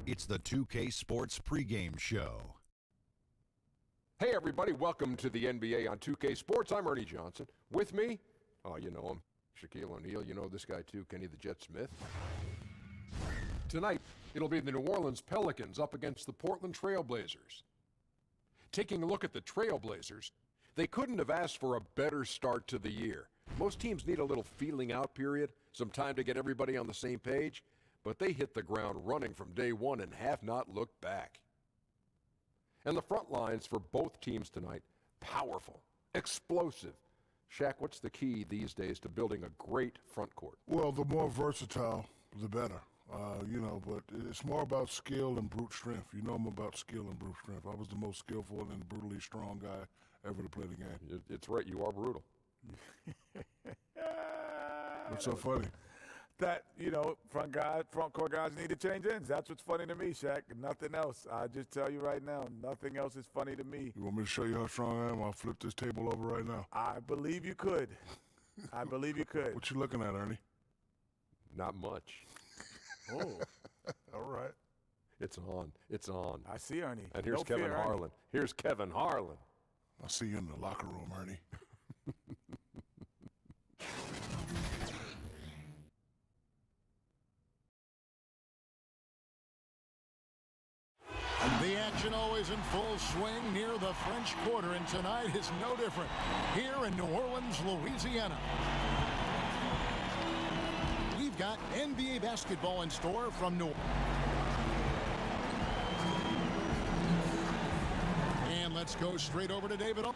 It's the 2K Sports pregame show. Hey everybody, welcome to the NBA on 2K Sports. I'm Ernie Johnson. With me, oh you know him, Shaquille O'Neal. You know this guy too, Kenny the Jet Smith. Tonight, it'll be the New Orleans Pelicans up against the Portland Trail Blazers. Taking a look at the Trail Blazers, they couldn't have asked for a better start to the year. Most teams need a little feeling out period, some time to get everybody on the same page, but they hit the ground running from day one and have not looked back. And the front lines for both teams tonight, powerful, explosive. Shaq, what's the key these days to building a great front court? Well, the more versatile, the better. But it's more about skill and brute strength. You know I'm about skill and brute strength. I was the most skillful and brutally strong guy ever to play the game. It's right, you are brutal. What's so funny? That, front court guys need to change ends. That's what's funny to me, Shaq. Nothing else. I just tell you right now, nothing else is funny to me. You want me to show you how strong I am? I'll flip this table over right now. I believe you could. I believe you could. What you looking at, Ernie? Not much. Oh. All right. It's on. It's on. I see Ernie. And here's No Kevin fear, Harlan. Ernie. Here's Kevin Harlan. I'll see you in the locker room, Ernie. The action always in full swing near the French Quarter, and tonight is no different here in New Orleans, Louisiana. We've got NBA basketball in store from New Orleans. And let's go straight over to David.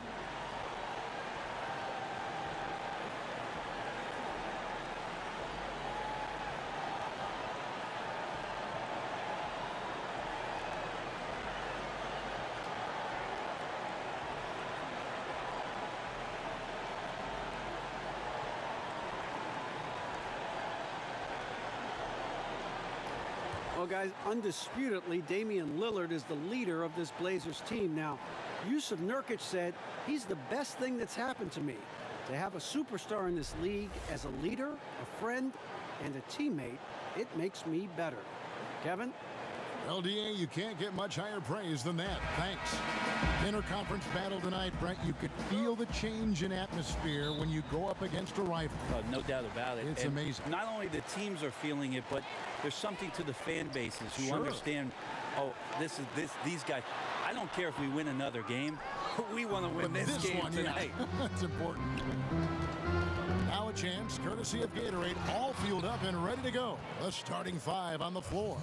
Well, guys, undisputedly, Damian Lillard is the leader of this Blazers team. Now, Yusuf Nurkic said, he's the best thing that's happened to me. To have a superstar in this league as a leader, a friend, and a teammate, it makes me better. Kevin? LDA, you can't get much higher praise than that. Thanks. Interconference battle tonight, Brent. You could feel the change in atmosphere when you go up against a rival. No doubt about it. It's amazing. Not only the teams are feeling it, but there's something to the fan bases who understand, these guys. I don't care if we win another game. We want to win this game one, tonight. Yeah. That's important. Now a chance, courtesy of Gatorade, all fueled up and ready to go. The starting five on the floor.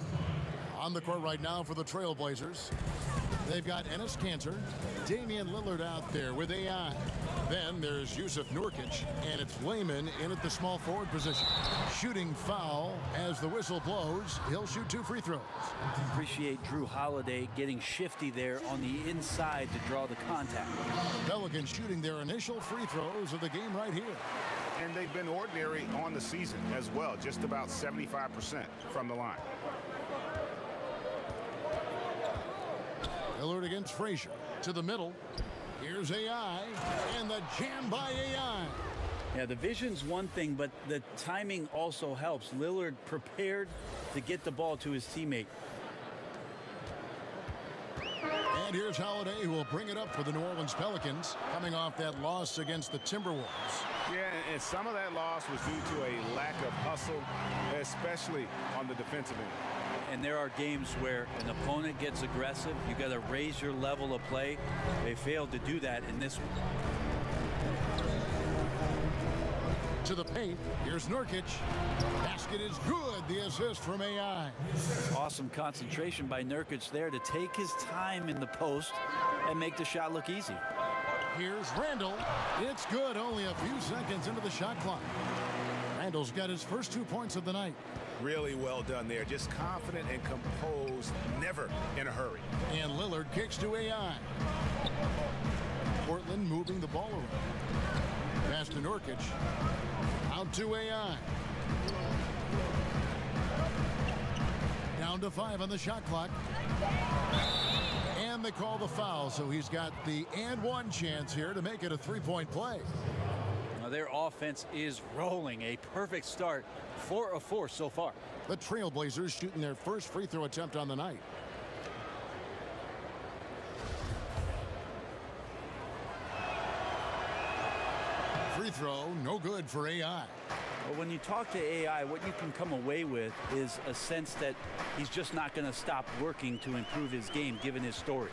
On the court right now for the Trailblazers, they've got Enes Kanter, Damian Lillard out there with AI. Then there's Yusuf Nurkic, and it's Layman in at the small forward position. Shooting foul as the whistle blows. He'll shoot 2 free throws. Appreciate Drew Holiday getting shifty there on the inside to draw the contact. Pelicans shooting their initial free throws of the game right here. And they've been ordinary on the season as well, just about 75% from the line. Lillard against Frazier to the middle. Here's AI, and the jam by AI. Yeah, the vision's one thing, but the timing also helps. Lillard prepared to get the ball to his teammate. And here's Holiday, who will bring it up for the New Orleans Pelicans, coming off that loss against the Timberwolves. Yeah, and some of that loss was due to a lack of hustle, especially on the defensive end. And there are games where an opponent gets aggressive. You got to raise your level of play. They failed to do that in this one. To the paint, here's Nurkic. Basket is good, the assist from AI. Awesome concentration by Nurkic there to take his time in the post and make the shot look easy. Here's Randall. It's good, only a few seconds into the shot clock. Randall's got his first 2 points of the night. Really well done there. Just confident and composed, never in a hurry. And Lillard kicks to AI. Portland moving the ball around. Pass to Nurkic. Out to AI. Down to 5 on the shot clock. And they call the foul, so he's got the and one chance here to make it a 3-point play. Their offense is rolling. A perfect start, 4 of 4 so far. The Trailblazers shooting their first free throw attempt on the night. Free throw, no good for AI. Well, when you talk to AI, what you can come away with is a sense that he's just not going to stop working to improve his game, given his story.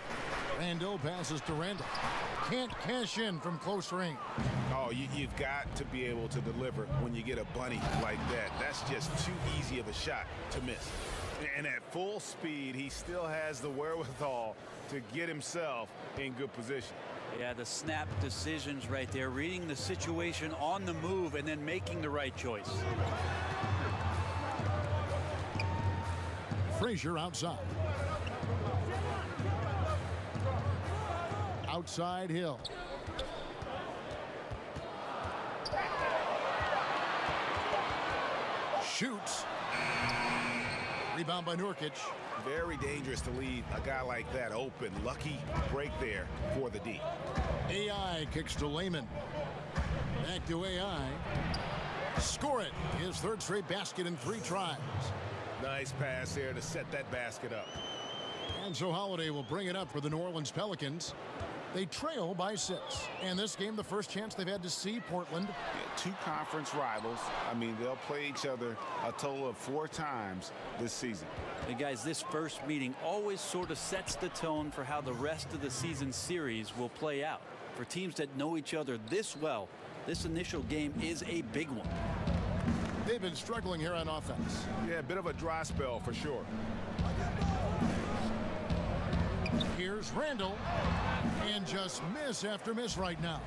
Randall passes to Randall. Can't cash in from close range. Oh, you've got to be able to deliver when you get a bunny like that. That's just too easy of a shot to miss. And at full speed, he still has the wherewithal to get himself in good position. Yeah, the snap decisions right there, reading the situation on the move and then making the right choice. Frazier outside. Outside Hill. Shoots. Rebound by Nurkic. Very dangerous to leave a guy like that open. Lucky break there for the D. AI kicks to Layman. Back to AI. Score it. His third straight basket in 3 tries. Nice pass there to set that basket up. And so Holiday will bring it up for the New Orleans Pelicans. They trail by 6. And this game, the first chance they've had to see Portland. Yeah, 2 conference rivals. I mean, they'll play each other a total of 4 times this season. And guys, this first meeting always sort of sets the tone for how the rest of the season series will play out. For teams that know each other this well, this initial game is a big one. They've been struggling here on offense. Yeah, a bit of a dry spell for sure. Here's Randall. And just miss after miss right now.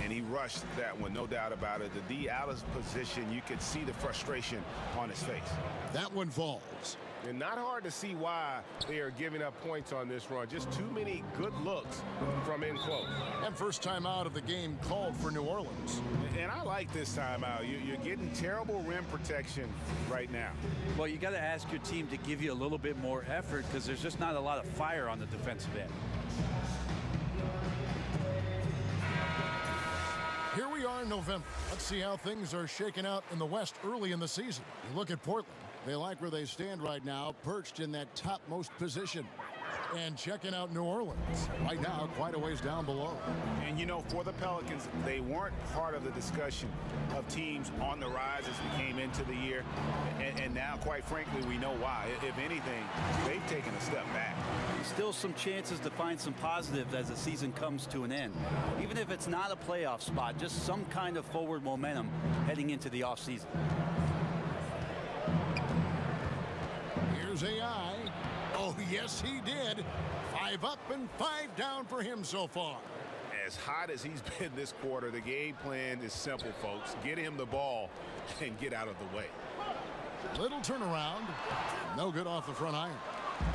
And he rushed that one, no doubt about it. The D out of position, you could see the frustration on his face. That one falls. And not hard to see why they are giving up points on this run. Just too many good looks from in close. And first time out of the game called for New Orleans. And I like this timeout. You're getting terrible rim protection right now. Well, you got to ask your team to give you a little bit more effort because there's just not a lot of fire on the defensive end. Here we are in November. Let's see how things are shaking out in the West early in the season. You look at Portland. They like where they stand right now, perched in that topmost position. And checking out New Orleans. Right now, quite a ways down below. And, you know, for the Pelicans, they weren't part of the discussion of teams on the rise as we came into the year. And now, quite frankly, we know why. If anything, they've taken a step back. Still some chances to find some positives as the season comes to an end. Even if it's not a playoff spot, just some kind of forward momentum heading into the offseason. Here's AI. Oh, yes, he did. 5 up and 5 down for him so far. As hot as he's been this quarter, the game plan is simple, folks. Get him the ball and get out of the way. Little turnaround. No good off the front iron.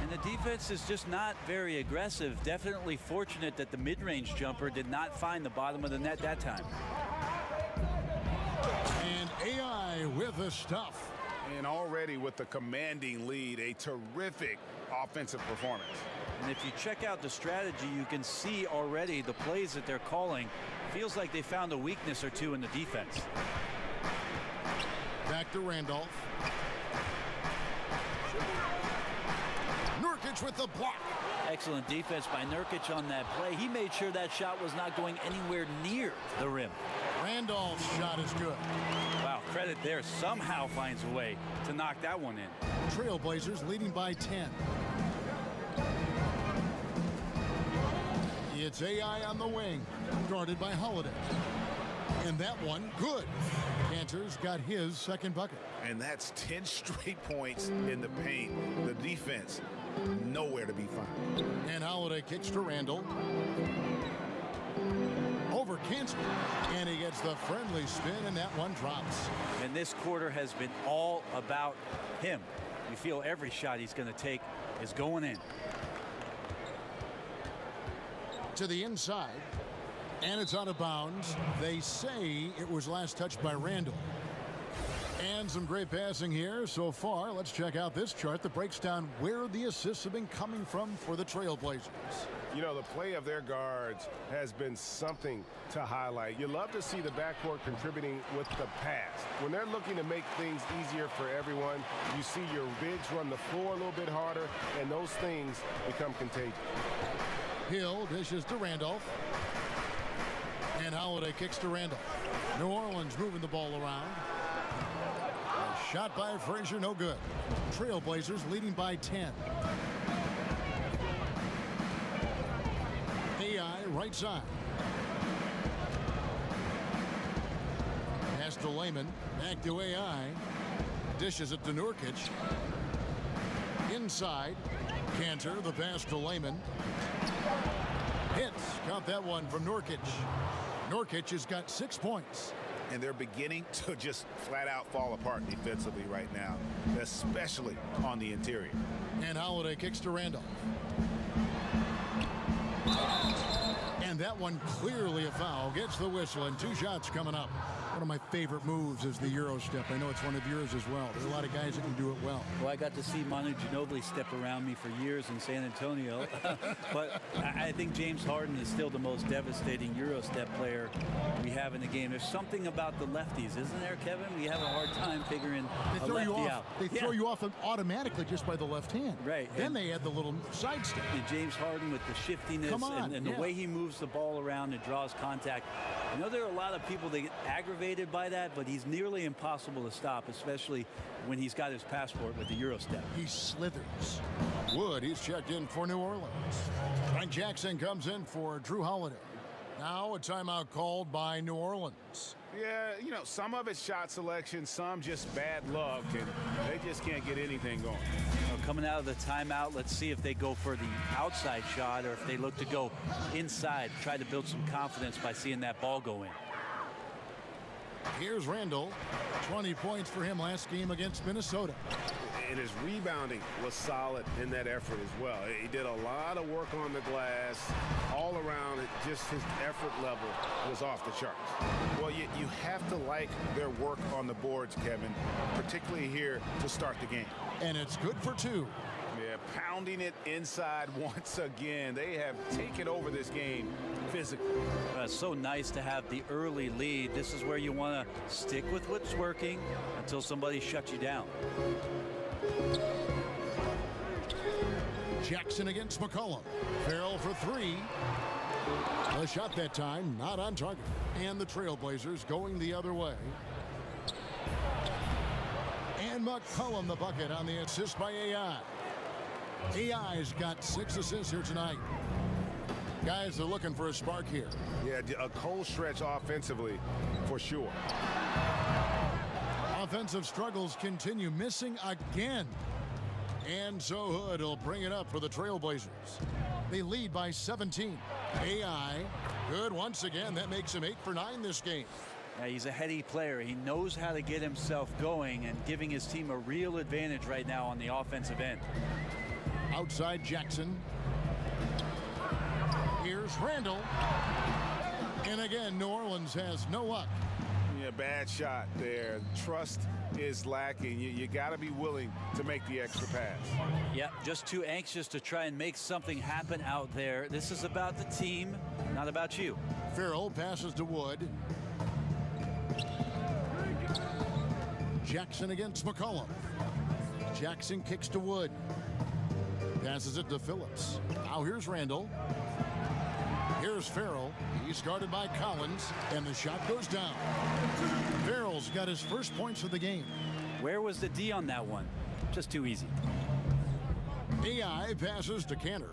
And the defense is just not very aggressive. Definitely fortunate that the mid-range jumper did not find the bottom of the net that time. And AI with the stuff. And already with the commanding lead, a terrific offensive performance. And if you check out the strategy, you can see already the plays that they're calling. Feels like they found a weakness or two in the defense. Back to Randolph. Nurkic with the block. Excellent defense by Nurkic on that play. He made sure that shot was not going anywhere near the rim. Randolph's shot is good. Wow, credit there. Somehow finds a way to knock that one in. Trailblazers leading by 10. It's AI on the wing, guarded by Holiday. And that one, good. Cantor's got his second bucket. And that's 10 straight points in the paint. The defense, nowhere to be found. And Holiday kicks to Randall. Over Cantor. And he gets the friendly spin, and that one drops. And this quarter has been all about him. You feel every shot he's going to take is going in. To the inside. And it's out of bounds. They say it was last touched by Randall. And some great passing here so far. Let's check out this chart that breaks down where the assists have been coming from for the Trailblazers. You know, the play of their guards has been something to highlight. You love to see the backcourt contributing with the pass. When they're looking to make things easier for everyone, you see your bigs run the floor a little bit harder, and those things become contagious. Hill dishes to Randolph. And Holiday kicks to Randolph. New Orleans moving the ball around. A shot by Frazier, no good. Trailblazers leading by 10. AI right side. Pass to Layman. Back to AI. Dishes it to Nurkic. Inside. Cantor, the pass to Layman. Hits. Got that one from Nurkic. Nurkic has got 6 points. And they're beginning to just flat out fall apart defensively right now, especially on the interior. And Holiday kicks to Randolph. And that one clearly a foul. Gets the whistle, and 2 shots coming up. One of my favorite moves is the Euro step. I know it's one of yours as well. There's a lot of guys that can do it well. Well, I got to see Manu Ginobili step around me for years in San Antonio. But I think James Harden is still the most devastating Euro step player we have in the game. There's something about the lefties, isn't there, Kevin? We have a hard time figuring a lefty out. They throw you off automatically just by the left hand. Right. Then they add the little side step. And James Harden with the shiftiness and the way he moves the ball around and draws contact. I know there are a lot of people that get aggravated by that, but he's nearly impossible to stop, especially when he's got his passport with the Euro step. He slithers. Wood, he's checked in for New Orleans. Frank Jackson comes in for Drew Holiday. Now a timeout called by New Orleans. Yeah, you know, some of it's shot selection, some just bad luck, and they just can't get anything going. Coming out of the timeout, let's see if they go for the outside shot or if they look to go inside, try to build some confidence by seeing that ball go in. Here's Randall. 20 points for him last game against Minnesota. And his rebounding was solid in that effort as well. He did a lot of work on the glass. All around, just his effort level was off the charts. Well, you have to like their work on the boards, Kevin, particularly here to start the game. And it's good for 2. Yeah, pounding it inside once again. They have taken over this game physically. It's so nice to have the early lead. This is where you want to stick with what's working until somebody shuts you down. Jackson against McCollum. Farrell for 3. The shot that time, not on target. And the Trailblazers going the other way. And McCollum the bucket on the assist by AI. AI's got 6 assists here tonight. Guys are looking for a spark here. Yeah, a cold stretch offensively for sure. Offensive struggles continue, missing again. And so Hood will bring it up for the Trailblazers. They lead by 17. AI, good once again. That makes him 8 for 9 this game. Yeah, he's a heady player. He knows how to get himself going and giving his team a real advantage right now on the offensive end. Outside Jackson. Here's Randall. And again, New Orleans has no luck. Yeah, bad shot there. Trust is lacking. You got to be willing to make the extra pass. Yeah, just too anxious to try and make something happen out there. This is about the team, not about you. Farrell passes to Wood. Jackson against McCollum. Jackson kicks to Wood. Passes it to Phillips. Now here's Randall. Here's Farrell. He's guarded by Collins, and the shot goes down. Farrell's got his first points of the game. Where was the D on that one? Just too easy. AI passes to Cantor.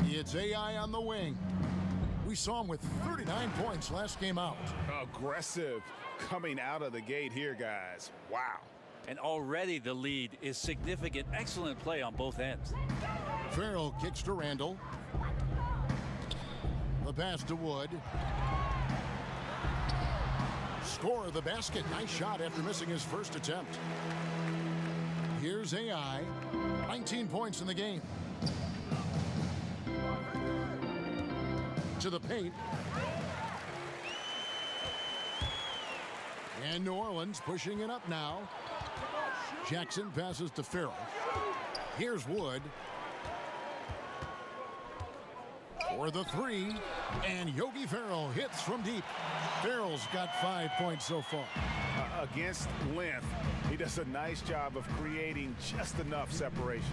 It's AI on the wing. We saw him with 39 points last game out. Aggressive coming out of the gate here, guys. Wow. And already the lead is significant. Excellent play on both ends. Farrell kicks to Randall. The pass to Wood. Score the basket. Nice shot after missing his first attempt. Here's AI. 19 points in the game. To the paint. And New Orleans pushing it up now. Jackson passes to Farrell. Here's Wood. For the three. And Yogi Ferrell hits from deep. Farrell's got 5 points so far. Against length, he does a nice job of creating just enough separation.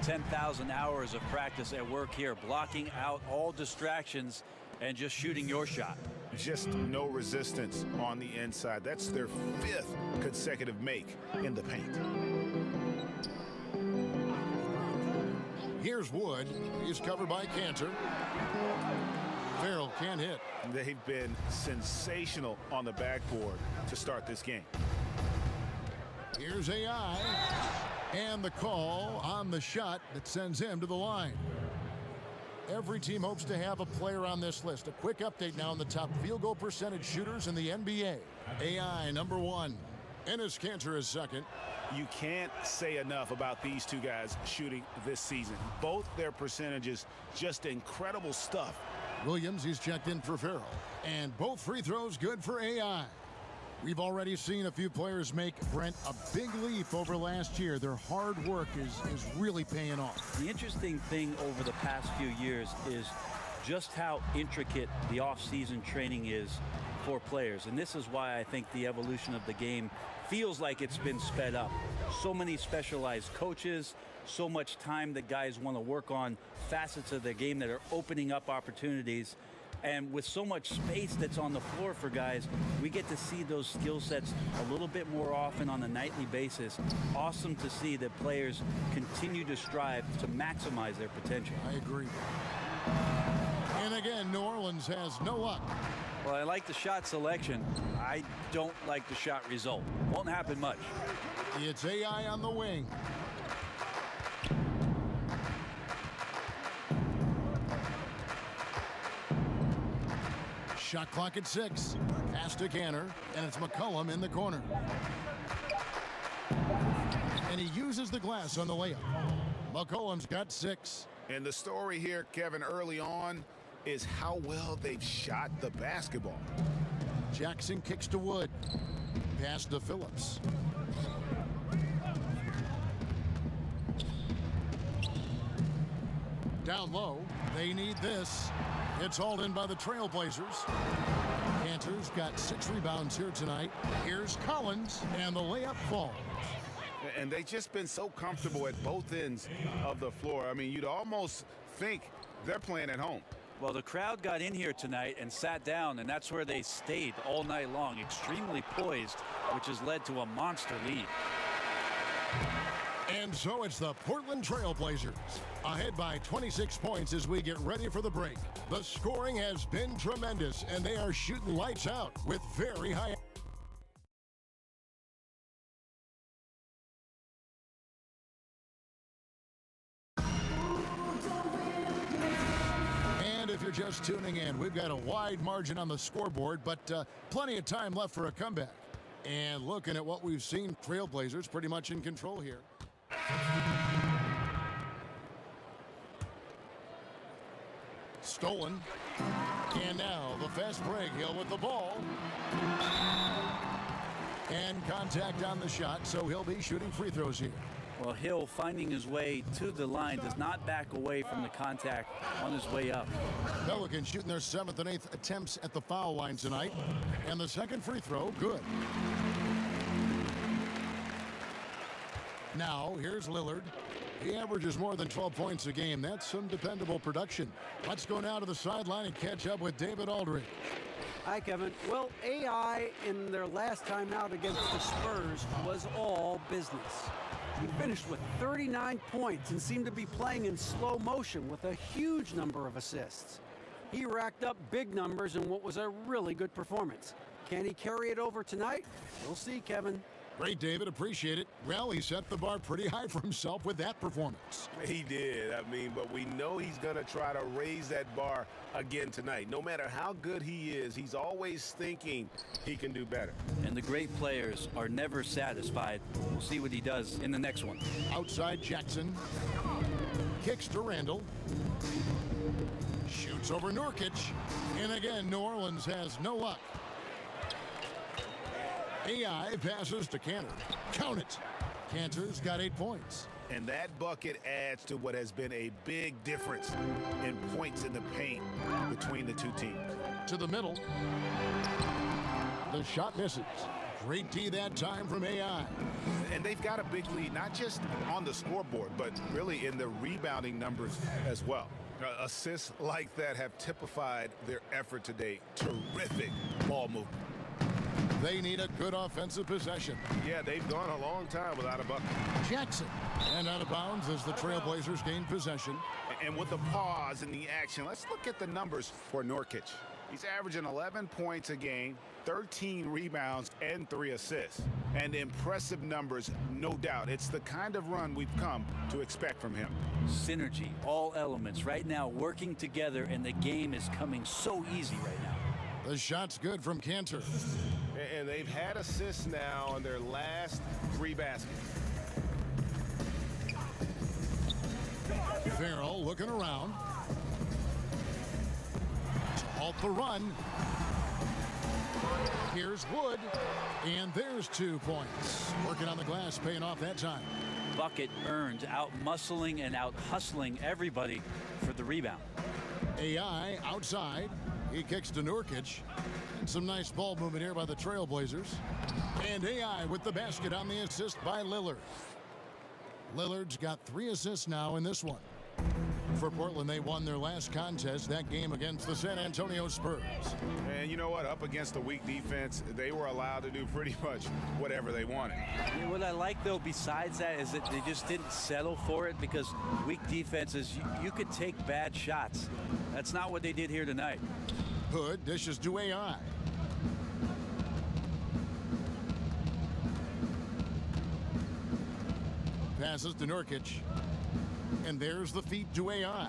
10,000 hours of practice at work here, blocking out all distractions and just shooting your shot. Just no resistance on the inside. That's their 5th consecutive make in the paint. Here's Wood. He's covered by Cantor. Farrell can't hit. They've been sensational on the backboard to start this game. Here's AI. And the call on the shot that sends him to the line. Every team hopes to have a player on this list. A quick update now on the top field goal percentage shooters in the NBA. AI number 1. Enes Kanter is second. You can't say enough about these two guys shooting this season. Both their percentages, just incredible stuff. Williams, he's checked in for Farrell. And both free throws good for AI. We've already seen a few players make, Brent, a big leap over last year. Their hard work is really paying off. The interesting thing over the past few years is just how intricate the off-season training is for players. And this is why I think the evolution of the game feels like it's been sped up. So many specialized coaches, so much time that guys want to work on facets of their game that are opening up opportunities. And with so much space that's on the floor for guys, we get to see those skill sets a little bit more often on a nightly basis. Awesome to see that players continue to strive to maximize their potential. I agree. And again, New Orleans has no luck. Well, I like the shot selection. I don't like the shot result. Won't happen much. It's AI on the wing. Shot clock at 6. Pass to Cantor, and it's McCollum in the corner. And he uses the glass on the layup. McCollum's got 6. And the story here, Kevin, early on is how well they've shot the basketball. Jackson kicks to Wood. Pass to Phillips. Down low. They need this. It's hauled in by the Trailblazers. Cantor's got 6 rebounds here tonight. Here's Collins, and the layup falls. And they've just been so comfortable at both ends of the floor. I mean, you'd almost think they're playing at home. Well, the crowd got in here tonight and sat down, and that's where they stayed all night long, extremely poised, which has led to a monster lead. And so it's the Portland Trailblazers, ahead by 26 points as we get ready for the break. The scoring has been tremendous, and they are shooting lights out with very high... And if you're just tuning in, we've got a wide margin on the scoreboard, but plenty of time left for a comeback. And looking at what we've seen, Trailblazers pretty much in control here. Stolen. And now the fast break. Hill with the ball. And contact on the shot, so he'll be shooting free throws here. Well, Hill finding his way to the line does not back away from the contact on his way up. Pelicans shooting their 7th and 8th attempts at the foul line tonight. And the second free throw, good. Now, here's Lillard. He averages more than 12 points a game. That's some dependable production. Let's go now to the sideline and catch up with David Aldridge. Hi, Kevin. Well, AI in their last time out against the Spurs was all business. He finished with 39 points and seemed to be playing in slow motion with a huge number of assists. He racked up big numbers in what was a really good performance. Can he carry it over tonight? We'll see, Kevin. Great, David. Appreciate it. Well, he set the bar pretty high for himself with that performance. He did. I mean, but we know he's going to try to raise that bar again tonight. No matter how good he is, he's always thinking he can do better. And the great players are never satisfied. We'll see what he does in the next one. Outside Jackson. Kicks to Randall. Shoots over Nurkic. And again, New Orleans has no luck. AI passes to Cantor. Count it. Cantor's got 8 points. And that bucket adds to what has been a big difference in points in the paint between the two teams. To the middle. The shot misses. Great D that time from AI. And they've got a big lead, not just on the scoreboard, but really in the rebounding numbers as well. Assists like that have typified their effort today. Terrific ball movement. They need a good offensive possession. Yeah, they've gone a long time without a bucket. Jackson. And out of bounds as the Trailblazers gain possession. And with the pause in the action, let's look at the numbers for Nurkic. He's averaging 11 points a game, 13 rebounds, and 3 assists. And impressive numbers, no doubt. It's the kind of run we've come to expect from him. Synergy, all elements right now working together, and the game is coming so easy right now. The shot's good from Cantor. And they've had assists now on their last 3 baskets. Farrell looking around. To halt the run. Here's Wood. And there's 2 points. Working on the glass, paying off that time. Bucket earned, out-muscling and out-hustling everybody for the rebound. AI outside. He kicks to Nurkic. And some nice ball movement here by the Trailblazers. And AI with the basket on the assist by Lillard. Lillard's got 3 assists now in this one. For Portland, they won their last contest, that game against the San Antonio Spurs. And you know what? Up against a weak defense, they were allowed to do pretty much whatever they wanted. Yeah, what I like, though, besides that, is that they just didn't settle for it, because weak defenses, you could take bad shots. That's not what they did here tonight. Hood dishes to AI. Passes to Nurkic. And there's the feed to AI.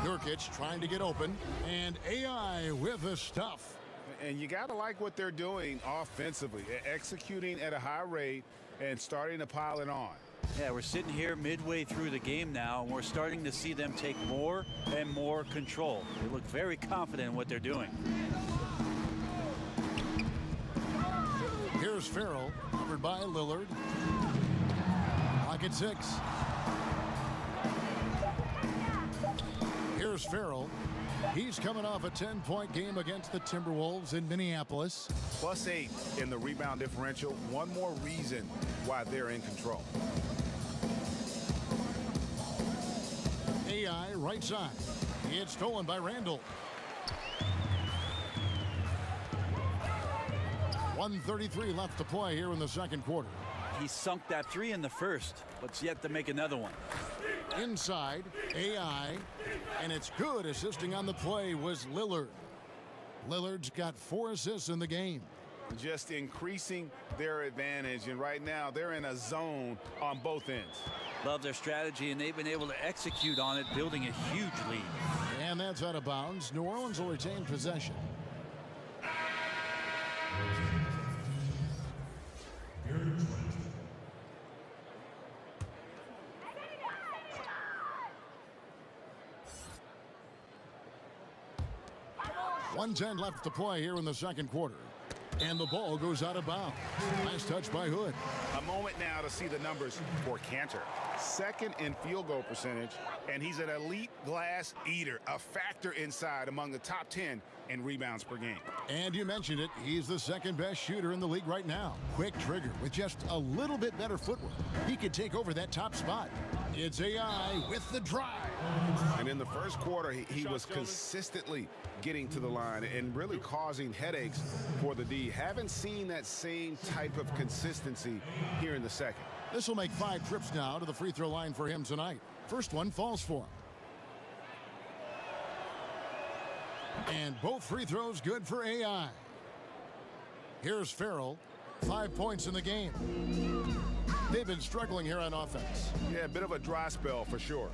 Nurkic trying to get open. And AI with the stuff. And you got to like what they're doing offensively, executing at a high rate and starting to pile it on. Yeah, we're sitting here midway through the game now, and we're starting to see them take more and more control. They look very confident in what they're doing. Here's Farrell, covered by Lillard. Lock at 6. Here's Farrell. He's coming off a 10-point game against the Timberwolves in Minneapolis. +8 in the rebound differential. One more reason why they're in control. AI right side. It's stolen by Randall. 1:33 left to play here in the second quarter. He sunk that 3 in the first, but's yet to make another one. Inside, AI, and it's good. Assisting on the play was Lillard. Lillard's got 4 assists in the game. Just increasing their advantage, and right now they're in a zone on both ends. Love their strategy, and they've been able to execute on it, building a huge lead. And that's out of bounds. New Orleans will retain possession. .110 left to play here in the second quarter. And the ball goes out of bounds. Nice touch by Hood. A moment now to see the numbers for Cantor. Second in field goal percentage, and he's an elite glass eater, a factor inside among the top 10 in rebounds per game. And you mentioned it, he's the second best shooter in the league right now. Quick trigger with just a little bit better footwork. He could take over that top spot. It's AI with the drive. And in the first quarter, he was consistently getting to the line and really causing headaches for the D. Haven't seen that same type of consistency here in the second. This will make 5 trips now to the free throw line for him tonight. First one falls for him. And both free throws good for AI. Here's Farrell. 5 points in the game. They've been struggling here on offense. Yeah, a bit of a dry spell for sure.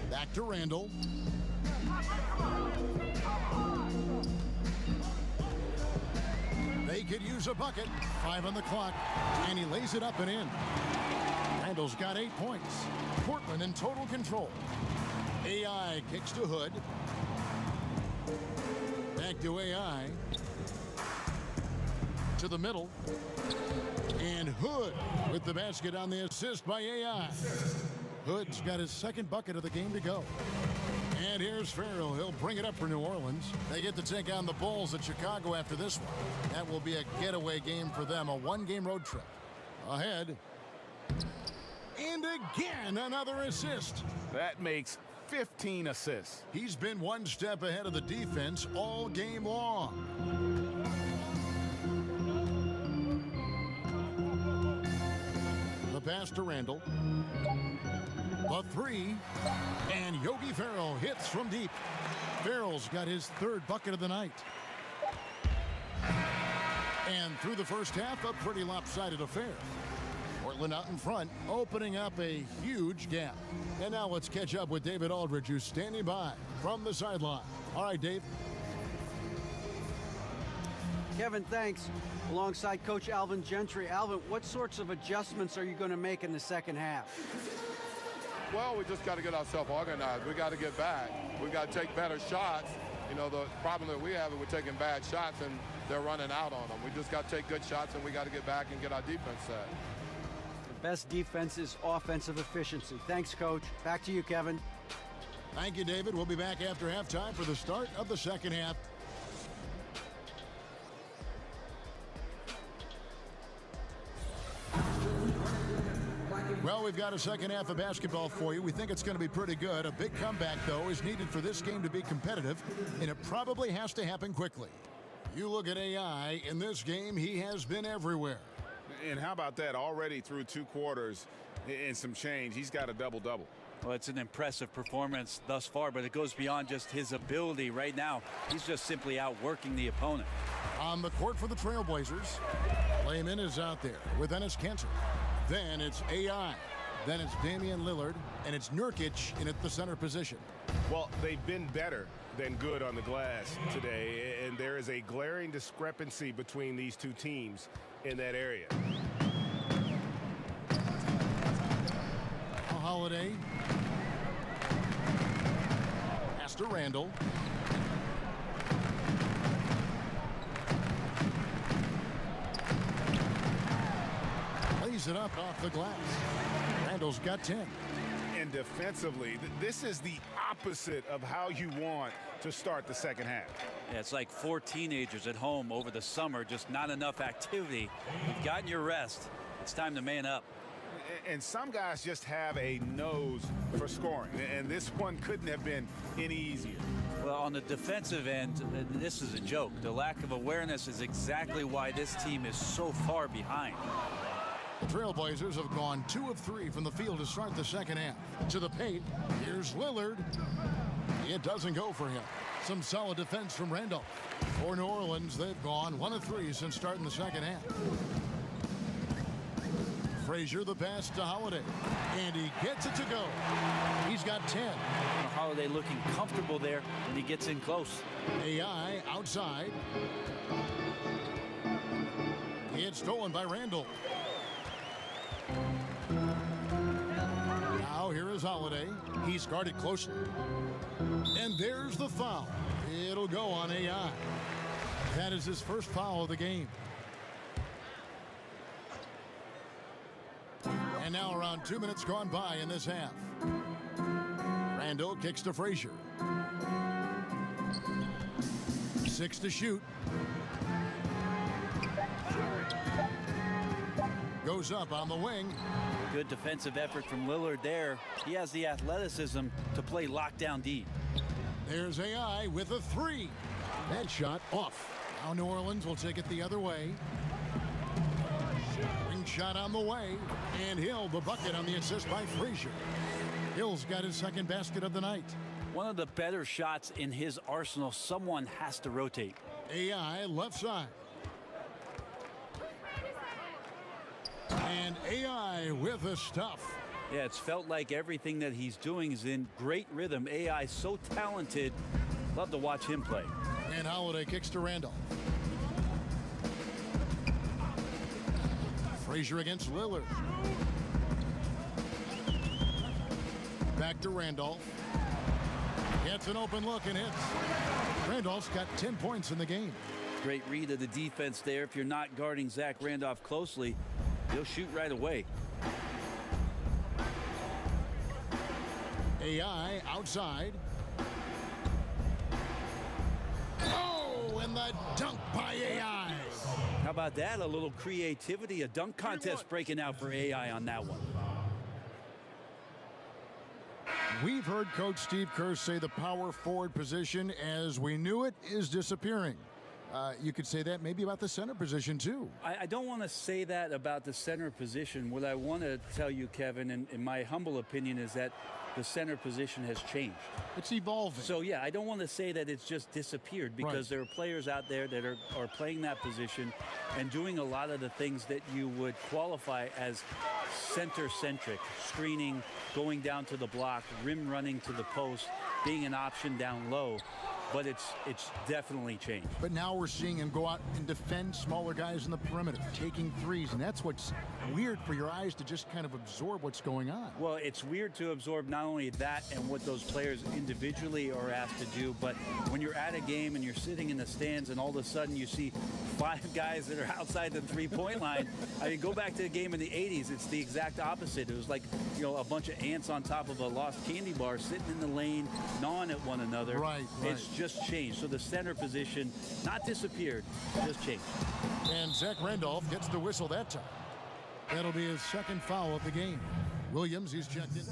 Back to Randall. They could use a bucket. 5 on the clock. And he lays it up and in. Randall's got 8 points. Portland in total control. AI kicks to Hood. Back to AI. To the middle. And Hood with the basket on the assist by AI. Hood's got his second bucket of the game to go. And here's Farrell. He'll bring it up for New Orleans. They get to take on the Bulls at Chicago after this one. That will be a getaway game for them, a one-game road trip. Ahead. And again, another assist. That makes 15 assists. He's been one step ahead of the defense all game long. The pass to Randall. The three. And Yogi Ferrell hits from deep. Ferrell's got his third bucket of the night. And through the first half, a pretty lopsided affair. Portland out in front, opening up a huge gap. And now let's catch up with David Aldridge, who's standing by from the sideline. All right, Dave. Kevin, thanks. Alongside Coach Alvin Gentry. Alvin, what sorts of adjustments are you going to make in the second half? Well, we just got to get ourselves organized. We got to get back. We got to take better shots. You know, the problem that we have is we're taking bad shots and they're running out on them. We just got to take good shots and we got to get back and get our defense set. The best defense is offensive efficiency. Thanks, Coach. Back to you, Kevin. Thank you, David. We'll be back after halftime for the start of the second half. Well, we've got a second half of basketball for you. We think it's going to be pretty good. A big comeback, though, is needed for this game to be competitive, and it probably has to happen quickly. You look at AI, in this game, he has been everywhere. And how about that? Already through 2 quarters and some change, he's got a double-double. Well, it's an impressive performance thus far, but it goes beyond just his ability. Right now, he's just simply outworking the opponent. On the court for the Trailblazers, Layman is out there with Enes Kanter. Then it's AI. Then it's Damian Lillard, and it's Nurkic in at the center position. Well, they've been better than good on the glass today, and there is a glaring discrepancy between these two teams in that area. Holiday. Pass to Randall. Lays it up off the glass. Randall's got 10. And defensively, this is the opposite of how you want to start the second half. Yeah, it's like 4 teenagers at home over the summer, just not enough activity. You've gotten your rest. It's time to man up. And some guys just have a nose for scoring, and this one couldn't have been any easier. Well, on the defensive end, this is a joke. The lack of awareness is exactly why this team is so far behind. The Trailblazers have gone 2 of 3 from the field to start the second half. To the paint, here's Lillard. It doesn't go for him. Some solid defense from Randall. For New Orleans, they've gone 1 of 3 since starting the second half. Frazier, the pass to Holiday. And he gets it to go. He's got 10. Holiday looking comfortable there when he gets in close. AI outside. It's stolen by Randall. Now here is Holiday. He's guarded closely. And there's the foul. It'll go on AI. That is his first foul of the game. And now around 2 minutes gone by in this half. Randall kicks to Frazier. 6 to shoot. Goes up on the wing. Good defensive effort from Lillard there. He has the athleticism to play lockdown deep. There's AI with a 3. That shot off. Now New Orleans will take it the other way. Ring shot on the way. And Hill, the bucket on the assist by Frazier. Hill's got his second basket of the night. One of the better shots in his arsenal. Someone has to rotate. AI left side. And AI with the stuff. Yeah, it's felt like everything that he's doing is in great rhythm. AI so talented. Love to watch him play. And Holiday kicks to Randall. Frazier against Lillard. Back to Randolph. Gets an open look and hits. Randolph's got 10 points in the game. Great read of the defense there. If you're not guarding Zach Randolph closely, he'll shoot right away. AI outside. Oh, and the dunk by AI. How about that? A little creativity, a dunk contest breaking out for AI on that one. We've heard Coach Steve Kerr say the power forward position as we knew it is disappearing. You could say that maybe about the center position too. I don't want to say that about the center position. What I want to tell you, Kevin, in my humble opinion, is that the center position has changed. It's evolving. So, yeah, I don't want to say that it's just disappeared, because there are players out there that are playing that position and doing a lot of the things that you would qualify as center-centric. Screening, going down to the block, rim running to the post, being an option down low. But it's definitely changed. But now we're seeing him go out and defend smaller guys in the perimeter, taking threes, and that's what's weird for your eyes to just kind of absorb what's going on. Well, it's weird to absorb not only that and what those players individually are asked to do, but when you're at a game and you're sitting in the stands and all of a sudden you see 5 guys that are outside the three-point line. I mean, go back to the game in the 80s. It's the exact opposite. It was like, a bunch of ants on top of a lost candy bar sitting in the lane, gnawing at one another. Right. It's just changed. So the center position, not disappeared, just changed. And Zach Randolph gets the whistle that time. That'll be his second foul of the game. Williams, he's checked in.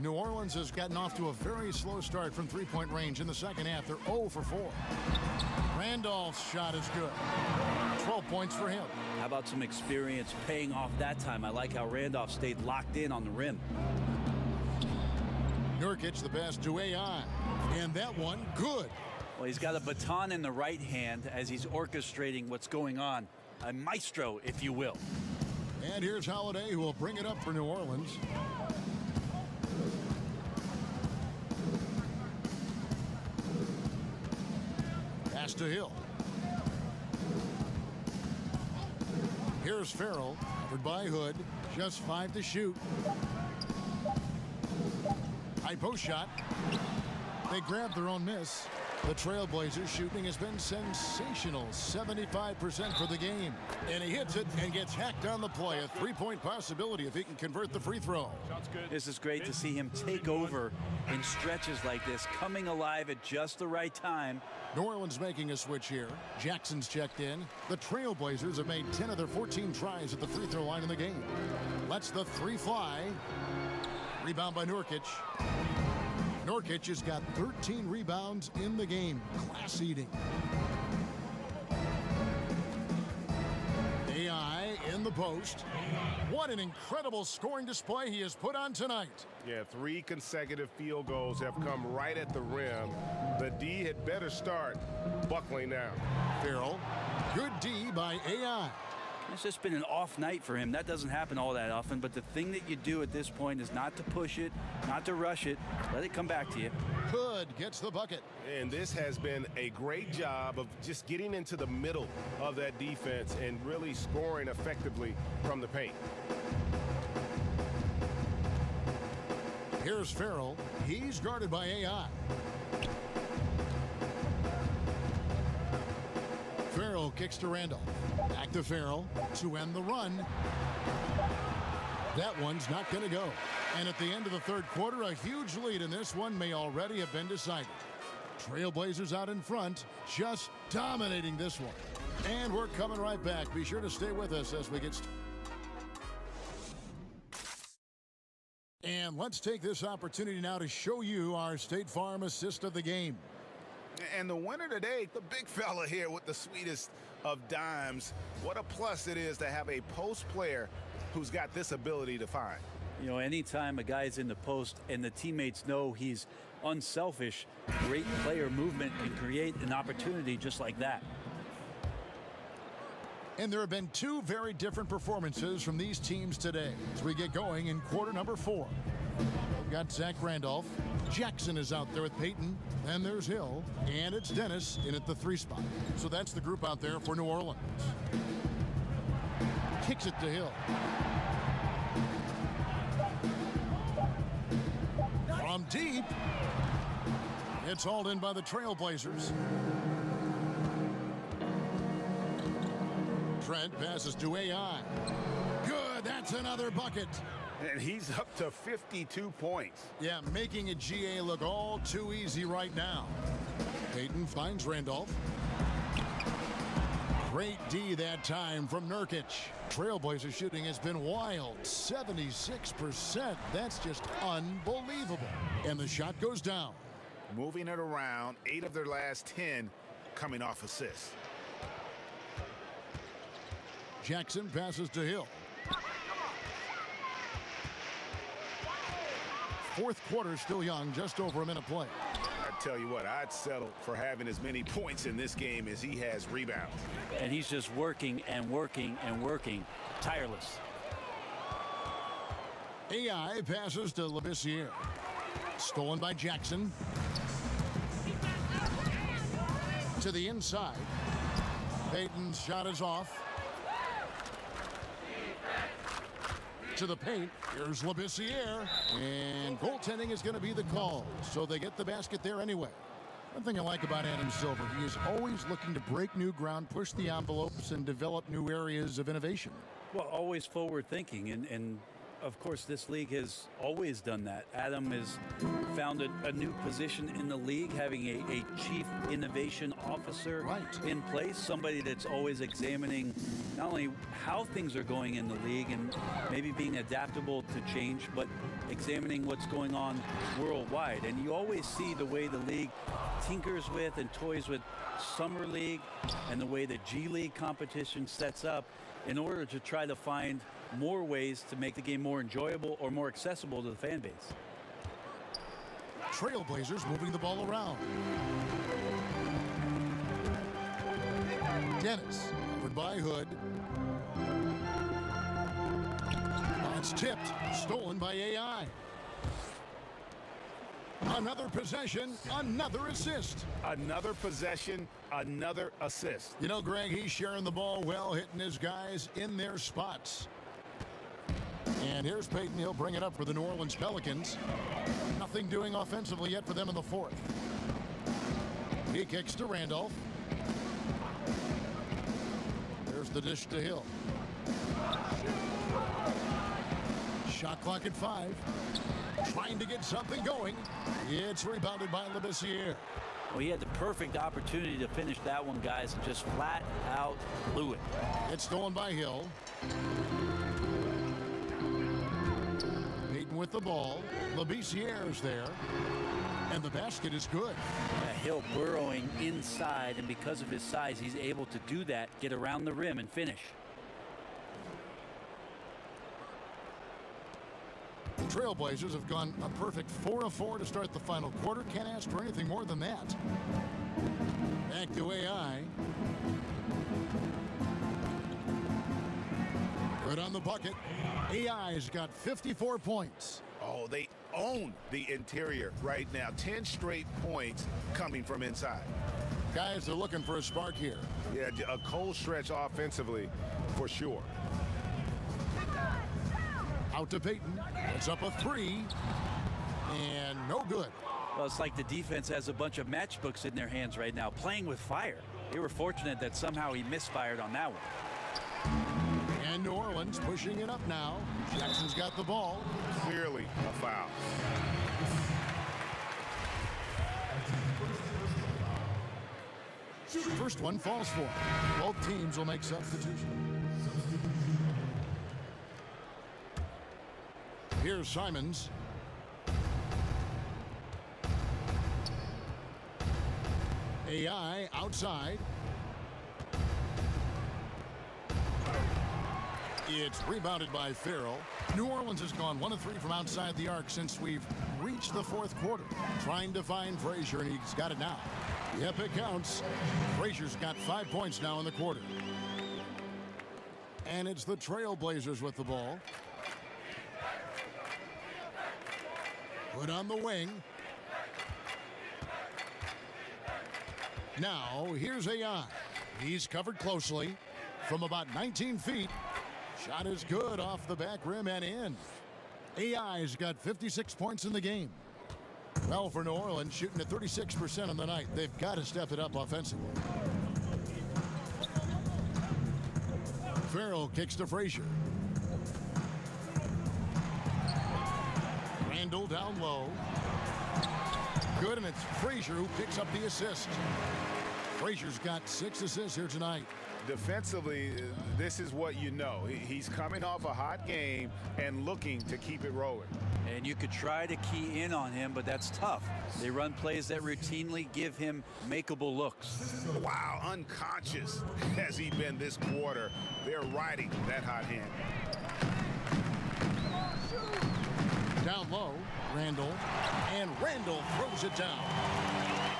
New Orleans has gotten off to a very slow start from three-point range in the second half. They're 0 for 4. Randolph's shot is good. 12 points for him. How about some experience paying off that time? I like how Randolph stayed locked in on the rim. Nurkic, the pass to AI. And that one, good. Well, he's got a baton in the right hand as he's orchestrating what's going on. A maestro, if you will. And here's Holiday, who will bring it up for New Orleans. Pass to Hill. Here's Farrell, covered by Hood. Just 5 to shoot. High post shot. They grabbed their own miss. The Trailblazers shooting has been sensational. 75% for the game. And he hits it and gets hacked on the play. A three-point possibility if he can convert the free throw. This is great to see him take over in stretches like this, coming alive at just the right time. New Orleans making a switch here. Jackson's checked in. The Trailblazers have made 10 of their 14 tries at the free throw line in the game. Lets the three fly. Rebound by Nurkic. Nurkic has got 13 rebounds in the game. Class eating. AI in the post. What an incredible scoring display he has put on tonight. Yeah, 3 consecutive field goals have come right at the rim. The D had better start buckling now. Farrell. Good D by AI. It's just been an off night for him. That doesn't happen all that often, but the thing that you do at this point is not to push it, not to rush it. Let it come back to you. Hood gets the bucket. And this has been a great job of just getting into the middle of that defense and really scoring effectively from the paint. Here's Farrell. He's guarded by AI. Farrell kicks to Randolph. Back to Farrell to end the run. That one's not going to go. And at the end of the third quarter, a huge lead in this one may already have been decided. Trailblazers out in front, just dominating this one. And we're coming right back. Be sure to stay with us as we get started. And let's take this opportunity now to show you our State Farm assist of the game. And the winner today, the big fella here with the sweetest of dimes. What a plus it is to have a post player who's got this ability to find. Anytime a guy's in the post and the teammates know he's unselfish, great player movement can create an opportunity just like that. And there have been 2 very different performances from these teams today as we get going in quarter number 4. We've got Zach Randolph. Jackson is out there with Peyton. Then there's Hill. And it's Dennis in at the 3 spot. So that's the group out there for New Orleans. Kicks it to Hill. From deep. It's hauled in by the Trailblazers. Trent passes to AI. Good, that's another bucket. And he's up to 52 points. Yeah, making a GA look all too easy right now. Payton finds Randolph. Great D that time from Nurkic. Trailblazer shooting has been wild, 76%. That's just unbelievable. And the shot goes down. Moving it around, 8 of their last 10 coming off assists. Jackson passes to Hill. Fourth quarter still young, just over a minute play. I tell you what, I'd settle for having as many points in this game as he has rebounds. And he's just working and working and working, tireless. AI passes to Labissiere. Stolen by Jackson. To the inside. Payton's shot is off. To the paint. Here's Labissiere. And goaltending is going to be the call. So they get the basket there anyway. One thing I like about Adam Silver, he is always looking to break new ground, push the envelopes, and develop new areas of innovation. Well, always forward thinking, and of course this league has always done that. Adam has found a new position in the league, having a chief innovation officer in place, somebody that's always examining not only how things are going in the league and maybe being adaptable to change, but examining what's going on worldwide. And you always see the way the league tinkers with and toys with Summer League and the way the G League competition sets up in order to try to find more ways to make the game more enjoyable or more accessible to the fan base. Trailblazers moving the ball around. Dennis, covered by Hood. It's tipped, stolen by AI. Another possession, another assist. Another possession, another assist. You know, Greg, he's sharing the ball well, hitting his guys in their spots. And here's Payton. He'll bring it up for the New Orleans Pelicans. Nothing doing offensively yet for them in the fourth. He kicks to Randolph. There's the dish to Hill. Shot clock at 5. Trying to get something going. It's rebounded by Labissiere. Well, he had the perfect opportunity to finish that one, guys, and just flat out blew it. It's stolen by Hill. Payton with the ball. Labissiere's there. And the basket is good. Hill burrowing inside, and because of his size, he's able to do that, get around the rim and finish. Trailblazers have gone a perfect 4 of 4 to start the final quarter. Can't ask for anything more than that. Back to AI. Good on the bucket. AI's got 54 points. Oh, they own the interior right now. 10 straight points coming from inside. Guys are looking for a spark here. Yeah, a cold stretch offensively for sure. Out to Payton. It's up a 3. And no good. Well, it's like the defense has a bunch of matchbooks in their hands right now, playing with fire. They were fortunate that somehow he misfired on that one. And New Orleans pushing it up now. Jackson's got the ball. Clearly a foul. First one falls for him. Both teams will make substitution. Here's Simons. AI outside. It's rebounded by Farrell. New Orleans has gone 1 of 3 from outside the arc since we've reached the fourth quarter. Trying to find Frazier, and he's got it now. Yep, it counts. Frazier's got 5 points now in the quarter. And it's the Trailblazers with the ball. Put on the wing. Now, here's AI. He's covered closely from about 19 feet. Shot is good off the back rim and in. AI's got 56 points in the game. Well, for New Orleans, shooting at 36% on the night. They've got to step it up offensively. Farrell kicks to Frazier. Randall down low. Good, and it's Frazier who picks up the assist. Frazier's got 6 assists here tonight. Defensively, this is what you know. He's coming off a hot game and looking to keep it rolling. And you could try to key in on him, but that's tough. They run plays that routinely give him makeable looks. Wow, unconscious has he been this quarter. They're riding that hot hand. Down low, Randall, and Randall throws it down.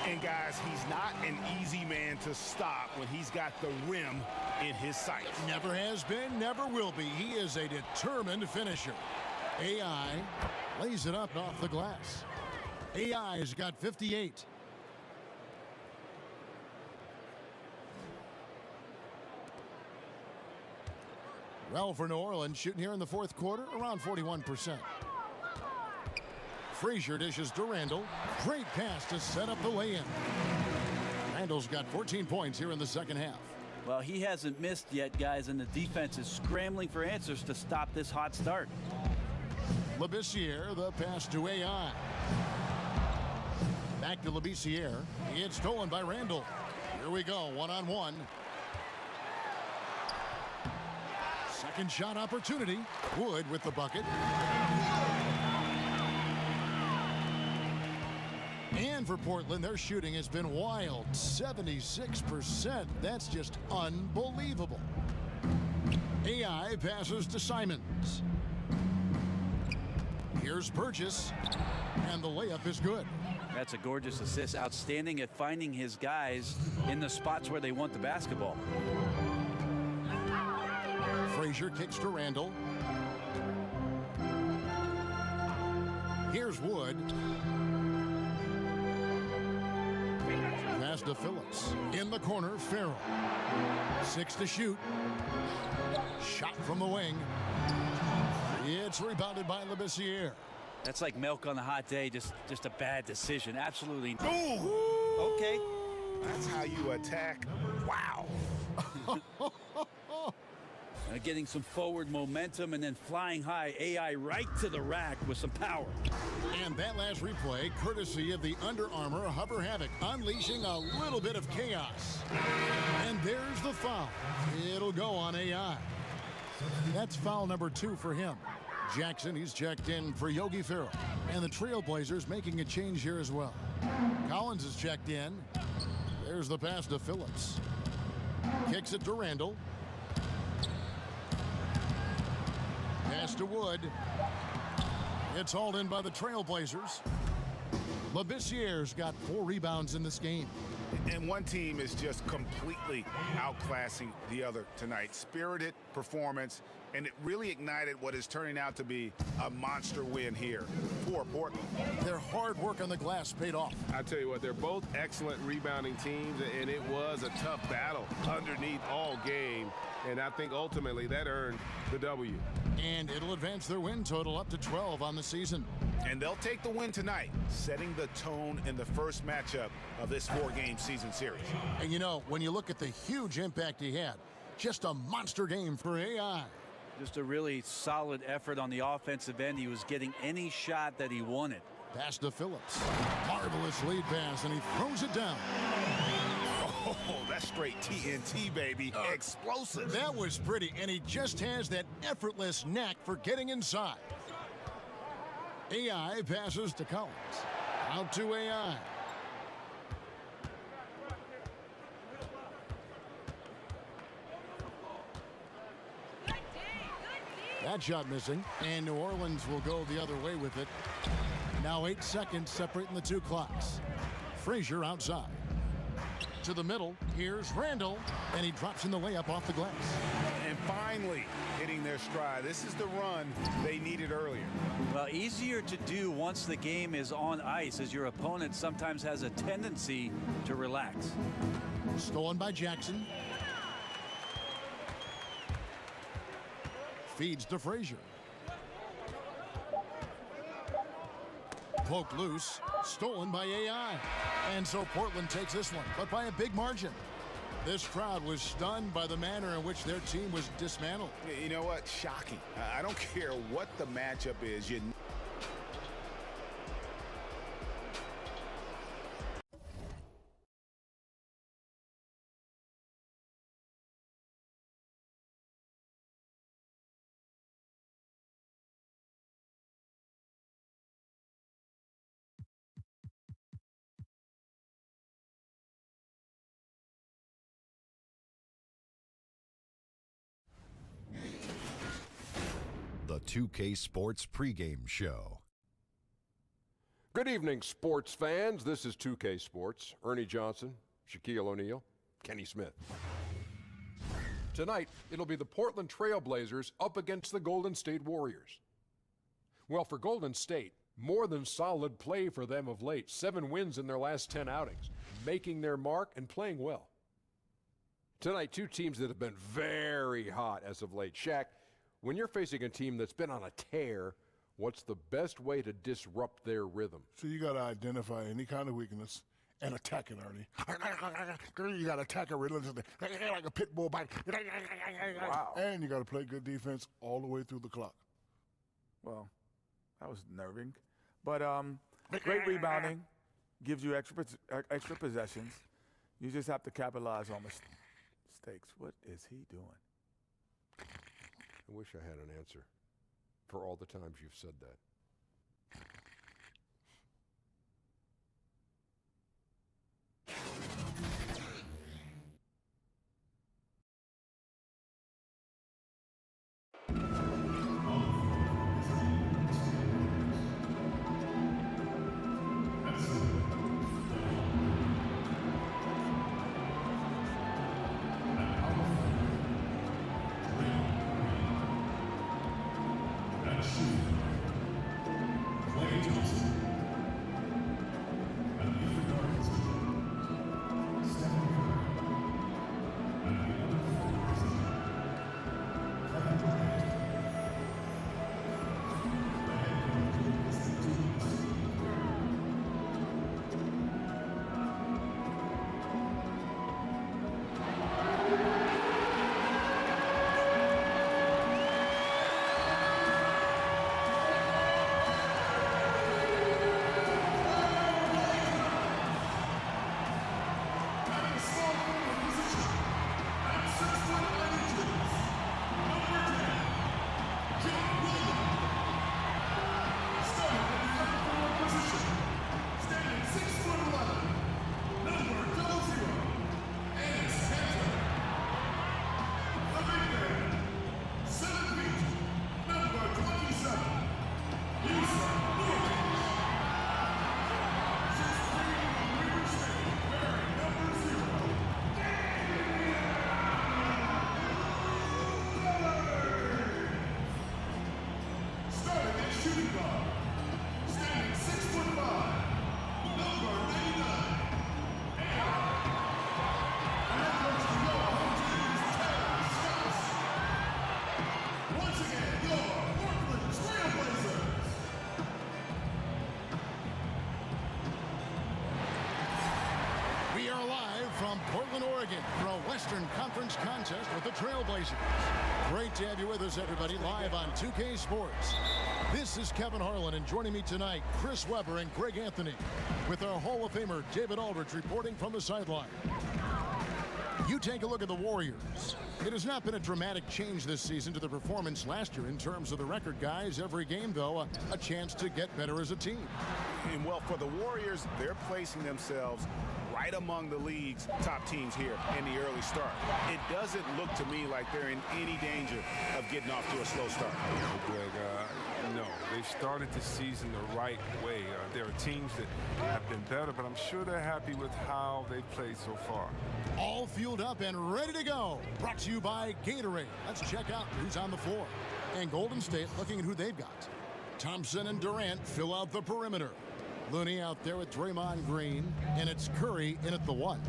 And guys, he's not an easy man to stop when he's got the rim in his sights. Never has been, never will be. He is a determined finisher. AI lays it up off the glass. AI's got 58. Well, for New Orleans, shooting here in the fourth quarter, around 41%. Frazier dishes to Randall. Great pass to set up the lay-in. Randall's got 14 points here in the second half. Well, he hasn't missed yet, guys, and the defense is scrambling for answers to stop this hot start. Labissiere, the pass to AI. Back to Labissiere. It's stolen by Randall. Here we go, one-on-one. Second shot opportunity. Wood with the bucket. And for Portland, their shooting has been wild. 76%. That's just unbelievable. AI passes to Simons. Here's Burgess, and the layup is good. That's a gorgeous assist. Outstanding at finding his guys in the spots where they want the basketball. Frazier kicks to Randall. Here's Wood. Pass to Phillips. In the corner, Farrell. 6 to shoot. Shot from the wing. It's rebounded by Labissiere. That's like milk on a hot day, just a bad decision. Absolutely. Ooh. Okay. That's how you attack. Wow. Getting some forward momentum and then flying high. AI right to the rack with some power. And that last replay, courtesy of the Under Armour Hover Havoc, unleashing a little bit of chaos. And there's the foul. It'll go on AI. That's foul number 2 for him. Jackson, he's checked in for Yogi Ferrell. And the Trailblazers making a change here as well. Collins is checked in. There's the pass to Phillips. Kicks it to Randall. Pass to Wood. It's hauled in by the Trailblazers. Labissiere's got 4 rebounds in this game. And one team is just completely outclassing the other tonight. Spirited performance, and it really ignited what is turning out to be a monster win here for Portland. Their hard work on the glass paid off. I tell you what, they're both excellent rebounding teams, and it was a tough battle underneath all game. And I think ultimately that earned the W. And it'll advance their win total up to 12 on the season. And they'll take the win tonight, setting the tone in the first matchup of this 4-game season series. And you know, when you look at the huge impact he had, just a monster game for AI. Just a really solid effort on the offensive end. He was getting any shot that he wanted. Pass to Phillips. Marvelous lead pass, and he throws it down. Oh, that's straight TNT, baby. Explosive. That was pretty, and he just has that effortless knack for getting inside. AI passes to Collins. Out to AI. That shot missing, and New Orleans will go the other way with it. Now 8 seconds separating the 2 clocks. Frazier outside. To the middle, here's Randall, and he drops in the layup off the glass. And finally hitting their stride. This is the run they needed earlier. Well, easier to do once the game is on ice, as your opponent sometimes has a tendency to relax. Stolen by Jackson. Feeds to Frazier. Poked loose, stolen by AI. And so Portland takes this one, but by a big margin. This crowd was stunned by the manner in which their team was dismantled. You know what? Shocking. I don't care what the matchup is. The 2K Sports pregame show. Good evening, sports fans. This is 2K Sports. Ernie Johnson, Shaquille O'Neal, Kenny Smith. Tonight, it'll be the Portland Trail Blazers up against the Golden State Warriors. Well, for Golden State, more than solid play for them of late. 7 wins in their last 10 outings, making their mark and playing well. Tonight, 2 teams that have been very hot as of late. Shaq, when you're facing a team that's been on a tear, what's the best way to disrupt their rhythm? So you got to identify any kind of weakness and attack it, Ernie. You got to attack it relentlessly, like a pit bull bite. Wow. And you got to play good defense all the way through the clock. Well, that was nerving. But great rebounding gives you extra possessions. You just have to capitalize on mistakes. What is he doing? I wish I had an answer for all the times you've said that. From Portland, Oregon, for a Western Conference contest with the Trailblazers. Great to have you with us, everybody, live on 2K Sports. This is Kevin Harlan, and joining me tonight, Chris Webber and Greg Anthony, with our Hall of Famer David Aldridge reporting from the sideline. You take a look at the Warriors. It has not been a dramatic change this season to the performance last year in terms of the record, guys. Every game, though, a chance to get better as a team. And well, for the Warriors, they're placing themselves right among the league's top teams here in the early start. It doesn't look to me like they're in any danger of getting off to a slow start. Greg, no, they've started the season the right way. There are teams that have been better, but I'm sure they're happy with how they've played so far. All fueled up and ready to go. Brought to you by Gatorade. Let's check out who's on the floor. And Golden State looking at who they've got. Thompson and Durant fill out the perimeter. Looney out there with Draymond Green, and it's Curry in at the 1.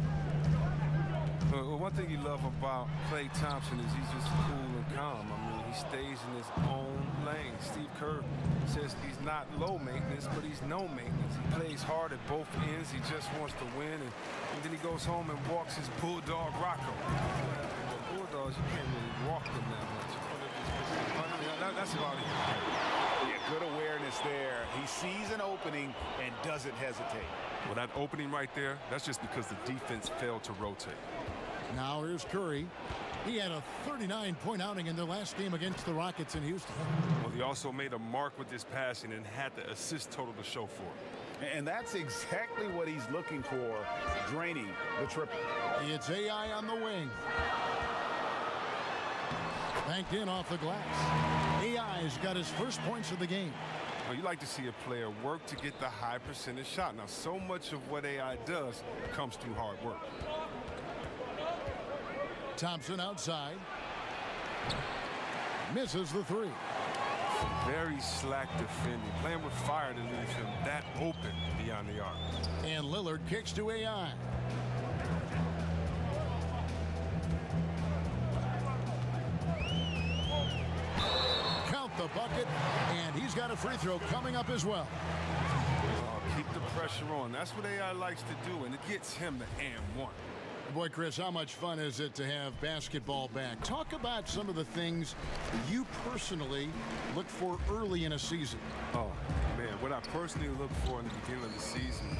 Well, one thing you love about Klay Thompson is he's just cool and calm. I mean, He stays in his own lane. Steve Kerr says he's not low maintenance, but he's no maintenance. He plays hard at both ends. He just wants to win, and then he goes home and walks his bulldog Rocco. Bulldogs, you can't really walk them that much. That's about it. Yeah, good awareness there. He sees an opening and doesn't hesitate. Well, that opening right there, that's just because the defense failed to rotate. Now here's Curry. He had a 39-point outing in their last game against the Rockets in Houston. Well, he also made a mark with his passing and had the assist total to show for it. And that's exactly what he's looking for, draining the triple. It's AI on the wing. Banked in off the glass. AI's got his first points of the game. Well, you like to see a player work to get the high percentage shot. Now, so much of what AI does comes through hard work. Thompson outside. Misses the three. Very slack defending. Playing with fire to leave him that open beyond the arc. And Lillard kicks to AI. Count the bucket, and he's got a free throw coming up as well. Keep the pressure on. That's what AI likes to do, and it gets him the and one. Boy, Chris, how much fun is it to have basketball back? Talk about some of the things you personally look for early in a season. Oh, man, what I personally look for in the beginning of the season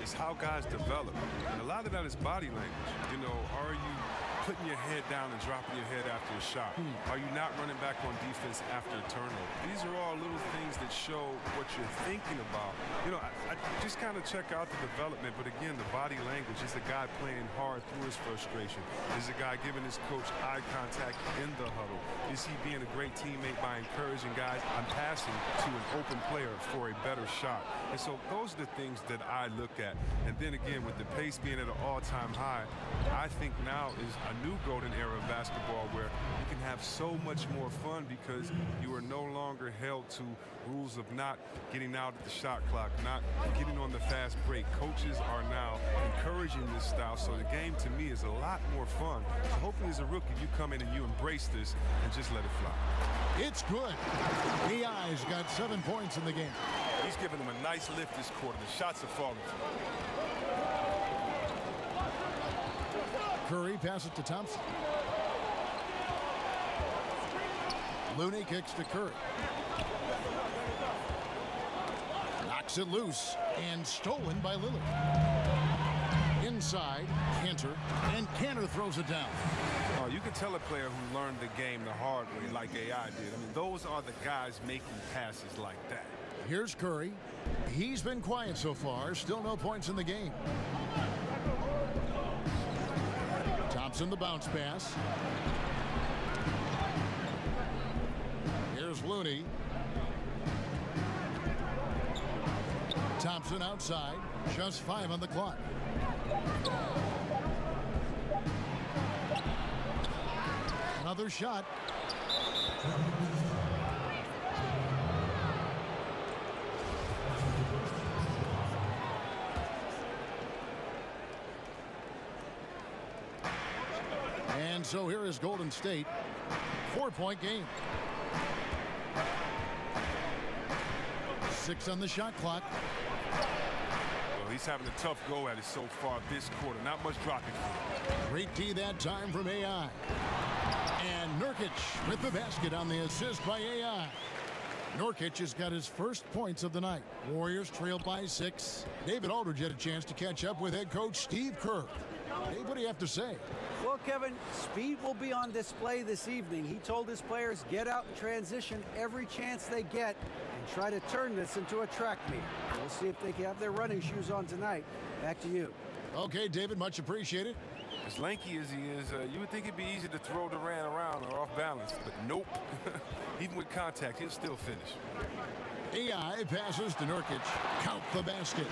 is how guys develop. And a lot of that is body language. You know, are you putting your head down and dropping your head after a shot? Are you not running back on defense after a turnover? These are all little things that show what you're thinking about. You know, I just kind of check out the development, but again, the body language. Is a guy playing hard through his frustration? Is a guy giving his coach eye contact in the huddle? Is he being a great teammate by encouraging guys? I'm passing to an open player for a better shot. And so those are the things that I look at. And then again, with the pace being at an all-time high, I think now is a new golden era of basketball where you can have so much more fun because you are no longer held to rules of not getting out at the shot clock, not getting on the fast break. Coaches are now encouraging this style, so the game to me is a lot more fun. So hopefully as a rookie you come in and you embrace this and just let it fly. It's good. AI's got 7 points in the game. He's giving them a nice lift this quarter. The shots are falling for him. Curry passes to Thompson. Looney kicks to Curry. Knocks it loose and stolen by Lillard. Inside, Cantor, and Cantor throws it down. Oh, you can tell a player who learned the game the hard way like AI did. I mean, those are the guys making passes like that. Here's Curry. He's been quiet so far. Still no points in the game. Thompson the bounce pass. Here's Looney. Thompson outside. Just 5 on the clock. Another shot. And so here is Golden State. 4-point game. 6 on the shot clock. Well, he's having a tough go at it so far this quarter. Not much dropping. Great D that time from AI. And Nurkic with the basket on the assist by AI. Nurkic has got his first points of the night. Warriors trail by 6. David Aldridge had a chance to catch up with head coach Steve Kerr. Dave, what do you have to say? Well, Kevin, speed will be on display this evening. He told his players, get out and transition every chance they get and try to turn this into a track meet. We'll see if they can have their running shoes on tonight. Back to you. Okay, David, much appreciated. As lanky as he is, you would think it'd be easy to throw Durant around or off balance, but nope. Even with contact, he'll still finish. AI passes to Nurkic. Count the basket.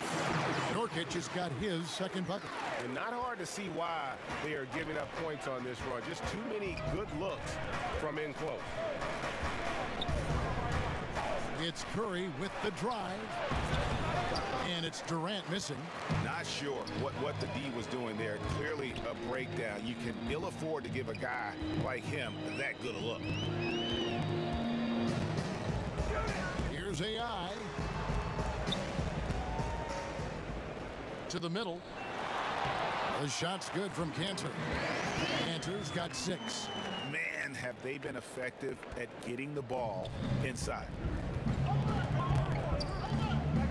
Nurkic has got his second bucket. And not hard to see why they are giving up points on this run. Just too many good looks from in close. It's Curry with the drive. And it's Durant missing. Not sure what the D was doing there. Clearly a breakdown. You can ill afford to give a guy like him that good a look. Here's AI. To the middle. The shot's good from Cantor. Cantor's got 6. Man, have they been effective at getting the ball inside.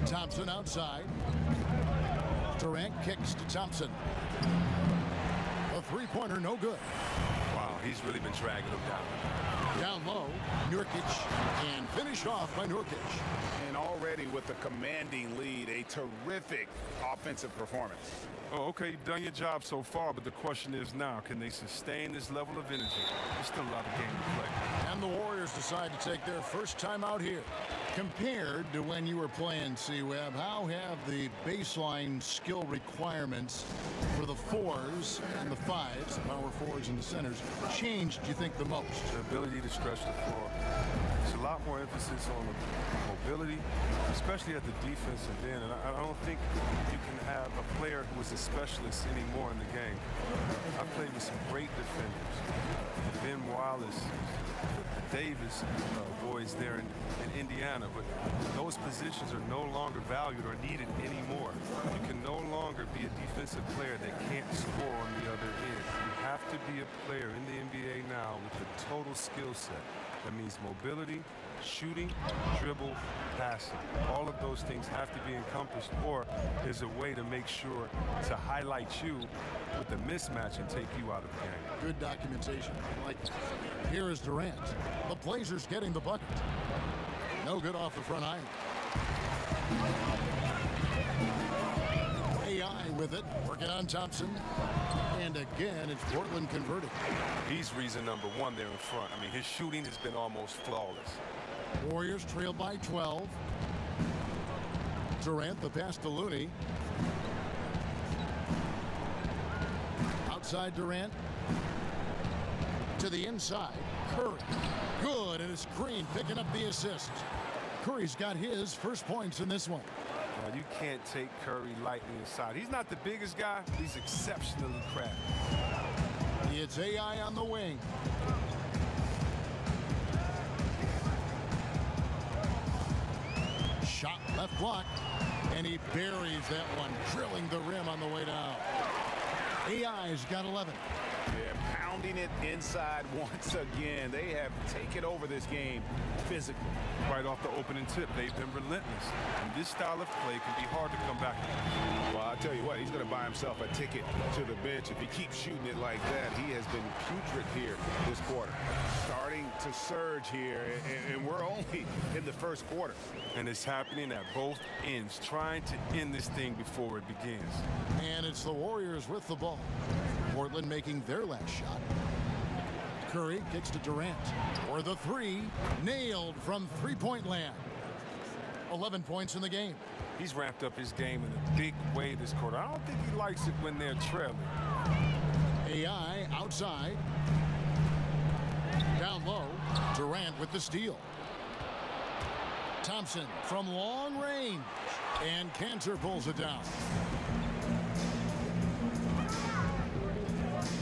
Thompson outside. Durant kicks to Thompson. A three-pointer, no good. Wow, he's really been dragging him down. Down low, Nurkic, and finished off by Nurkic. And already with a commanding lead, a terrific offensive performance. Oh, okay, you've done your job so far, but the question is now, can they sustain this level of energy? There's still a lot of game to play. And the Warriors decide to take their first time out here. Compared to when you were playing, C-Web, how have the baseline skill requirements for the 4s and the 5s, the power forwards and the centers, changed, do you think, the most? The ability to stretch the floor. There's a lot more emphasis on the mobility, especially at the defensive end. And I don't think you can have a player who is a specialist anymore in the game. I've played with some great defenders. Ben Wallace, the Davis boys there in Indiana, but those positions are no longer valued or needed anymore. You can no longer be a defensive player that can't score on the other end. You have to be a player in the NBA now with a total skill set. That means mobility, shooting, dribble, passing. All of those things have to be encompassed, or there's a way to make sure to highlight you with the mismatch and take you out of the game. Good documentation. Like, here is Durant. The Blazers getting the bucket. No good off the front iron. AI with it, working on Thompson. And again, it's Portland converting. He's reason number one there in front. I mean, his shooting has been almost flawless. Warriors trail by 12. Durant, the pass to Looney. Outside Durant. To the inside. Curry. Good, and it's Green picking up the assist. Curry's got his first points in this one. Now, you can't take Curry lightly inside. He's not the biggest guy, but he's exceptionally crafty. It's AI on the wing. Shot left block, and he buries that one, drilling the rim on the way down. AI's got 11. Yeah, pounding it inside once again. They have taken over this game physically. Right off the opening tip, they've been relentless. And this style of play can be hard to come back from. Well, I'll tell you what, he's going to buy himself a ticket to the bench. If he keeps shooting it like that, he has been putrid here this quarter. Starting to surge here, and we're only in the first quarter. And it's happening at both ends, trying to end this thing before it begins. And it's the Warriors with the ball. Portland making their last shot. Curry kicks to Durant. For the three, nailed from three-point land. 11 points in the game. He's ramped up his game in a big way this quarter. I don't think he likes it when they're trailing. AI outside. Down low, Durant with the steal. Thompson from long range. And Cantor pulls it down.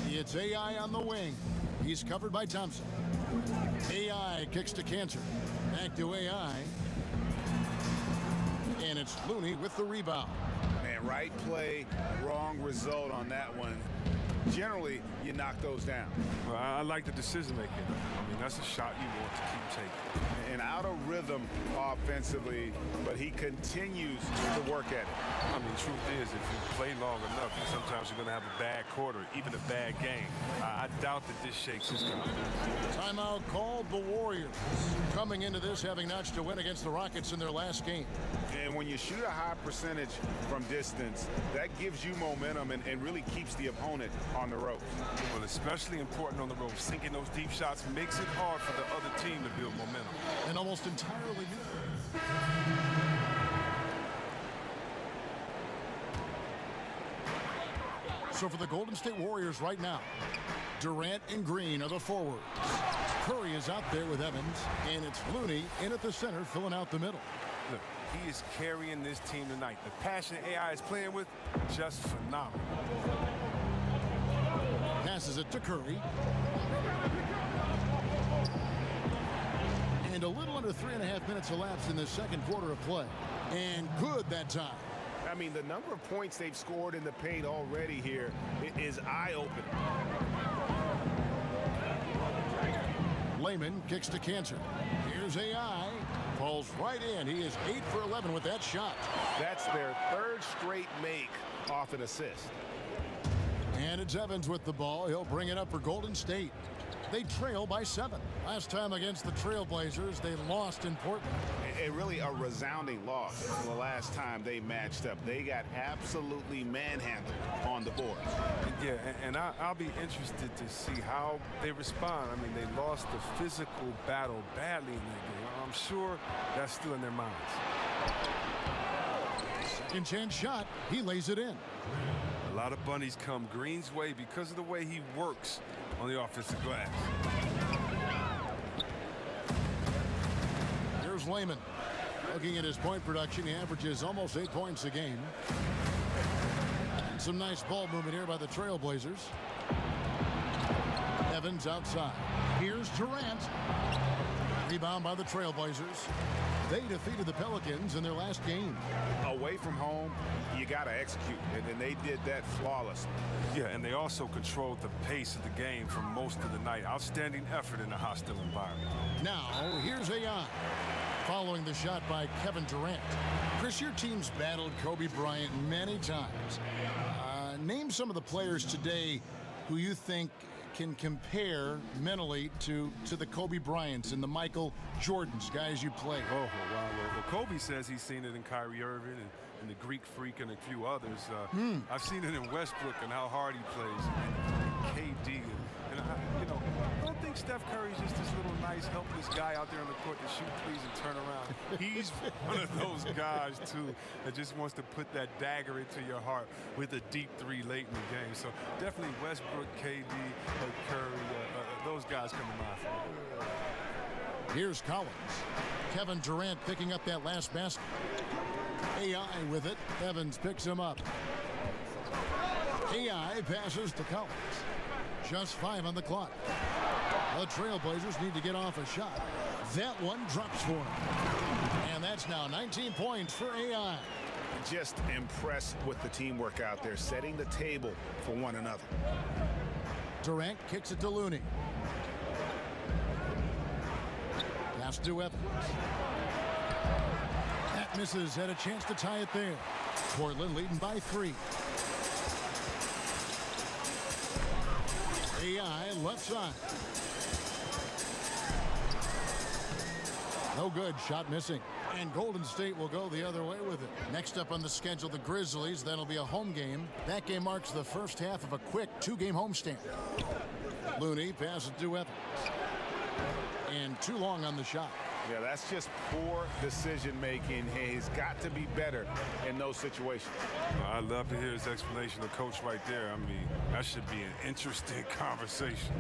It's AI on the wing. He's covered by Thompson. AI kicks to Cantor. Back to AI. And it's Looney with the rebound. Man, right play, wrong result on that one. Generally, you knock those down. Well, I like the decision making. I mean, that's a shot you want to keep taking. And out of rhythm offensively, but he continues to work at it. I mean, truth is, if you play long enough, sometimes you're going to have a bad quarter, even a bad game. I doubt that this shakes his confidence. Timeout called the Warriors. Coming into this, having notched a win against the Rockets in their last game. And when you shoot a high percentage from distance, that gives you momentum and really keeps the opponent on the ropes. Well, especially important on the ropes. Sinking those deep shots makes it hard for the other team to build momentum. And almost entirely new. So for the Golden State Warriors right now, Durant and Green are the forwards. Curry is out there with Evans, and it's Looney in at the center filling out the middle. Look, he is carrying this team tonight. The passion AI is playing with, just phenomenal. Passes it to Curry. And a little under 3.5 minutes elapsed in the second quarter of play. And good that time. I mean, the number of points they've scored in the paint already here is eye-opening. Layman kicks to Cancer. Here's AI. Falls right in. He is 8 for 11 with that shot. That's their third straight make off an assist. And it's Evans with the ball. He'll bring it up for Golden State. They trail by 7. Last time against the Trailblazers, they lost in Portland. Really a resounding loss the last time they matched up. They got absolutely manhandled on the board. Yeah, and I'll be interested to see how they respond. I mean, they lost the physical battle badly in that game. I'm sure that's still in their minds. Second chance shot. He lays it in. A lot of bunnies come Green's way because of the way he works on the offensive glass. Here's Layman. Looking at his point production, he averages almost 8 points a game. And some nice ball movement here by the Trailblazers. Evans outside. Here's Durant. Rebound by the Trailblazers. They defeated the Pelicans in their last game. Away from home, you got to execute, and they did that flawlessly. Yeah, and they also controlled the pace of the game for most of the night. Outstanding effort in a hostile environment. Now, here's AI. Following the shot by Kevin Durant. Chris, your team's battled Kobe Bryant many times. Name some of the players today who you think can compare mentally to the Kobe Bryants and the Michael Jordans, guys you play. Oh, wow. Well, Kobe says he's seen it in Kyrie Irving and the Greek Freak and a few others. I've seen it in Westbrook and how hard he plays, and KD. And I don't think Steph Curry's just this little nice, helpless guy out there on the court to shoot threes and turn around. He's one of those guys, too, that just wants to put that dagger into your heart with a deep three late in the game. So definitely Westbrook, KD, Curry, those guys come to mind for me. Here's Collins. Kevin Durant picking up that last basket. AI with it. Evans picks him up. AI passes to Collins. Just 5 on the clock. The Trailblazers need to get off a shot. That one drops for him. And that's now 19 points for AI. Just impressed with the teamwork out there, setting the table for one another. Durant kicks it to Looney. Pass to Evans. That misses. Had a chance to tie it there. Portland leading by 3. AI left side. No good. Shot missing. And Golden State will go the other way with it. Next up on the schedule, the Grizzlies. That'll be a home game. That game marks the first half of a quick 2-game homestand. Looney passes to Evans. And too long on the shot. Yeah, that's just poor decision-making. He's got to be better in those situations. Well, I'd love to hear his explanation of Coach right there. I mean, that should be an interesting conversation.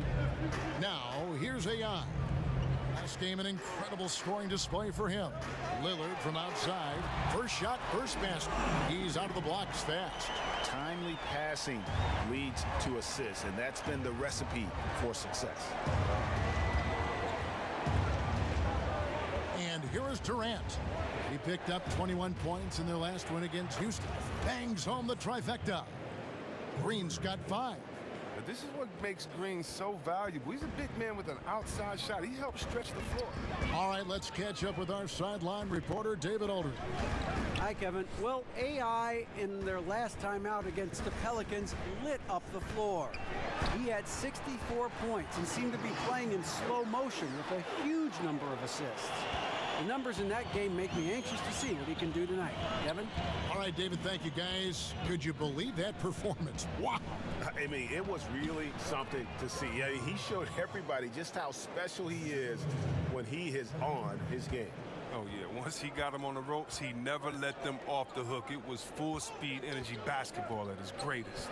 Now, here's AI. Last game, an incredible scoring display for him. Lillard from outside. First shot, first basket. He's out of the blocks fast. Timely passing leads to assists, and that's been the recipe for success. And here is Durant. He picked up 21 points in their last win against Houston. Bangs home the trifecta. Green's got 5. But this is what makes Green so valuable. He's a big man with an outside shot. He helps stretch the floor. All right, let's catch up with our sideline reporter, David Aldridge. Hi, Kevin. Well, AI in their last time out against the Pelicans lit up the floor. He had 64 points and seemed to be playing in slow motion with a huge number of assists. The numbers in that game make me anxious to see what he can do tonight. Kevin? All right, David, thank you, guys. Could you believe that performance? Wow. I mean, it was really something to see. I mean, he showed everybody just how special he is when he is on his game. Oh, yeah. Once he got them on the ropes, he never let them off the hook. It was full-speed energy basketball at his greatest.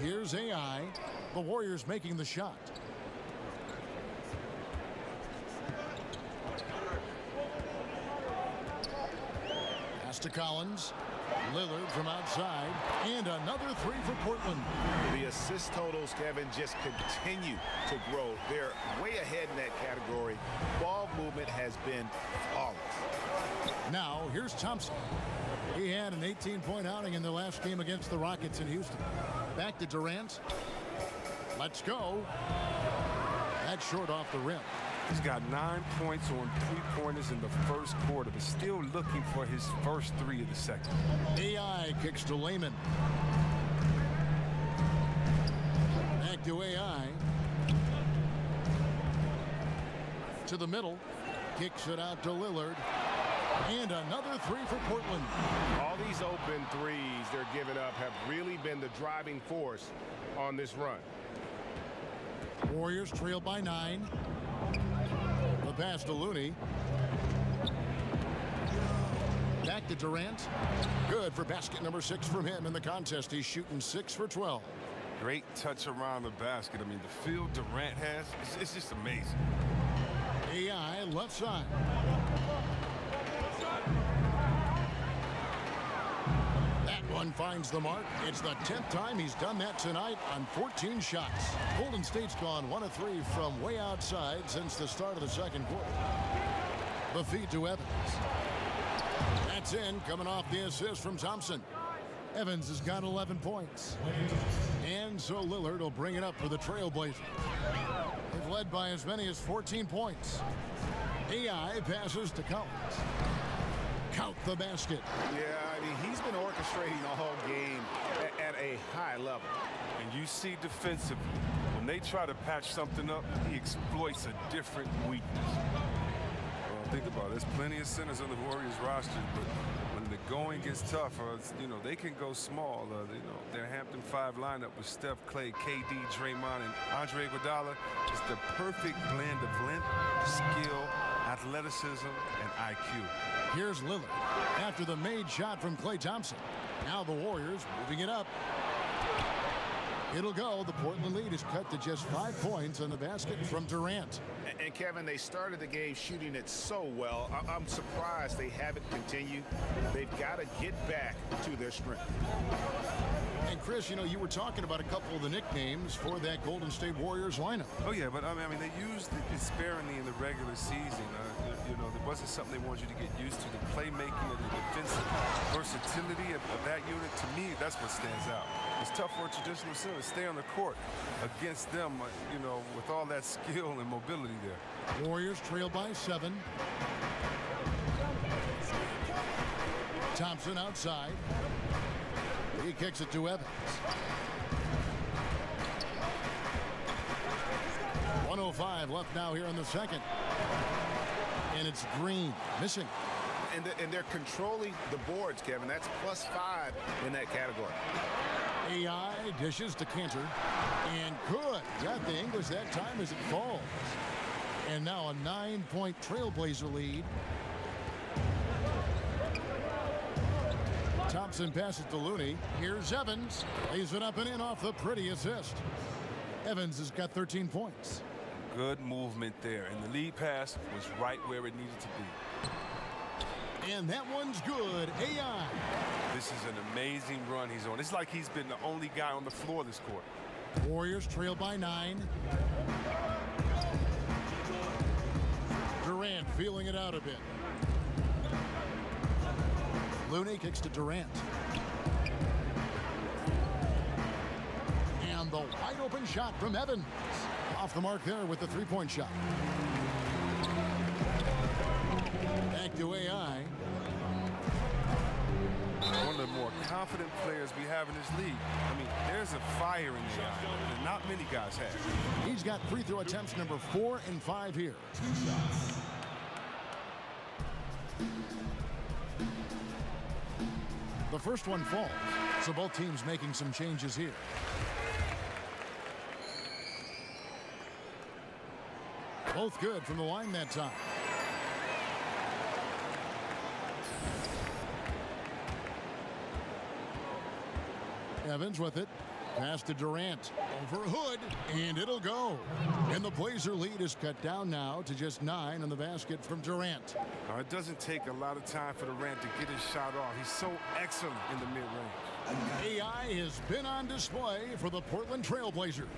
Here's AI. The Warriors making the shot. to Collins. Lillard from outside. And another three for Portland. The assist totals, Kevin, just continue to grow. They're way ahead in that category. Ball movement has been flawless. Now, here's Thompson. He had an 18-point outing in their last game against the Rockets in Houston. Back to Durant. Let's go. That's short off the rim. He's got 9 points on three-pointers in the first quarter, but still looking for his first three of the second. AI kicks to Layman. Back to AI. To the middle. Kicks it out to Lillard. And another three for Portland. All these open threes they're giving up have really been the driving force on this run. Warriors trail by 9. The pass to Looney. Back to Durant. Good for basket number 6 from him in the contest. He's shooting 6 for 12. Great touch around the basket. I mean, the field Durant has, it's just amazing. AI left side. That one finds the mark. It's the 10th time he's done that tonight on 14 shots. Golden State's gone 1 of 3 from way outside since the start of the second quarter. The feed to Evans. That's in, coming off the assist from Thompson. Evans has got 11 points. And so Lillard will bring it up for the Trailblazers. They've led by as many as 14 points. AI passes to Collins. Count the basket. Yeah, I mean, he's been orchestrating all game at a high level. And you see defensively, when they try to patch something up, he exploits a different weakness. Well, think about it. There's plenty of centers on the Warriors roster, but when the going gets tough, you know, they can go small. You know, their Hampton 5 lineup with Steph, Clay, KD, Draymond, and Andre Iguodala is the perfect blend of length, skill, athleticism, and IQ. Here's Lillard after the made shot from Klay Thompson. Now the Warriors moving it up. It'll go. The Portland lead is cut to just 5 points on the basket from Durant. And Kevin, they started the game shooting it so well. I'm surprised they haven't continued. They've got to get back to their strength. And Chris, you know, you were talking about a couple of the nicknames for that Golden State Warriors lineup. Oh, yeah, but I mean, they used it sparingly in the regular season. You know, there wasn't something they wanted you to get used to. The playmaking and the defensive versatility of that unit, to me, that's what stands out. It's tough for a traditional center to stay on the court against them, you know, with all that skill and mobility there. Warriors trail by 7. Thompson outside. He kicks it to Evans. 1:05 left now here in the second. And it's Green missing. And they're controlling the boards, Kevin. That's +5 in that category. AI dishes to Cantor. And good. Got the English that time as it falls. And now a 9-point Trailblazer lead. Thompson passes to Looney. Here's Evans. Lays it up and in off the pretty assist. Evans has got 13 points. Good movement there. And the lead pass was right where it needed to be. And that one's good. AI. This is an amazing run he's on. It's like he's been the only guy on the floor this quarter. Warriors trail by 9. Durant feeling it out a bit. Looney kicks to Durant. And the wide open shot from Evans. Off the mark there with the 3-point shot. Back to AI. One of the more confident players we have in this league. I mean, there's a fire in the eye that not many guys have. He's got free throw attempts number 4 and 5 here. The first one falls, so both teams making some changes here. Both good from the line that time. Evans with it. Pass to Durant. Over Hood, and it'll go. And the Blazer lead is cut down now to just 9 on the basket from Durant. It doesn't take a lot of time for Durant to get his shot off. He's so excellent in the mid-range. AI has been on display for the Portland Trail Blazers.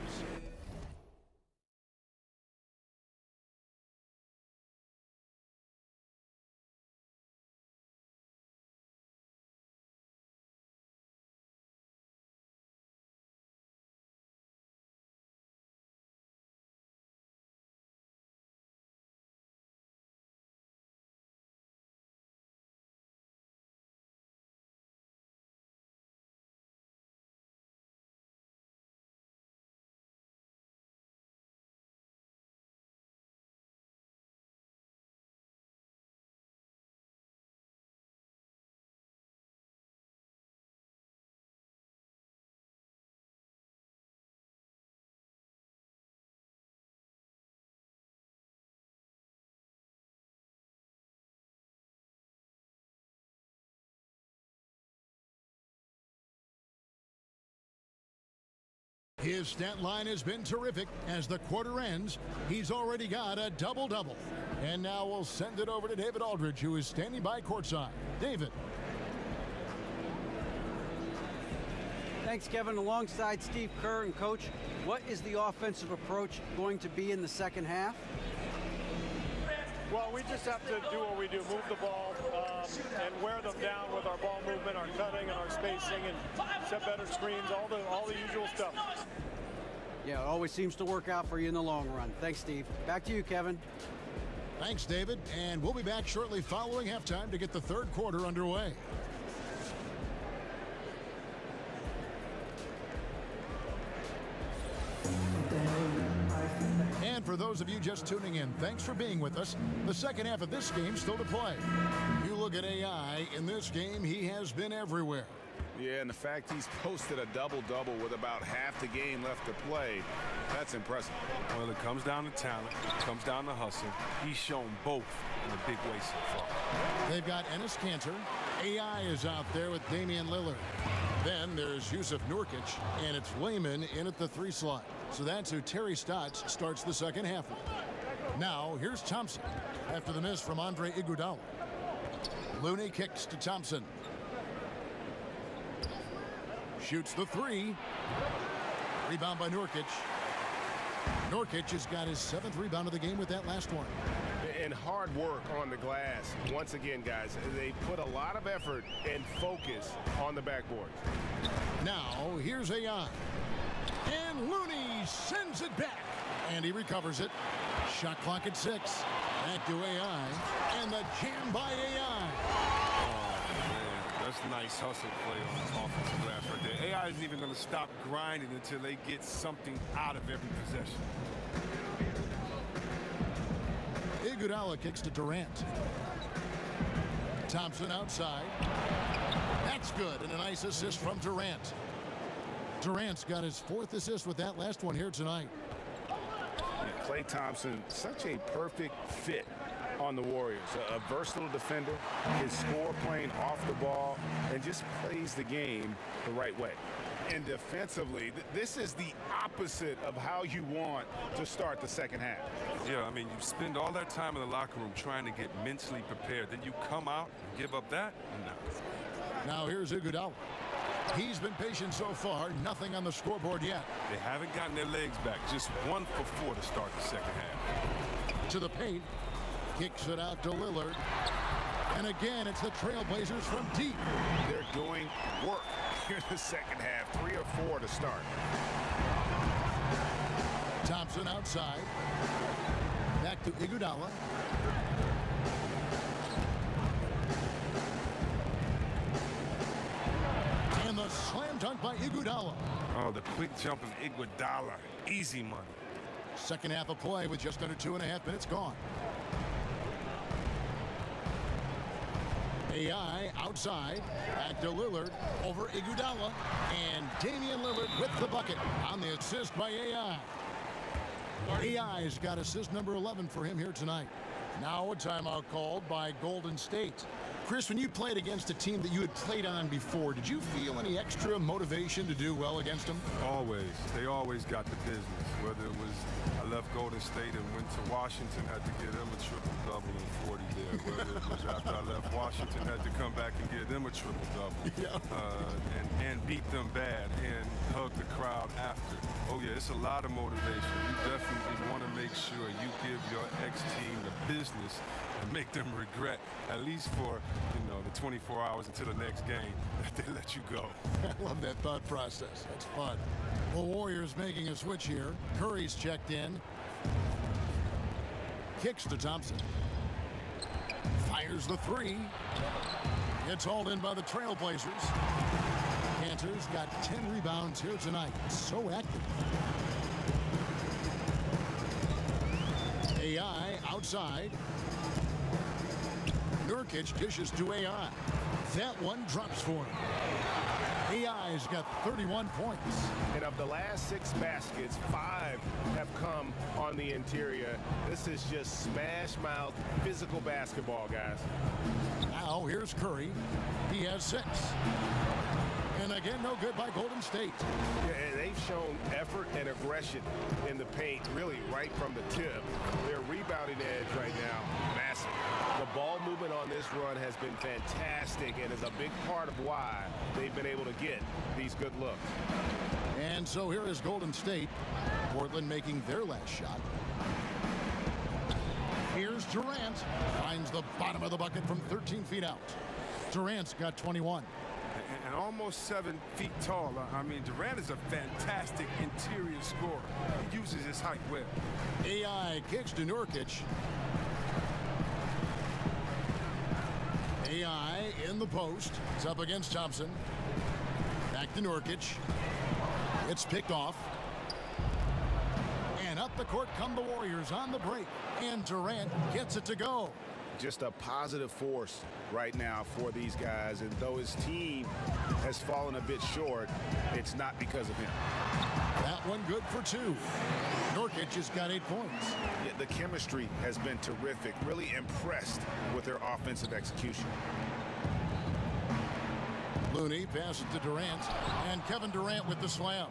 His stat line has been terrific. As the quarter ends, he's already got a double-double. And now we'll send it over to David Aldridge, who is standing by courtside. David. Thanks, Kevin. Alongside Steve Kerr and Coach, what is the offensive approach going to be in the second half? Well, we just have to do what we do, move the ball and wear them down with our ball movement, our cutting, and our spacing, and set better screens, all the usual stuff. Yeah, it always seems to work out for you in the long run. Thanks, Steve. Back to you, Kevin. Thanks, David. And we'll be back shortly following halftime to get the third quarter underway. And for those of you just tuning in, thanks for being with us. The second half of this game still to play. You look at AI, in this game, he has been everywhere. Yeah, and the fact he's posted a double-double with about half the game left to play, that's impressive. Well, it comes down to talent. It comes down to hustle. He's shown both in a big way so far. They've got Enes Kanter. AI is out there with Damian Lillard. Then there's Yusuf Nurkic, and it's Layman in at the 3 slot. So that's who Terry Stotts starts the second half with. Now, here's Thompson after the miss from Andre Iguodala. Looney kicks to Thompson. Shoots the 3. Rebound by Nurkic. Nurkic has got his 7th rebound of the game with that last one. And hard work on the glass. Once again, guys, they put a lot of effort and focus on the backboard. Now, here's AI. And Looney sends it back. And he recovers it. Shot clock at 6. Back to AI. And the jam by AI. That's nice hustle play on the offensive glass right there. AI isn't even going to stop grinding until they get something out of every possession. Iguodala kicks to Durant. Thompson outside. That's good, and a nice assist from Durant. Durant's got his 4th assist with that last one here tonight. Klay Thompson, such a perfect fit on the Warriors. A versatile defender, his score playing off the ball, and just plays the game the right way. And defensively, this is the opposite of how you want to start the second half. Yeah, I mean, you spend all that time in the locker room trying to get mentally prepared. Then you come out and give up that? No. Now here's Iguodala. He's been patient so far. Nothing on the scoreboard yet. They haven't gotten their legs back. Just 1 for 4 to start the second half. To the paint. Kicks it out to Lillard. And again, it's the Trailblazers from deep. They're doing work here in the second half. 3 or 4 to start. Thompson outside. Back to Iguodala. And the slam dunk by Iguodala. Oh, the quick jump of Iguodala. Easy money. Second half of play with just under 2.5 minutes gone. AI outside. Back to Lillard. Over Iguodala. And Damian Lillard with the bucket on the assist by AI. AI's got assist number 11 for him here tonight. Now a timeout called by Golden State. Chris, when you played against a team that you had played on before, did you feel any extra motivation to do well against them? Always. They always got the business. Whether it was I left Golden State and went to Washington, had to get them a triple-double and 40 there. Whether it was after I left Washington, had to come back and get them a triple-double. Yeah. And beat them bad and hug the crowd after. Oh, yeah, it's a lot of motivation. You definitely want to make sure you give your ex-team the business and make them regret, at least for, the 24 hours until the next game, that they let you go. I love that thought process. That's fun. The Warriors making a switch here. Curry's checked in. Kicks to Thompson. Fires the three. It's hauled in by the Trailblazers. Cantor's got 10 rebounds here tonight. So active. AI outside. Nurkic dishes to AI. That one drops for him. AI's got 31 points. And of the last 6 baskets, 5 have come on the interior. This is just smash mouth physical basketball, guys. Now here's Curry. He has 6. And again, no good by Golden State. Yeah, and they've shown effort and aggression in the paint, really right from the tip. Their rebounding edge right now, massive. The ball movement on this run has been fantastic and is a big part of why they've been able to get these good looks. And so here is Golden State. Portland making their last shot. Here's Durant. Finds the bottom of the bucket from 13 feet out. Durant's got 21. And almost 7 feet tall. I mean, Durant is a fantastic interior scorer. He uses his height well. AI kicks to Nurkic. AI in the post. It's up against Thompson. Back to Nurkic. It's picked off. And up the court come the Warriors on the break. And Durant gets it to go. Just a positive force right now for these guys. And though his team has fallen a bit short, it's not because of him. That one good for 2. Nurkic has got 8 points. Yeah, the chemistry has been terrific. Really impressed with their offensive execution. Looney passes to Durant. And Kevin Durant with the slam.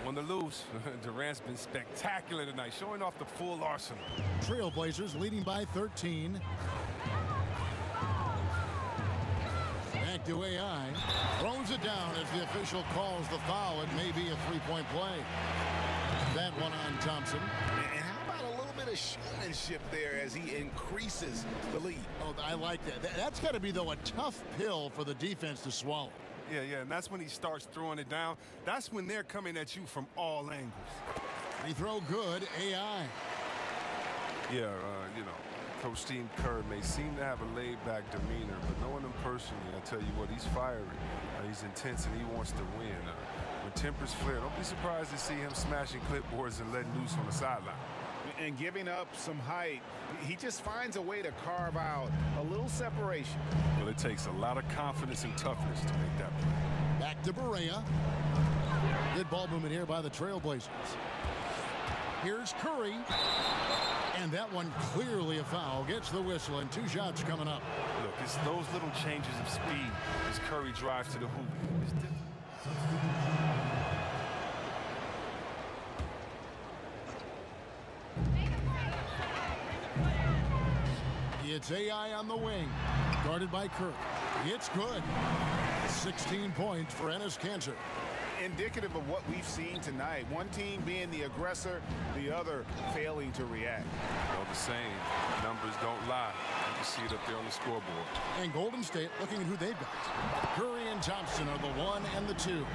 On the loose, Durant's been spectacular tonight, showing off the full arsenal. Trailblazers leading by 13. Back to AI. Throws it down as the official calls the foul. It may be a 3-point play. That one on Thompson. And how about a little bit of showmanship there as he increases the lead? Oh, I like that. That's got to be, though, a tough pill for the defense to swallow. Yeah, and that's when he starts throwing it down. That's when they're coming at you from all angles. They throw good, AI. Yeah, Coach Steve Kerr may seem to have a laid-back demeanor, but knowing him personally, I tell you what, he's fiery. He's intense and he wants to win. When tempers flare, don't be surprised to see him smashing clipboards and letting loose on the sideline. And giving up some height, he just finds a way to carve out a little separation. Well, it takes a lot of confidence and toughness to make that play. Back to Barea. Good ball movement here by the Trailblazers. Here's Curry. And that one clearly a foul. Gets the whistle and 2 shots coming up. Look, it's those little changes of speed as Curry drives to the hoop. It's AI on the wing, guarded by Kirk. It's good. 16 points for Enes Kanter. Indicative of what we've seen tonight. One team being the aggressor, the other failing to react. All the same, numbers don't lie. You can see it up there on the scoreboard. And Golden State looking at who they've got. Curry and Thompson are the 1 and the 2.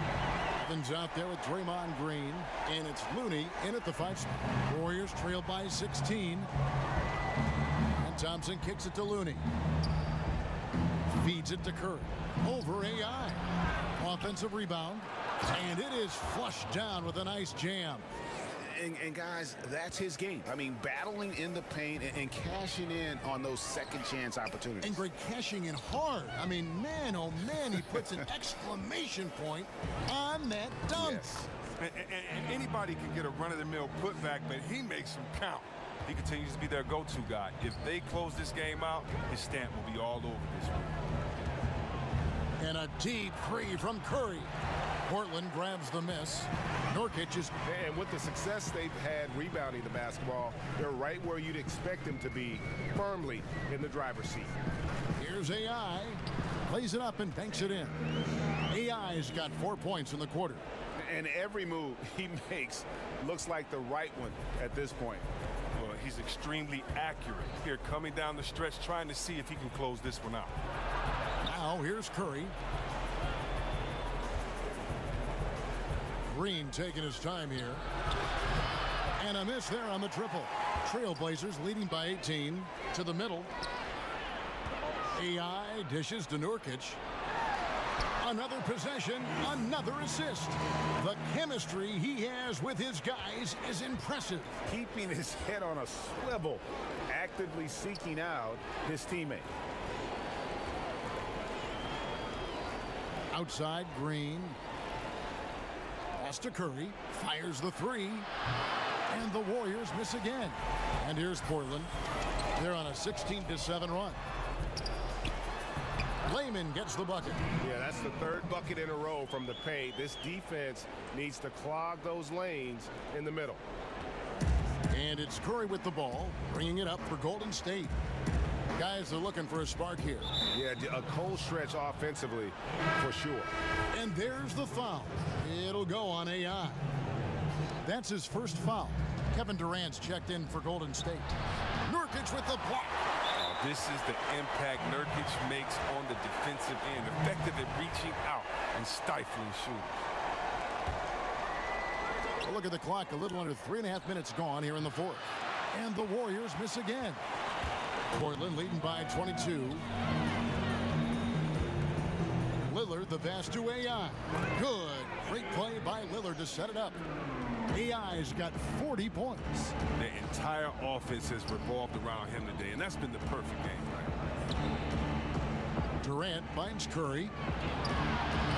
Evans out there with Draymond Green, and it's Looney in at the 5 spot. Warriors trail by 16. And Thompson kicks it to Looney. Feeds it to Curry. Over AI. Offensive rebound. And it is flushed down with a nice jam. And guys, that's his game. I mean, battling in the paint and cashing in on those second chance opportunities. And Greg cashing in hard. I mean, man, oh man, he puts an exclamation point on that dunk. Yes. And anybody can get a run-of-the-mill putback, but he makes them count. He continues to be their go-to guy. If they close this game out, his stamp will be all over this one. And a deep three from Curry. Portland grabs the miss. Nurkic is... And with the success they've had rebounding the basketball, they're right where you'd expect them to be, firmly in the driver's seat. Here's AI. Plays it up and banks it in. AI's got 4 points in the quarter. And every move he makes looks like the right one at this point. Well, he's extremely accurate here, coming down the stretch, trying to see if he can close this one out. Now here's Curry. Green taking his time here. And a miss there on the triple. Trailblazers leading by 18 to the middle. AI dishes to Nurkic. Another possession, another assist. The chemistry he has with his guys is impressive. Keeping his head on a swivel, actively seeking out his teammate. Outside, Green. Pass to Curry. Fires the three. And the Warriors miss again. And here's Portland. They're on a 16-7 run. Layman gets the bucket. Yeah, that's the third bucket in a row from the paint. This defense needs to clog those lanes in the middle. And it's Curry with the ball, bringing it up for Golden State. Guys are looking for a spark here. Yeah, a cold stretch offensively, for sure. And there's the foul. It'll go on AI. That's his first foul. Kevin Durant's checked in for Golden State. Nurkic with the block. This is the impact Nurkic makes on the defensive end, effective at reaching out and stifling shooters. Well, look at the clock, a little under 3.5 minutes gone here in the fourth. And the Warriors miss again. Portland leading by 22. Lillard, the pass to AI. Good. Great play by Lillard to set it up. AI's got 40 points. The entire offense has revolved around him today, and that's been the perfect game plan. Durant finds Curry.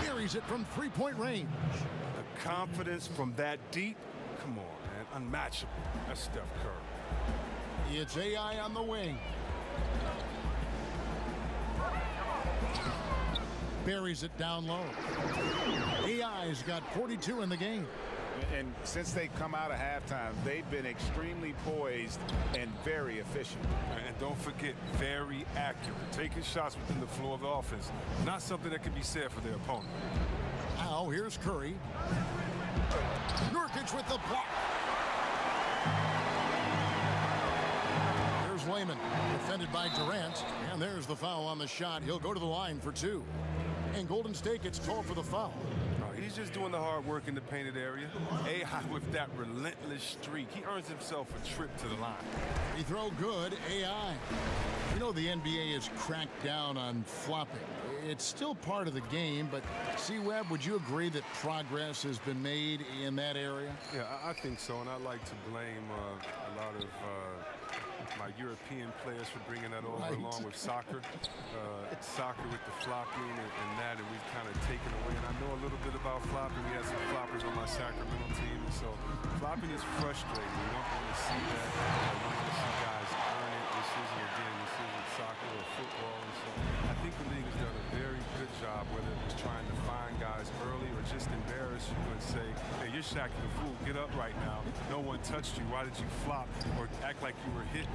Buries it from three-point range. The confidence from that deep, come on, man, unmatchable. That's Steph Curry. It's AI on the wing. Buries it down low. AI's got 42 in the game. And since they've come out of halftime, they've been extremely poised and very efficient. And don't forget, very accurate. Taking shots within the flow of the offense. Not something that can be said for their opponent. Now here's Curry. Nurkic with the block. Here's Layman, defended by Durant. And there's the foul on the shot. He'll go to the line for two. And Golden State gets called for the foul. He's just doing the hard work in the painted area. AI with that relentless streak. He earns himself a trip to the line. He throw good, AI. You know the NBA has cracked down on flopping. It's still part of the game, but C-Webb, would you agree that progress has been made in that area? Yeah, I think so, and I'd like to blame a lot of my European players for bringing that over along with soccer. Soccer with the flopping and that, and we've kind of taken away. And I know a little bit about flopping. We had some floppers on my Sacramento team, and so flopping is frustrating. We don't want to see that. We want to see guys earn it. This isn't soccer or football, and so I think the league has done a very good job, whether it was trying to find guys early or just embarrass you and say, hey, you're shacking the fool. Get up right now. No one touched you. Why did you flop? Or act like you were hit.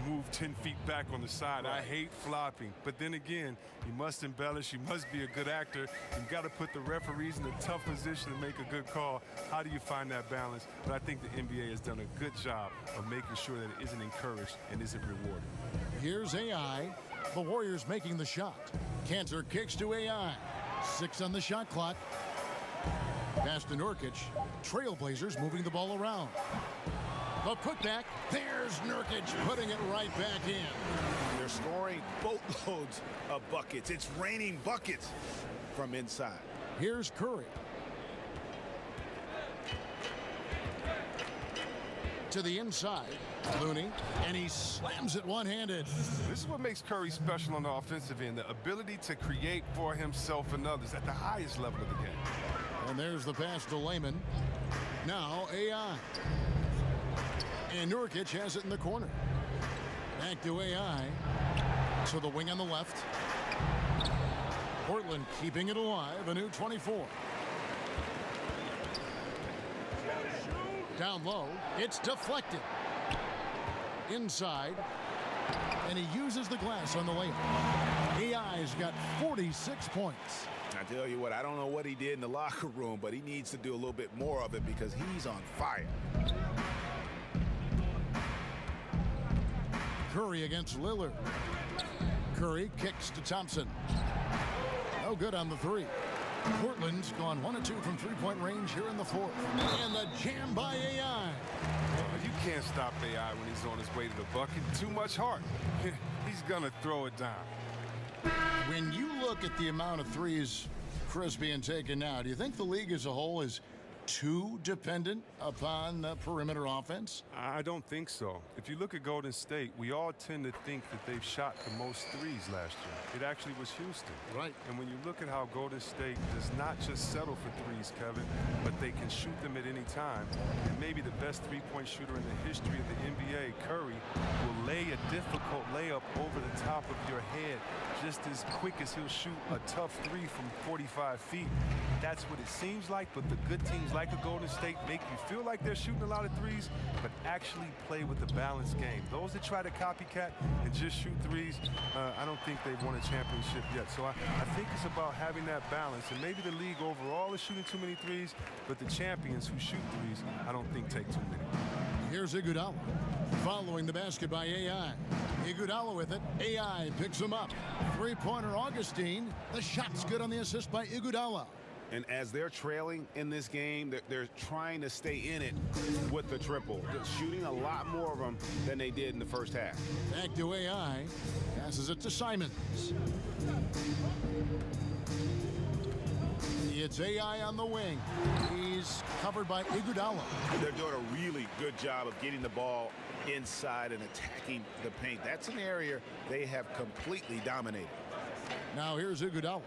Move 10 feet back on the side. I hate flopping. But then again, you must embellish. You must be a good actor. You've got to put the referees in a tough position to make a good call. How do you find that balance? But I think the NBA has done a good job of making sure that it isn't encouraged and isn't rewarded. Here's AI. The Warriors making the shot. Cantor kicks to AI. 6 on the shot clock. Pass to Nurkic. Trailblazers moving the ball around. The putback. There's Nurkic putting it right back in. They're scoring boatloads of buckets. It's raining buckets from inside. Here's Curry. To the inside. Looney. And he slams it one-handed. This is what makes Curry special on the offensive end. The ability to create for himself and others at the highest level of the game. And there's the pass to Layman. Now AI. And Nurkic has it in the corner. Back to AI. To the wing on the left. Portland keeping it alive, a new 24. Down low, it's deflected. Inside, and he uses the glass on the layup. AI's got 46 points. I tell you what, I don't know what he did in the locker room, but he needs to do a little bit more of it because he's on fire. Curry against Lillard. Curry kicks to Thompson. No good on the three. Portland's gone 1 of 2 from three-point range here in the fourth. And the jam by AI. You can't stop AI when he's on his way to the bucket. Too much heart. He's gonna throw it down. When you look at the amount of threes Chris being taken now, do you think the league as a whole is too dependent upon perimeter offense? I don't think so. If you look at Golden State, we all tend to think that they've shot the most threes last year. It actually was Houston. Right. And when you look at how Golden State does not just settle for threes, Kevin, but they can shoot them at any time. And maybe the best three-point shooter in the history of the NBA, Curry, will lay a difficult layup over the top of your head just as quick as he'll shoot a tough three from 45 feet. That's what it seems like, but the good teams like a Golden State make you feel like they're shooting a lot of threes, but actually play with a balanced game. Those that try to copycat and just shoot threes, I don't think they've won a championship yet. So I think it's about having that balance, and maybe the league overall is shooting too many threes, but the champions who shoot threes, I don't think take too many. Here's Iguodala following the basket by AI. Iguodala with it. AI picks him up. Three-pointer Augustine. The shot's good on the assist by Iguodala. And as they're trailing in this game, they're trying to stay in it with the triple. They're shooting a lot more of them than they did in the first half. Back to AI. Passes it to Simons. It's AI on the wing. He's covered by Iguodala. They're doing a really good job of getting the ball inside and attacking the paint. That's an area they have completely dominated. Now here's Iguodala.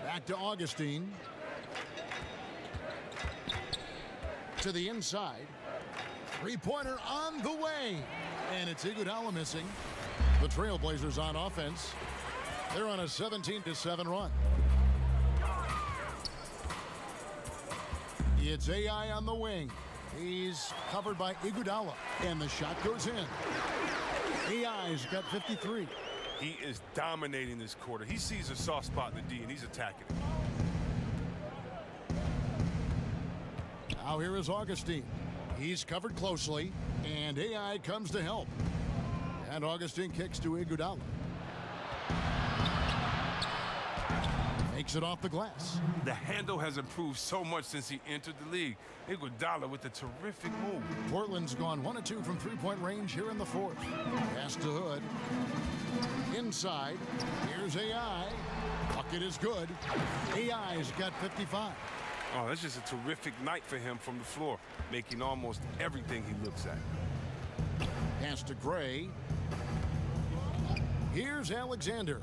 Back to Augustine. To the inside. Three-pointer on the way. And it's Iguodala missing. The Trailblazers on offense. They're on a 17-7 run. It's AI on the wing. He's covered by Iguodala. And the shot goes in. AI's got 53. He is dominating this quarter. He sees a soft spot in the D, and he's attacking it. Now here is Augustine. He's covered closely, and AI comes to help. And Augustine kicks to Iguodala. Makes it off the glass. The handle has improved so much since he entered the league. Iguodala with a terrific move. Portland's gone 1 of 2 from three-point range here in the fourth. Pass to Hood. Inside. Here's AI. Bucket is good. AI's got 55. Oh, that's just a terrific night for him from the floor, making almost everything he looks at. Pass to Gray. Here's Alexander.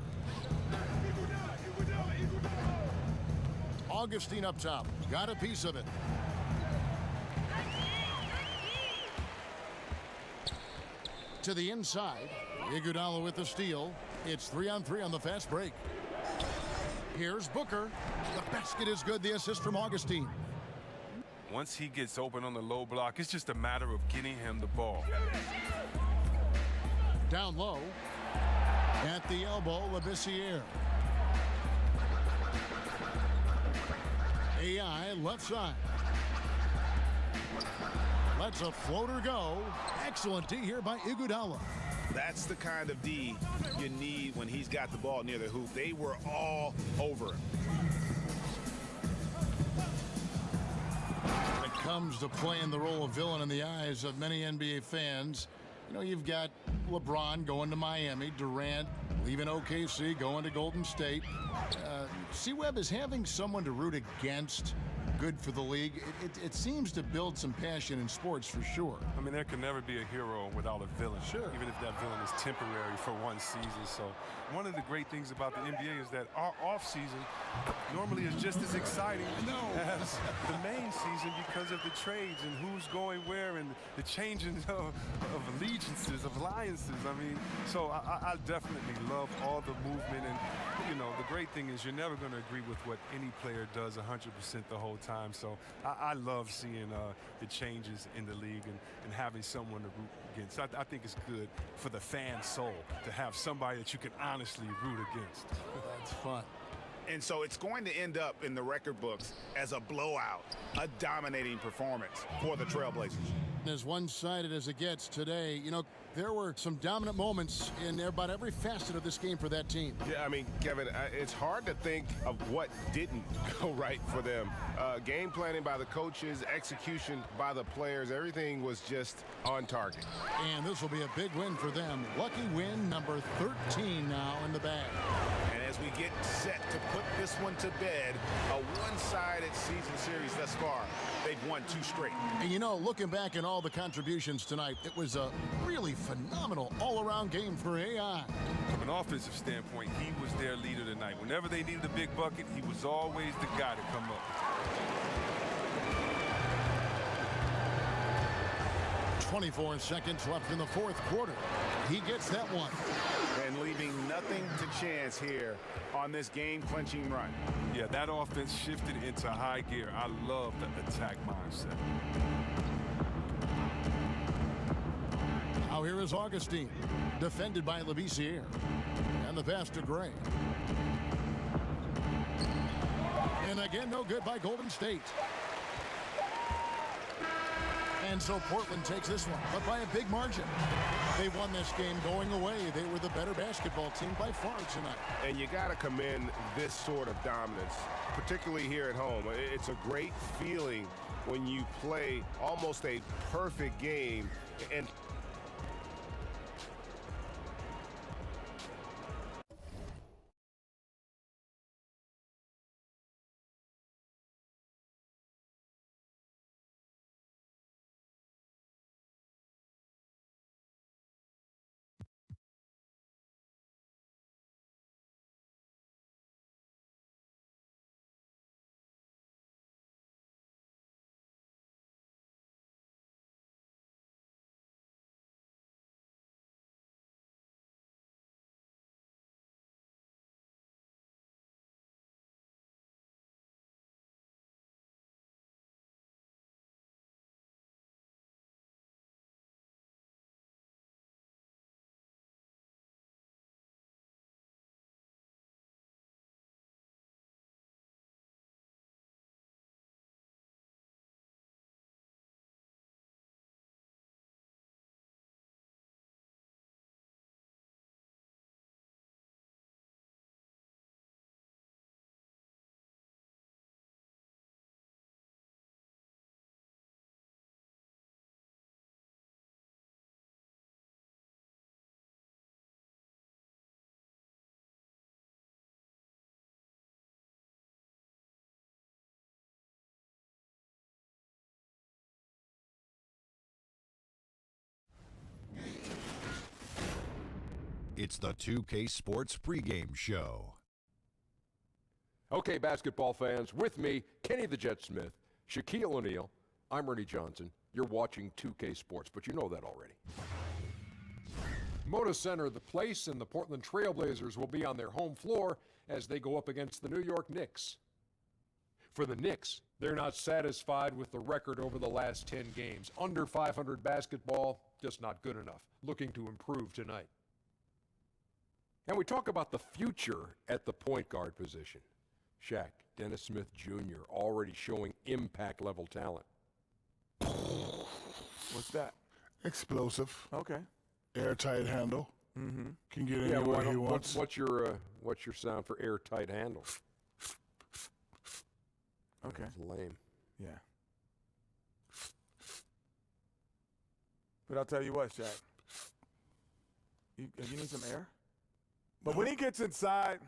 Augustine up top. Got a piece of it. To the inside. Iguodala with the steal. It's 3-on-3 on the fast break. Here's Booker. The basket is good. The assist from Augustine. Once he gets open on the low block, it's just a matter of getting him the ball. Down low. At the elbow, Labissiere. AI left side. Lets a floater go. Excellent D here by Iguodala. That's the kind of D you need when he's got the ball near the hoop. They were all over him. When it comes to playing the role of villain in the eyes of many NBA fans, you know, you've got LeBron going to Miami, Durant leaving OKC, going to Golden State. C-Webb is having someone to root against good for the league. It seems to build some passion in sports for sure. I mean, there can never be a hero without a villain. Sure. Even if that villain is temporary for one season. So one of the great things about the NBA is that our off season normally is just as exciting as the main season because of the trades and who's going where and the changing of allegiances, of alliances. I mean, so I definitely love all the movement. And, you know, the great thing is you're never going to agree with what any player does 100% the whole time. So I love seeing the changes in the league and having someone to root against. I think it's good for the fan soul to have somebody that you can honestly root against. That's fun. And so it's going to end up in the record books as a blowout, a dominating performance for the Trailblazers. As one-sided as it gets today, you know, there were some dominant moments in about every facet of this game for that team. Yeah, I mean, Kevin, it's hard to think of what didn't go right for them. Game planning by the coaches, execution by the players, everything was just on target. And this will be a big win for them. Lucky win number 13 now in the bag. And as we get set to put this one to bed, a one-sided season series thus far, they've won 2 straight. And you know, looking back at all the contributions tonight, it was a really phenomenal all-around game for AI. From an offensive standpoint, he was their leader tonight. Whenever they needed a big bucket, he was always the guy to come up. 24 seconds left in the fourth quarter. He gets that one. And leaving nothing to chance here on this game-clinching run. Yeah, that offense shifted into high gear. I love the attack mindset. Now here is Augustine, defended by Labissiere. And the pass to Gray. And again, no good by Golden State. And so Portland takes this one, but by a big margin. They won this game going away. They were the better basketball team by far tonight. And you got to commend this sort of dominance, particularly here at home. It's a great feeling when you play almost a perfect game and It's the 2K Sports pregame show. Okay, basketball fans, with me, Kenny the Jet Smith, Shaquille O'Neal, I'm Ernie Johnson. You're watching 2K Sports, but you know that already. Moda Center, the place, and the Portland Trailblazers will be on their home floor as they go up against the New York Knicks. For the Knicks, they're not satisfied with the record over the last 10 games. Under 500 basketball, just not good enough. Looking to improve tonight. And we talk about the future at the point guard position. Shaq, Dennis Smith Jr. already showing impact level talent. What's that? Explosive. Okay. Airtight handle. Mm-hmm. Can get anywhere he wants. What's your sound for airtight handle? Okay. That's lame. Yeah. But I'll tell you what, Shaq. You need some air? But when he gets inside,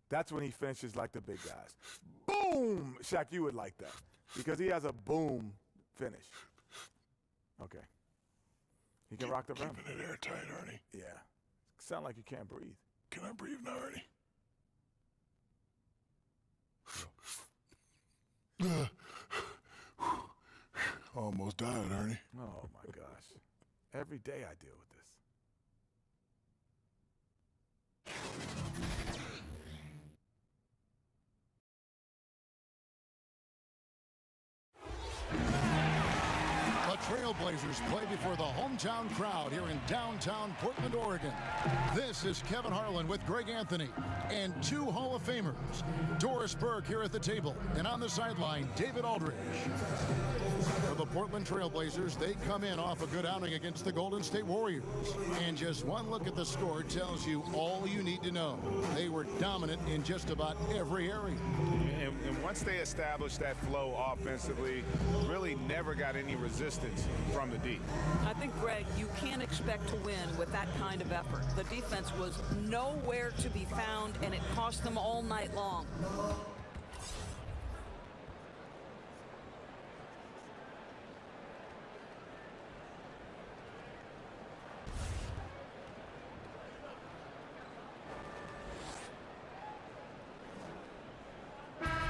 that's when he finishes like the big guys. Boom! Shaq, you would like that. because he has a boom finish. Okay. He can rock the rim. Keeping it airtight, Ernie. Yeah. Sound like you can't breathe. Can I breathe now, Ernie? Almost died, Ernie. Oh, my gosh. Every day I deal with this. The Trailblazers play before the hometown crowd here in downtown Portland, Oregon. This is Kevin Harlan with Greg Anthony and two Hall of Famers. Doris Burke here at the table, and on the sideline, David Aldridge. For the Portland Trailblazers, they come in off a good outing against the Golden State Warriors. And just one look at the score tells you all you need to know. They were dominant in just about every area. And once they established that flow offensively, really never got any resistance from the D. I think, Greg, you can't expect to win with that kind of effort. The defense was nowhere to be found, and it cost them all night long.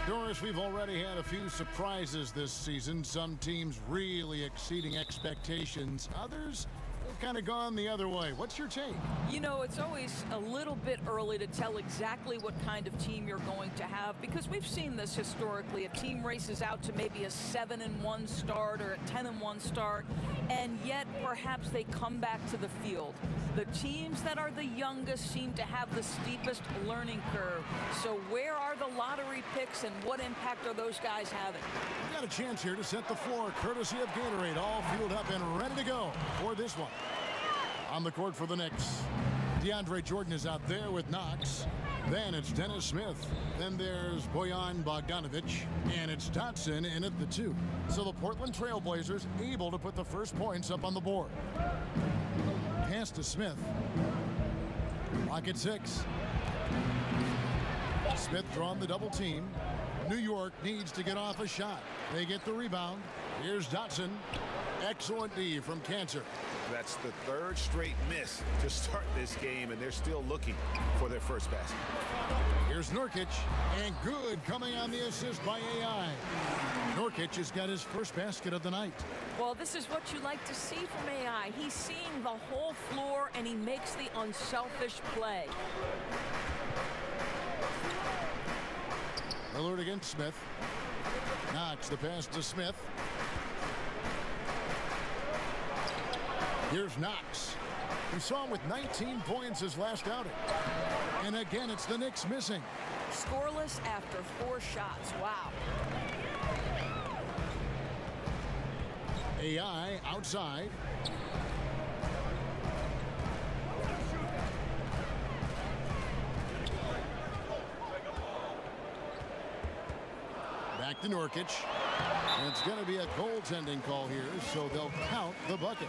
Doris, we've already had a few surprises this season. Some teams really exceeding expectations. Others have kind of gone the other way. What's your take? You know, it's always a little bit early to tell exactly what kind of team you're going to have, because we've seen this historically. A team races out to maybe a 7-1 start or a 10-1 start, and yet perhaps they come back to the field. The teams that are the youngest seem to have the steepest learning curve. So where are the lottery picks, and what impact are those guys having? We've got a chance here to set the floor, courtesy of Gatorade, all fueled up and ready to go for this one. On the court for the Knicks, DeAndre Jordan is out there with Knox. Then it's Dennis Smith. Then there's Bojan Bogdanovic. And it's Dotson in at the 2. So the Portland Trailblazers able to put the first points up on the board. Pass to Smith. Clock at 6. Smith drawn the double team. New York needs to get off a shot. They get the rebound. Here's Dotson. Excellent D from Cancer. That's the third straight miss to start this game, and they're still looking for their first basket. Here's Nurkic, and good coming on the assist by AI. Nurkic has got his first basket of the night. Well, this is what you like to see from AI. He's seeing the whole floor, and he makes the unselfish play. Lillard against Smith. Knox the pass to Smith. Here's Knox. We saw him with 19 points his last outing. And again, it's the Knicks missing. Scoreless after 4 shots. Wow. AI outside. Back to Nurkic. And it's going to be a goaltending call here, so they'll count the bucket.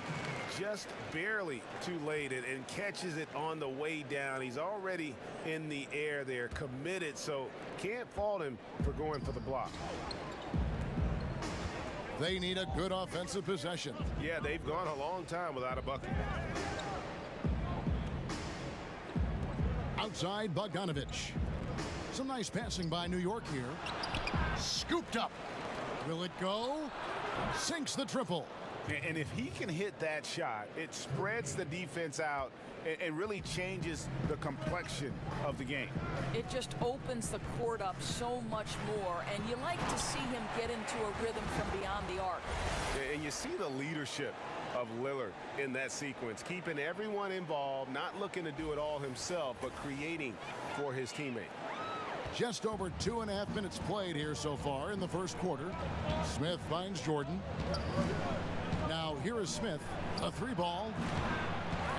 Just barely too late, and catches it on the way down. He's already in the air there, committed, so can't fault him for going for the block. They need a good offensive possession. Yeah, they've gone a long time without a bucket. Outside Bogdanovic. Some nice passing by New York here. Scooped up. Will it go? Sinks the triple. And if he can hit that shot, it spreads the defense out and really changes the complexion of the game. It just opens the court up so much more, and you like to see him get into a rhythm from beyond the arc. And you see the leadership of Lillard in that sequence, keeping everyone involved, not looking to do it all himself, but creating for his teammate. Just over 2.5 minutes played here so far in the first quarter. Smith finds Jordan. Now here is Smith, a 3-ball,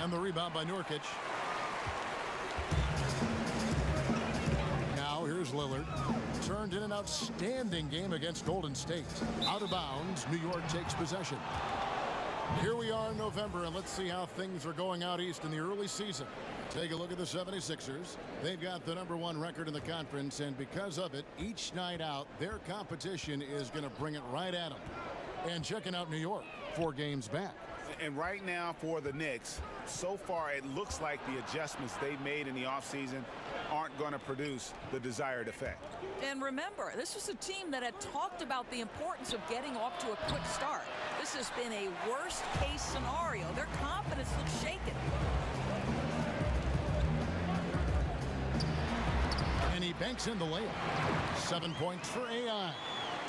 and the rebound by Nurkic. Now here's Lillard. Turned in an outstanding game against Golden State. Out of bounds, New York takes possession. Here we are in November, and let's see how things are going out east in the early season. Take a look at the 76ers. They've got the #1 record in the conference, and because of it, each night out, their competition is going to bring it right at them. And checking out New York, 4 games back. And right now for the Knicks, so far it looks like the adjustments they made in the offseason aren't going to produce the desired effect. And remember, this was a team that had talked about the importance of getting off to a quick start. This has been a worst-case scenario. Their confidence looks shaken. And he banks in the layup. 7 points for AI.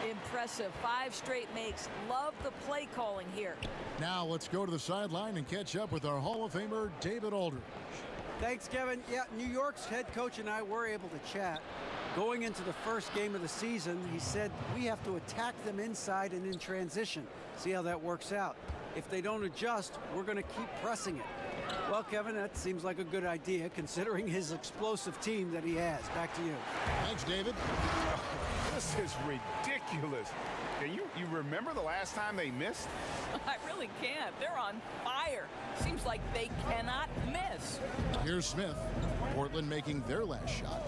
Impressive. 5 straight makes. Love the play calling here. Now let's go to the sideline and catch up with our Hall of Famer, David Aldridge. Thanks, Kevin. Yeah, New York's head coach and I were able to chat. Going into the first game of the season, he said we have to attack them inside and in transition. See how that works out. If they don't adjust, we're going to keep pressing it. Well, Kevin, that seems like a good idea considering his explosive team that he has. Back to you. Thanks, David. This is ridiculous. Can you remember the last time they missed? I really can't. They're on fire. Seems like they cannot miss. Here's Smith. Portland making their last shot.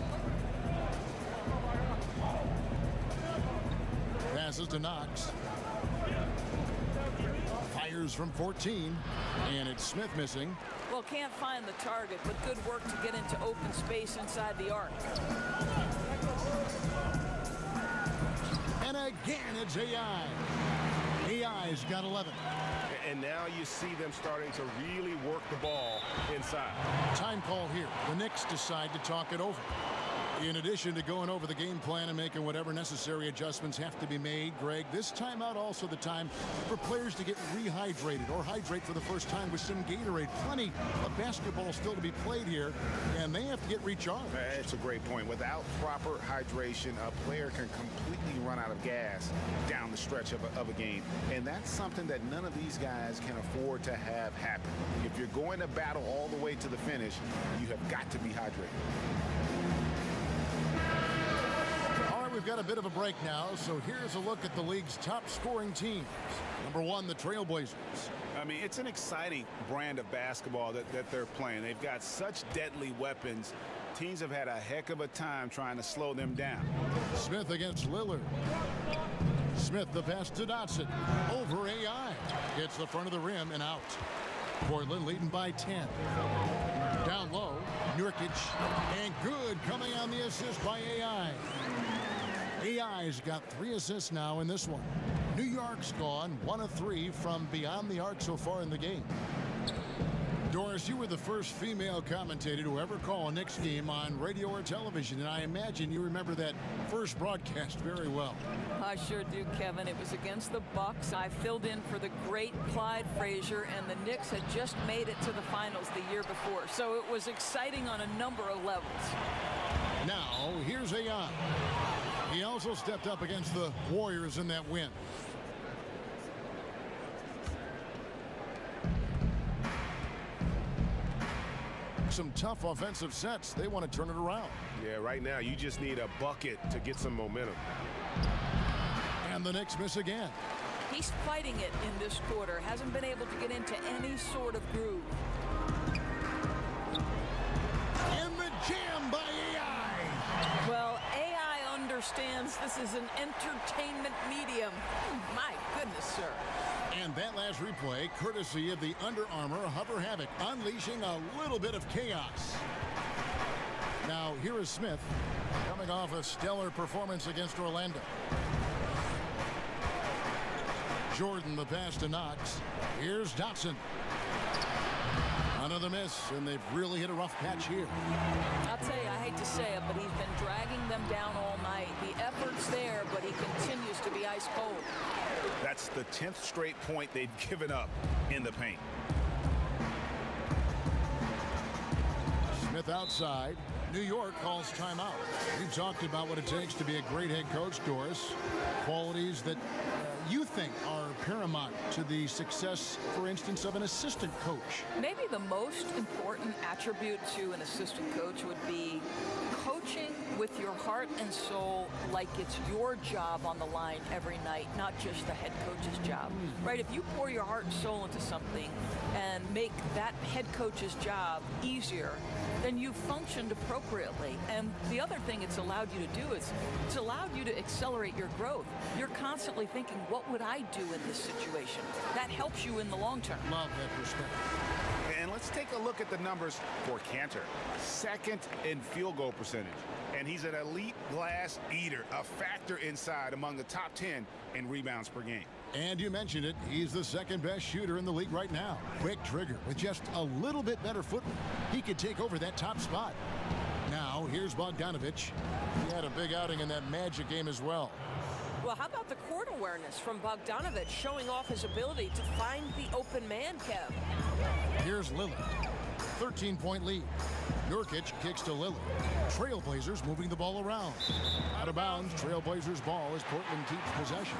Passes to Knox. Fires from 14. And it's Smith missing. Well, can't find the target, but good work to get into open space inside the arc. And again, it's AI. AI's got 11. And now you see them starting to really work the ball inside. Time call here. The Knicks decide to talk it over. In addition to going over the game plan and making whatever necessary adjustments have to be made, Greg, this timeout also the time for players to get rehydrated or hydrate for the first time with some Gatorade. Plenty of basketball still to be played here, and they have to get recharged. That's a great point. Without proper hydration, a player can completely run out of gas down the stretch of a game. And that's something that none of these guys can afford to have happen. If you're going to battle all the way to the finish, you have got to be hydrated. We've got a bit of a break now, so here's a look at the league's top scoring teams. #1, the Trailblazers. I mean, it's an exciting brand of basketball that they're playing. They've got such deadly weapons. Teams have had a heck of a time trying to slow them down. Smith against Lillard. Smith the pass to Dotson. Over AI. Hits the front of the rim and out. Portland leading by 10. Down low, Nurkic. And good coming on the assist by AI. AI's got 3 assists now in this one. New York's gone 1 of 3 from beyond the arc so far in the game. Doris, you were the first female commentator to ever call a Knicks game on radio or television, and I imagine you remember that first broadcast very well. I sure do, Kevin. It was against the Bucks. I filled in for the great Clyde Frazier, and the Knicks had just made it to the finals the year before, so it was exciting on a number of levels. Now, here's AI. He also stepped up against the Warriors in that win. Some tough offensive sets. They want to turn it around. Yeah, right now you just need a bucket to get some momentum. And the Knicks miss again. He's fighting it in this quarter. Hasn't been able to get into any sort of groove. And the jam by AI. Well, AI understands this is an entertainment medium. My goodness, sir. And that last replay, courtesy of the Under Armour Hover Havoc, unleashing a little bit of chaos. Now, here is Smith, coming off a stellar performance against Orlando. Jordan, the pass to Knox. Here's Dotson. Another miss, and they've really hit a rough patch here. I'll tell you, I hate to say it, but he's been dragging them down all night. The effort's there, but he continues to be ice cold. That's the 10th straight point they've given up in the paint. Smith outside. New York calls timeout. You talked about what it takes to be a great head coach, Doris. Qualities that you think are paramount to the success, for instance, of an assistant coach. Maybe the most important attribute to an assistant coach would be coaching with your heart and soul like it's your job on the line every night, not just the head coach's job, right? If you pour your heart and soul into something and make that head coach's job easier, then you've functioned appropriately. And the other thing it's allowed you to do is it's allowed you to accelerate your growth. You're constantly thinking, what would I do in this situation? That helps you in the long term. Love that perspective. And let's take a look at the numbers for Cantor. Second in field goal percentage. And he's an elite glass eater, a factor inside among the top 10 in rebounds per game. And you mentioned it, he's the second best shooter in the league right now. Quick trigger with just a little bit better footwork. He could take over that top spot. Now, here's Bogdanovich. He had a big outing in that Magic game as well. Well, how about the court awareness from Bogdanovich, showing off his ability to find the open man, Kev? Here's Lillard. 13-point lead. Nurkic kicks to Lillard. Trailblazers moving the ball around. Out of bounds, Trailblazers ball as Portland keeps possession.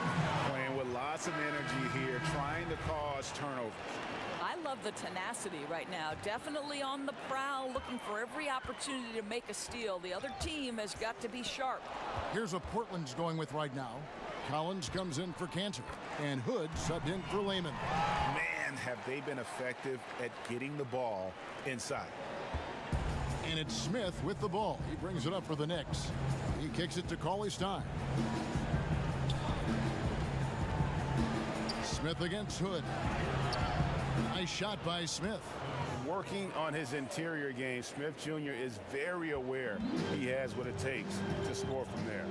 Playing with lots of energy here, trying to cause turnovers. I love the tenacity right now. Definitely on the prowl, looking for every opportunity to make a steal. The other team has got to be sharp. Here's what Portland's going with right now. Collins comes in for Cantor, and Hood subbed in for Lehman. Man, have they been effective at getting the ball inside. And it's Smith with the ball. He brings it up for the Knicks. He kicks it to Cauley-Stein. Smith against Hood. Nice shot by Smith. Working on his interior game, Smith Jr. is very aware he has what it takes to score from there.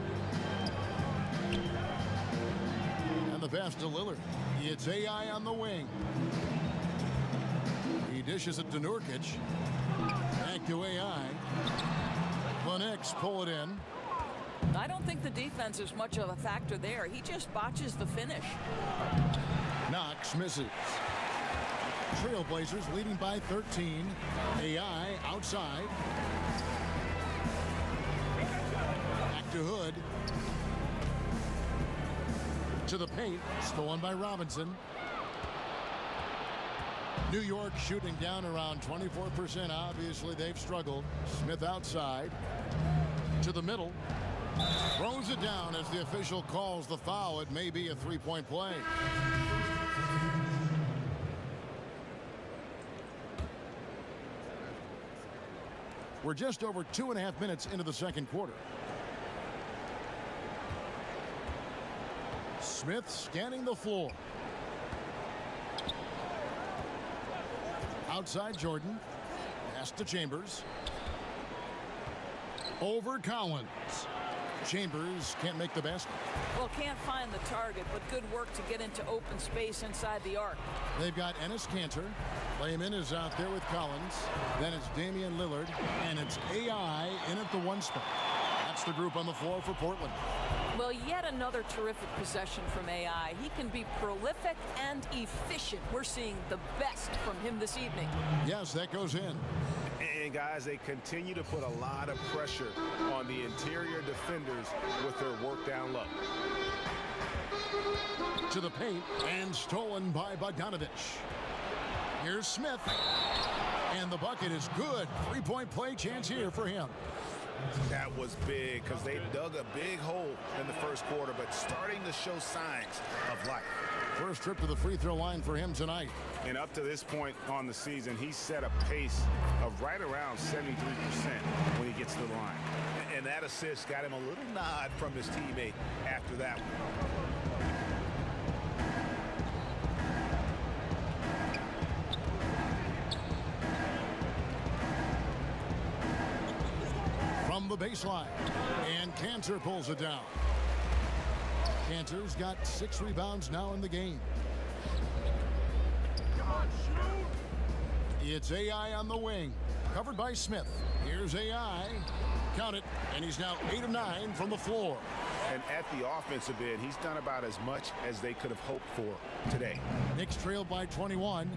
And the pass to Lillard. It's AI on the wing. He dishes it to Nurkic. Back to AI. The Knicks pull it in. I don't think the defense is much of a factor there. He just botches the finish. Knox misses. Trailblazers leading by 13. AI outside. Back to Hood. To the paint. Stolen by Robinson. New York shooting down around 24%. Obviously, they've struggled. Smith outside. To the middle. Throws it down as the official calls the foul. It may be a three-point play. We're just over 2.5 minutes into the second quarter. Smith scanning the floor. Outside Jordan. Pass to Chambers. Over Collins. Chambers can't make the basket. Well, can't find the target, but good work to get into open space inside the arc. They've got Ennis Cantor. Lehman is out there with Collins. Then it's Damian Lillard. And it's AI in at the one spot. That's the group on the floor for Portland. Well, yet another terrific possession from AI. He can be prolific and efficient. We're seeing the best from him this evening. Yes, that goes in. And guys, they continue to put a lot of pressure on the interior defenders with their work down low. To the paint and stolen by Bogdanovich. Here's Smith. And the bucket is good. Three-point play chance here for him. That was big because they dug a big hole in the first quarter, but starting to show signs of life. First trip to the free throw line for him tonight. And up to this point on the season, he's set a pace of right around 73% when he gets to the line. And that assist got him a little nod from his teammate after that one. From the baseline. And Cantor pulls it down. Cantor's got 6 rebounds now in the game. It's AI on the wing. Covered by Smith. Here's AI. Count it. And he's now 8 of 9 from the floor. And at the offensive end, he's done about as much as they could have hoped for today. Knicks trailed by 21.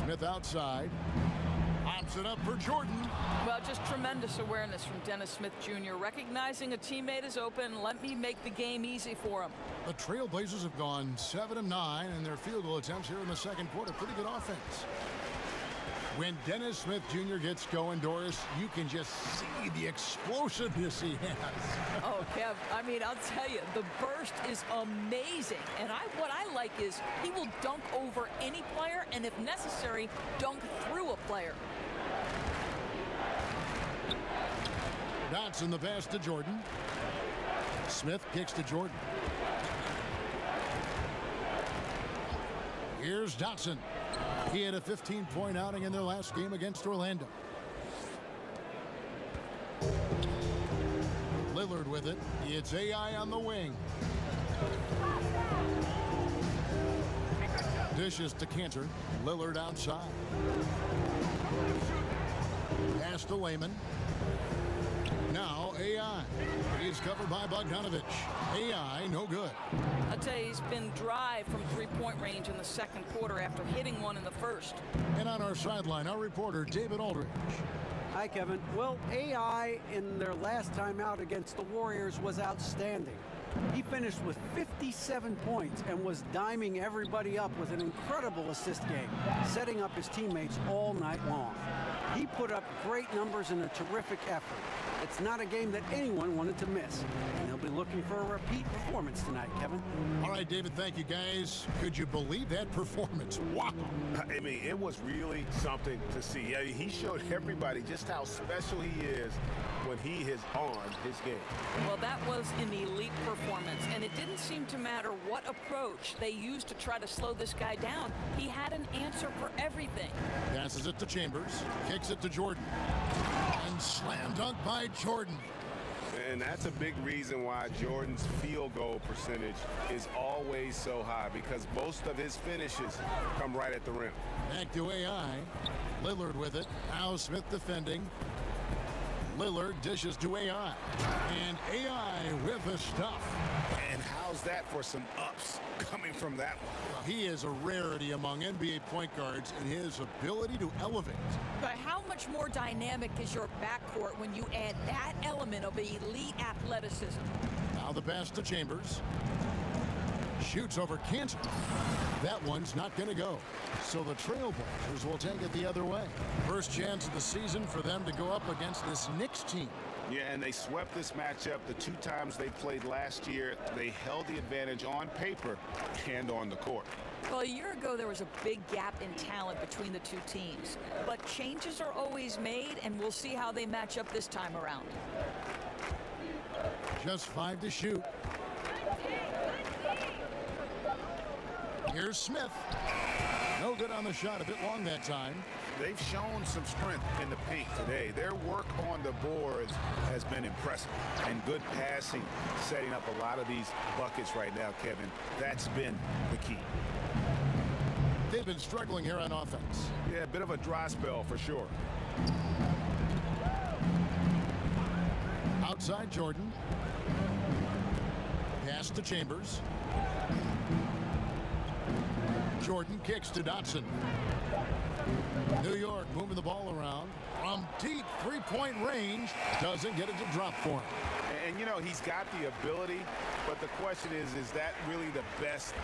Smith outside. Pops it up for Jordan. Well, just tremendous awareness from Dennis Smith Jr. Recognizing a teammate is open. Let me make the game easy for him. The Trailblazers have gone 7 of 9 in their field goal attempts here in the second quarter. Pretty good offense. When Dennis Smith Jr. gets going, Doris, you can just see the explosiveness he has. Oh, Kev, I mean, I'll tell you, the burst is amazing. And what I like is he will dunk over any player, and if necessary, dunk through a player. Dotson the pass to Jordan. Smith kicks to Jordan. Here's Dotson. He had a 15-point outing in their last game against Orlando. Lillard with it. It's AI on the wing. Dishes to Cantor. Lillard outside. Pass to Layman. Now AI. He's covered by Bogdanovich. AI, no good. I'll tell you, he's been dry from three-point range in the second quarter after hitting one in the first. And on our sideline, our reporter, David Aldridge. Hi, Kevin. Well, AI in their last time out against the Warriors was outstanding. He finished with 57 points and was diming everybody up with an incredible assist game, setting up his teammates all night long. He put up great numbers in a terrific effort. It's not a game that anyone wanted to miss, and they'll be looking for a repeat performance tonight, Kevin. All right, David, thank you, guys. Could you believe that performance? Wow. I mean, it was really something to see. I mean, he showed everybody just how special he is when he is on his game. Well, that was an elite performance, and it didn't seem to matter what approach they used to try to slow this guy down. He had an answer for everything. Passes it to Chambers, kicks it to Jordan, and slam dunk by Jordan. And that's a big reason why Jordan's field goal percentage is always so high, because most of his finishes come right at the rim. Back to AI. Lillard with it. Now Smith defending. Lillard dishes to AI. And AI with the stuff. And how's that for some ups coming from that one? He is a rarity among NBA point guards in his ability to elevate. But how much more dynamic is your backcourt when you add that element of elite athleticism? Now the pass to Chambers. Shoots over Cantor. That one's not going to go. So the Trailblazers will take it the other way. First chance of the season for them to go up against this Knicks team. Yeah, and they swept this matchup the two times they played last year. They held the advantage on paper and on the court. Well, a year ago, there was a big gap in talent between the two teams. But changes are always made, and we'll see how they match up this time around. Just 5 to shoot. Here's Smith. No good on the shot, a bit long that time. They've shown some strength in the paint today. Their work on the boards has been impressive. And good passing, setting up a lot of these buckets right now, Kevin. That's been the key. They've been struggling here on offense. Yeah, a bit of a dry spell for sure. Outside Jordan. Pass to Chambers. Jordan kicks to Dotson. New York moving the ball around from deep three-point range. Doesn't get it to drop for him. And, you know, he's got the ability, but the question is that really the best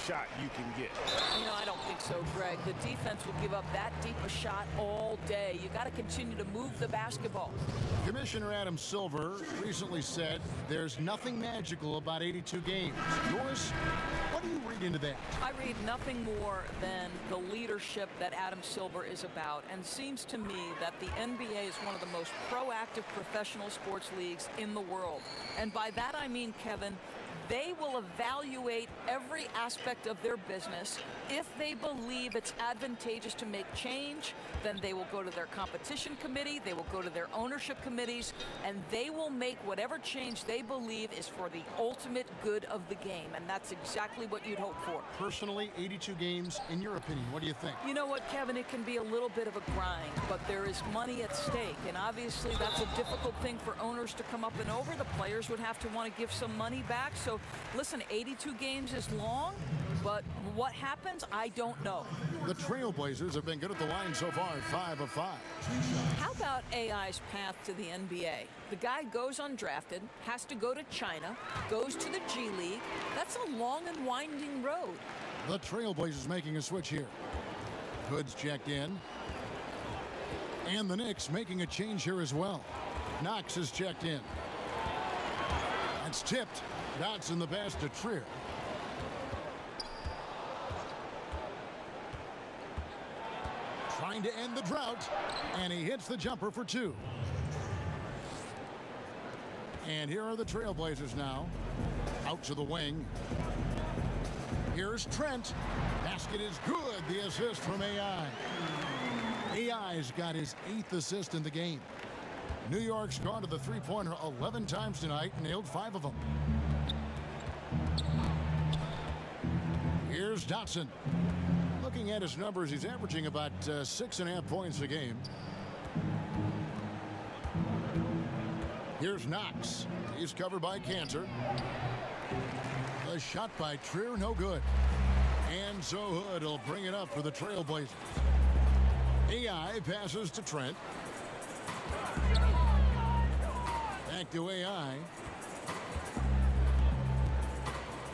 shot you can get? You know, I don't think so, Greg. The defense will give up that deep a shot all day. You got to continue to move the basketball. Commissioner Adam Silver recently said there's nothing magical about 82 games. Yours, what do you read into that? I read nothing more than the leadership that Adam Silver is about, and seems to me that the NBA is one of the most proactive professional sports leagues in the world. And by that I mean, Kevin, they will evaluate every aspect of their business. If they believe it's advantageous to make change, then they will go to their competition committee, they will go to their ownership committees, and they will make whatever change they believe is for the ultimate good of the game. And that's exactly what you'd hope for. Personally, 82 games, in your opinion, what do you think? You know what, Kevin, it can be a little bit of a grind, but there is money at stake, and obviously that's a difficult thing for owners to come up and over. The players would have to want to give some money back. So listen, 82 games is long, but what happens, I don't know. The Trailblazers have been good at the line so far, 5 of 5. How about AI's path to the NBA? The guy goes undrafted, has to go to China, goes to the G League. That's a long and winding road. The Trailblazers making a switch here. Hood's checked in. And the Knicks making a change here as well. Knox is checked in. That's tipped. Dotson the pass to Trier. Trying to end the drought. And he hits the jumper for 2. And here are the Trailblazers now. Out to the wing. Here's Trent. Basket is good. The assist from AI. AI's got his 8th assist in the game. New York's gone to the three-pointer 11 times tonight, nailed 5 of them. Here's Dotson. Looking at his numbers, he's averaging about 6.5 points a game. Here's Knox. He's covered by Cantor. A shot by Trier, no good. And so Hood will bring it up for the Trailblazers. AI passes to Trent. Back to AI.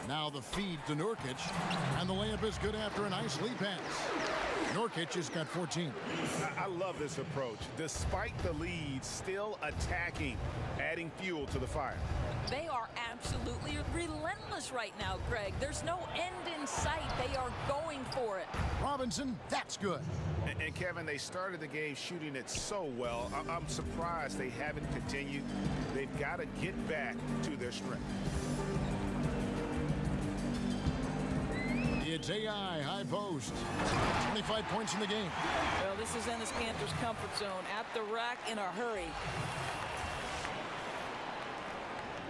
Now the feed to Nurkic. And the layup is good after a nice lead pass. Nurkic has got 14. I love this approach. Despite the lead, still attacking, adding fuel to the fire. They are absolutely relentless right now, Greg. There's no end in sight. They are going for it. Robinson, that's good. And Kevin, they started the game shooting it so well. I'm surprised they haven't continued. They've got to get back to their strength. It's AI, high post. 25 points in the game. Well, this is Ennis Cantor's comfort zone. At the rack in a hurry.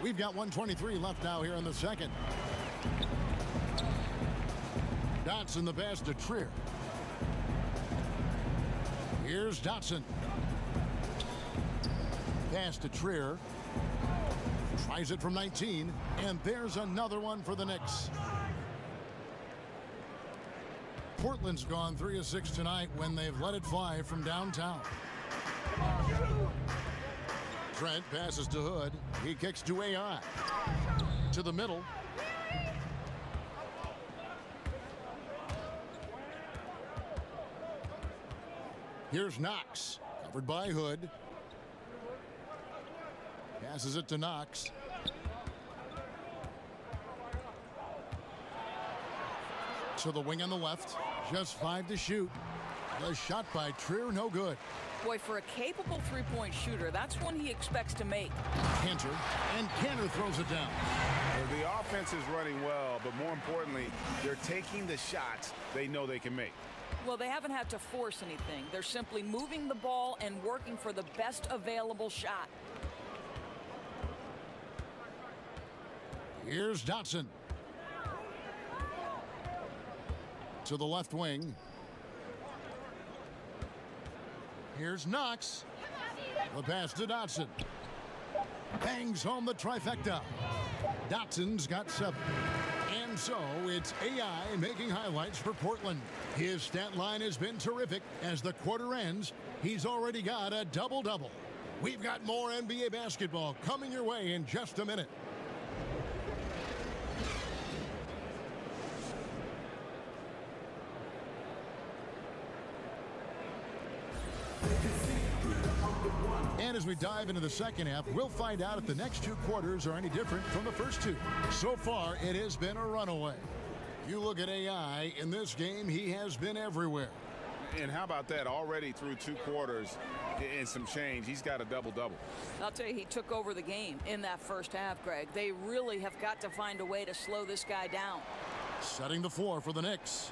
We've got 1:23 left now here in the second. Dotson the pass to Trier. Here's Dotson. Pass to Trier. Tries it from 19. And there's another one for the Knicks. Portland's gone 3 of 6 tonight when they've let it fly from downtown. Trent passes to Hood. He kicks to AI. To the middle. Here's Knox. Covered by Hood. Passes it to Knox. To the wing on the left. Just 5 to shoot. The shot by Trier, no good. Boy, for a capable three-point shooter, that's one he expects to make. Cantor, and Cantor throws it down. Well, the offense is running well, but more importantly, they're taking the shots they know they can make. Well, they haven't had to force anything. They're simply moving the ball and working for the best available shot. Here's Dotson. To the left wing. Here's Knox. The pass to Dotson. Bangs home the trifecta. Dotson's got 7. And so it's AI making highlights for Portland. His stat line has been terrific. As the quarter ends, he's already got a double-double. We've got more NBA basketball coming your way in just a minute. And as we dive into the second half, we'll find out if the next 2 quarters are any different from the first 2. So far, it has been a runaway. You look at AI, in this game, he has been everywhere. And how about that? Already through 2 quarters and some change, he's got a double-double. I'll tell you, he took over the game in that first half, Greg. They really have got to find a way to slow this guy down. Setting the floor for the Knicks.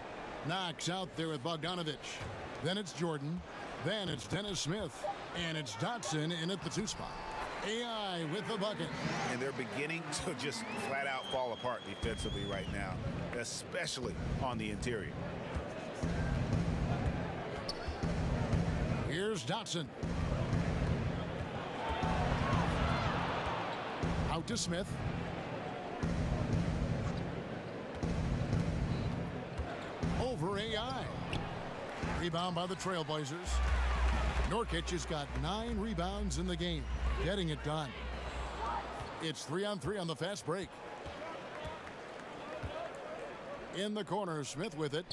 Knox out there with Bogdanovich. Then it's Jordan. Then it's Dennis Smith. And it's Dotson in at the 2 spot. AI with the bucket. And they're beginning to just flat out fall apart defensively right now, especially on the interior. Here's Dotson. Out to Smith. Over AI. Rebound by the Trailblazers. Nurkic has got 9 rebounds in the game, getting it done. It's 3-on-3 on the fast break. In the corner, Smith with it.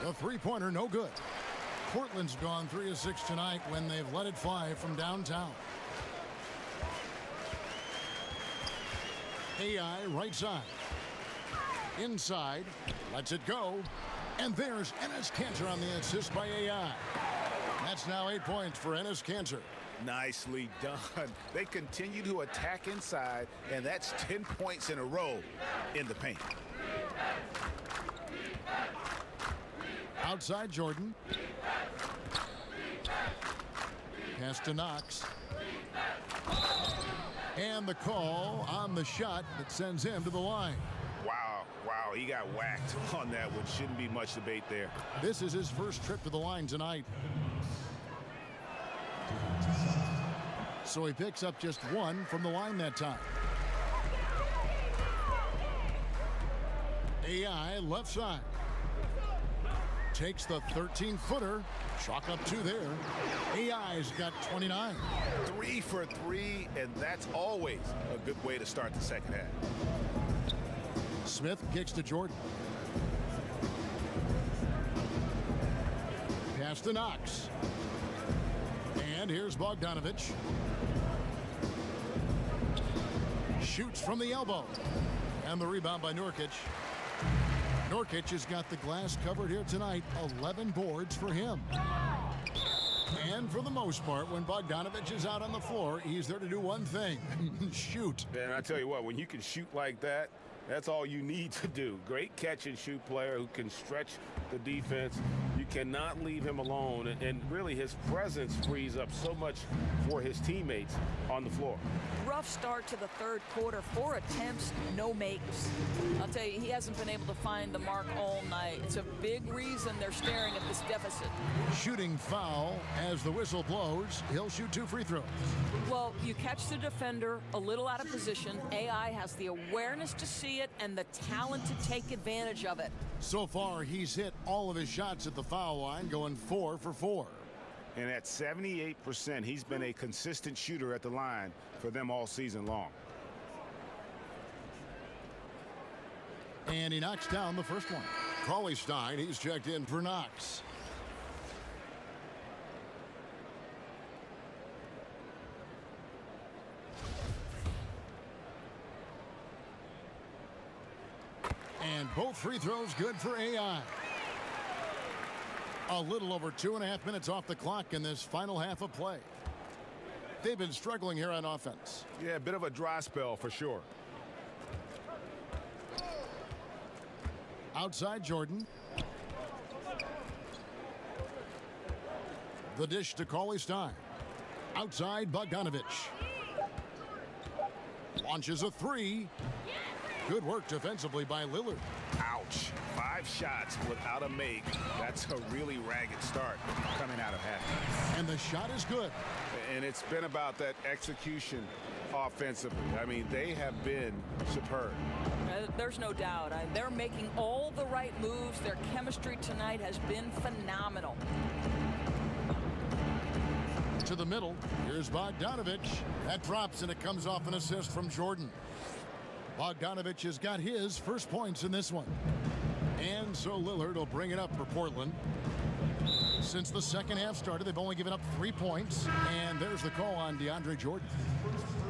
The three-pointer, no good. Portland's gone 3 of 6 tonight when they've let it fly from downtown. AI right side. Inside, lets it go. And there's Enes Kanter on the assist by AI. That's now 8 points for Enes Kanter. Nicely done. They continue to attack inside, and that's 10 points in a row in the paint. Outside Jordan. Pass to Knox. And the call on the shot that sends him to the line. Wow, he got whacked on that one. Shouldn't be much debate there. This is his first trip to the line tonight. So he picks up just 1 from the line that time. AI left side. Takes the 13-footer. Chalk up 2 there. AI's got 29. 3 for 3, and that's always a good way to start the second half. Smith kicks to Jordan. Pass to Knox. And here's Bogdanovich. Shoots from the elbow. And the rebound by Nurkic. Nurkic has got the glass covered here tonight. 11 boards for him. And for the most part, when Bogdanovich is out on the floor, he's there to do one thing. Shoot. And I tell you what, when you can shoot like that, that's all you need to do. Great catch and shoot player who can stretch the defense. You cannot leave him alone. And really, his presence frees up so much for his teammates on the floor. Rough start to the third quarter. 4 attempts, no makes. I'll tell you, he hasn't been able to find the mark all night. It's a big reason they're staring at this deficit. Shooting foul as the whistle blows. He'll shoot 2 free throws. Well, you catch the defender a little out of position. AI has the awareness to see it and the talent to take advantage of it. So far, he's hit all of his shots at the foul line, going 4 for 4. And at 78%, he's been a consistent shooter at the line for them all season long. And he knocks down the first one. Cauley-Stein, he's checked in for Knox. And both free throws good for AI. A little over 2.5 minutes off the clock in this final half of play. They've been struggling here on offense. Yeah, a bit of a dry spell for sure. Outside Jordan. The dish to Cauley-Stein. Outside Bogdanovich. Launches a 3. Good work defensively by Lillard. Ouch. 5 shots without a make. That's a really ragged start coming out of half. And the shot is good. And it's been about that execution offensively. I mean, they have been superb. There's no doubt. They're making all the right moves. Their chemistry tonight has been phenomenal. To the middle. Here's Bogdanovich. That drops, and it comes off an assist from Jordan. Bogdanovich has got his first points in this one. And so Lillard will bring it up for Portland. Since the second half started, they've only given up 3 points. And there's the call on DeAndre Jordan.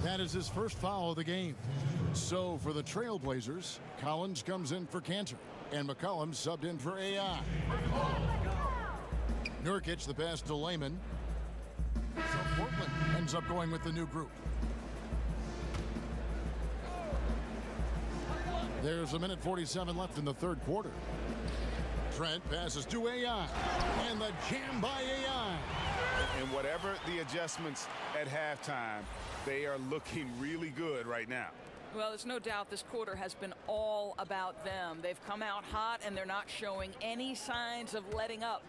That is his first foul of the game. So for the Trailblazers, Collins comes in for Kanter. And McCollum subbed in for AI. Nurkic, the pass to Layman. So Portland ends up going with the new group. There's 1:47 left in the third quarter. Trent passes to AI. And the jam by AI. And whatever the adjustments at halftime, they are looking really good right now. Well, there's no doubt this quarter has been all about them. They've come out hot, and they're not showing any signs of letting up.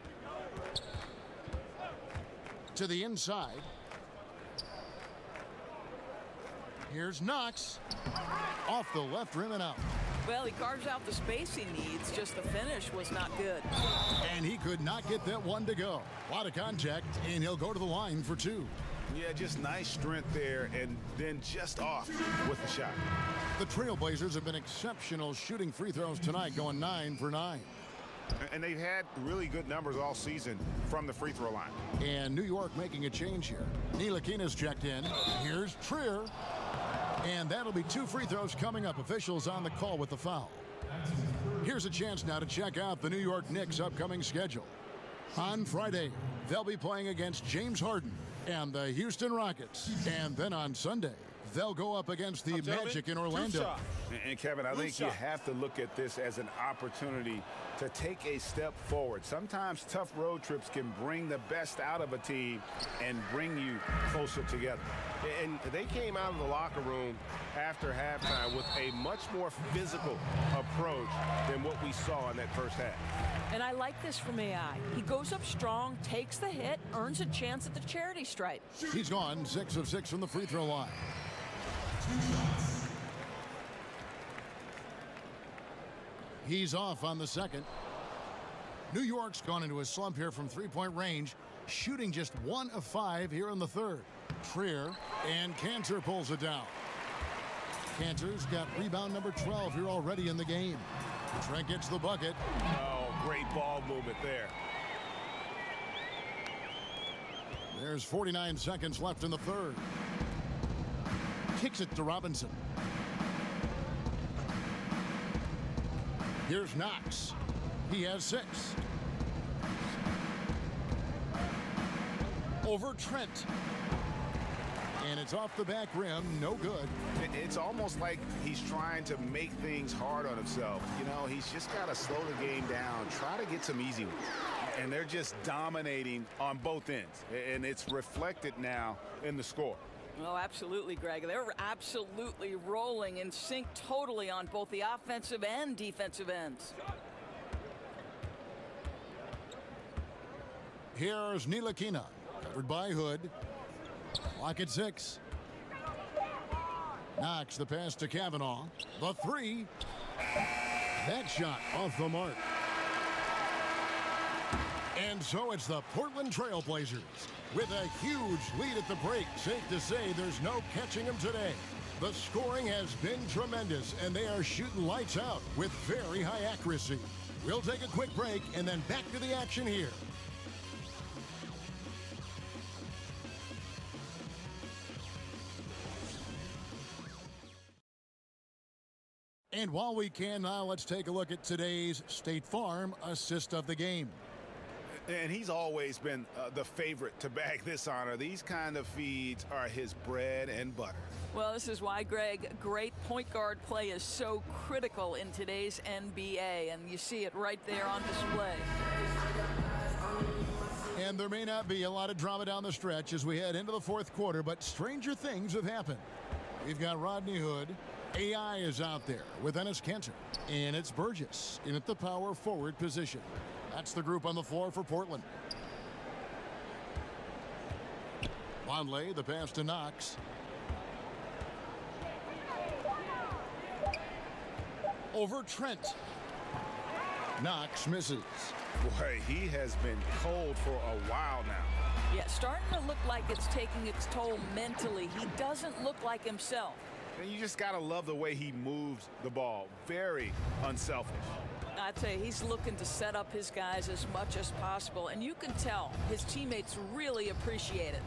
To the inside. Here's Knox. Off the left rim and out. Well, he carves out the space he needs, just the finish was not good. And he could not get that one to go. A lot of contact, and he'll go to the line for 2. Yeah, just nice strength there, and then just off with the shot. The Trailblazers have been exceptional shooting free throws tonight, going 9 for 9. And they've had really good numbers all season from the free throw line. And New York making a change here. Ntilikina's checked in. Here's Trier. And that'll be 2 free throws coming up. Officials on the call with the foul. Here's a chance now to check out the New York Knicks' upcoming schedule. On Friday, they'll be playing against James Harden and the Houston Rockets. And then on Sunday, they'll go up against the Magic in Orlando. And Kevin, I think you have to look at this as an opportunity to take a step forward. Sometimes tough road trips can bring the best out of a team and bring you closer together. And they came out of the locker room after halftime with a much more physical approach than what we saw in that first half. And I like this from AI. He goes up strong, takes the hit, earns a chance at the charity stripe. He's gone 6 of 6 from the free throw line. He's off on the second. New York's gone into a slump here from three-point range, shooting just 1 of 5 here in the third. Trier and Cantor pulls it down. Cantor's got rebound number 12 here already in the game. Trent gets the bucket. Oh, great ball movement there. There's 49 seconds left in the third. Kicks it to Robinson. Here's Knox. He has 6. Over Trent. And it's off the back rim. No good. It's almost like he's trying to make things hard on himself. You know, he's just got to slow the game down, try to get some easy ones. And they're just dominating on both ends. And it's reflected now in the score. Oh, absolutely, Greg. They're absolutely rolling in sync totally on both the offensive and defensive ends. Here's Ntilikina, covered by Hood. Clock at 6. Knox the pass to Kavanaugh. The 3. That shot off the mark. And so it's the Portland Trail Blazers with a huge lead at the break. Safe to say there's no catching them today. The scoring has been tremendous, and they are shooting lights out with very high accuracy. We'll take a quick break and then back to the action here. And while we can now, let's take a look at today's State Farm assist of the game. And he's always been the favorite to bag this honor. These kind of feeds are his bread and butter. Well, this is why, Greg, great point guard play is so critical in today's NBA, and you see it right there on display. And there may not be a lot of drama down the stretch as we head into the fourth quarter, but stranger things have happened. We've got Rodney Hood. AI is out there with Enes Kanter, and it's Burgess in at the power forward position. That's the group on the floor for Portland. Vonleh, the pass to Knox. Over Trent. Knox misses. Boy, he has been cold for a while now. Yeah, starting to look like it's taking its toll mentally. He doesn't look like himself. And you just got to love the way he moves the ball. Very unselfish. I'd say he's looking to set up his guys as much as possible, and you can tell his teammates really appreciate it.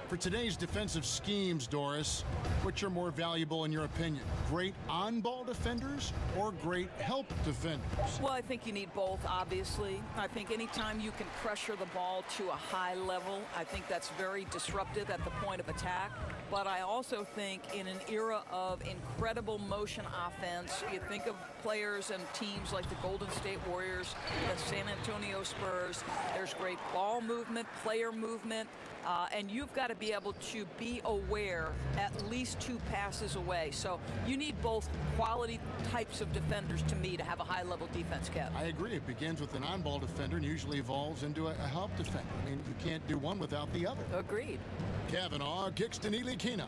For today's defensive schemes, Doris, which are more valuable in your opinion? Great on-ball defenders or great help defenders? Well, I think you need both, obviously. I think anytime you can pressure the ball to a high level, I think that's very disruptive at the point of attack. But I also think in an era of incredible motion offense, you think of players and teams like the Golden State Warriors, the San Antonio Spurs, there's great ball movement, player movement, and you've got to be able to be aware at least 2 passes away. So you need both quality types of defenders to me to have a high-level defense, Kev. I agree. It begins with an on-ball defender and usually evolves into a help defender. I mean, you can't do one without the other. Agreed. Kavanaugh kicks to Ntilikina.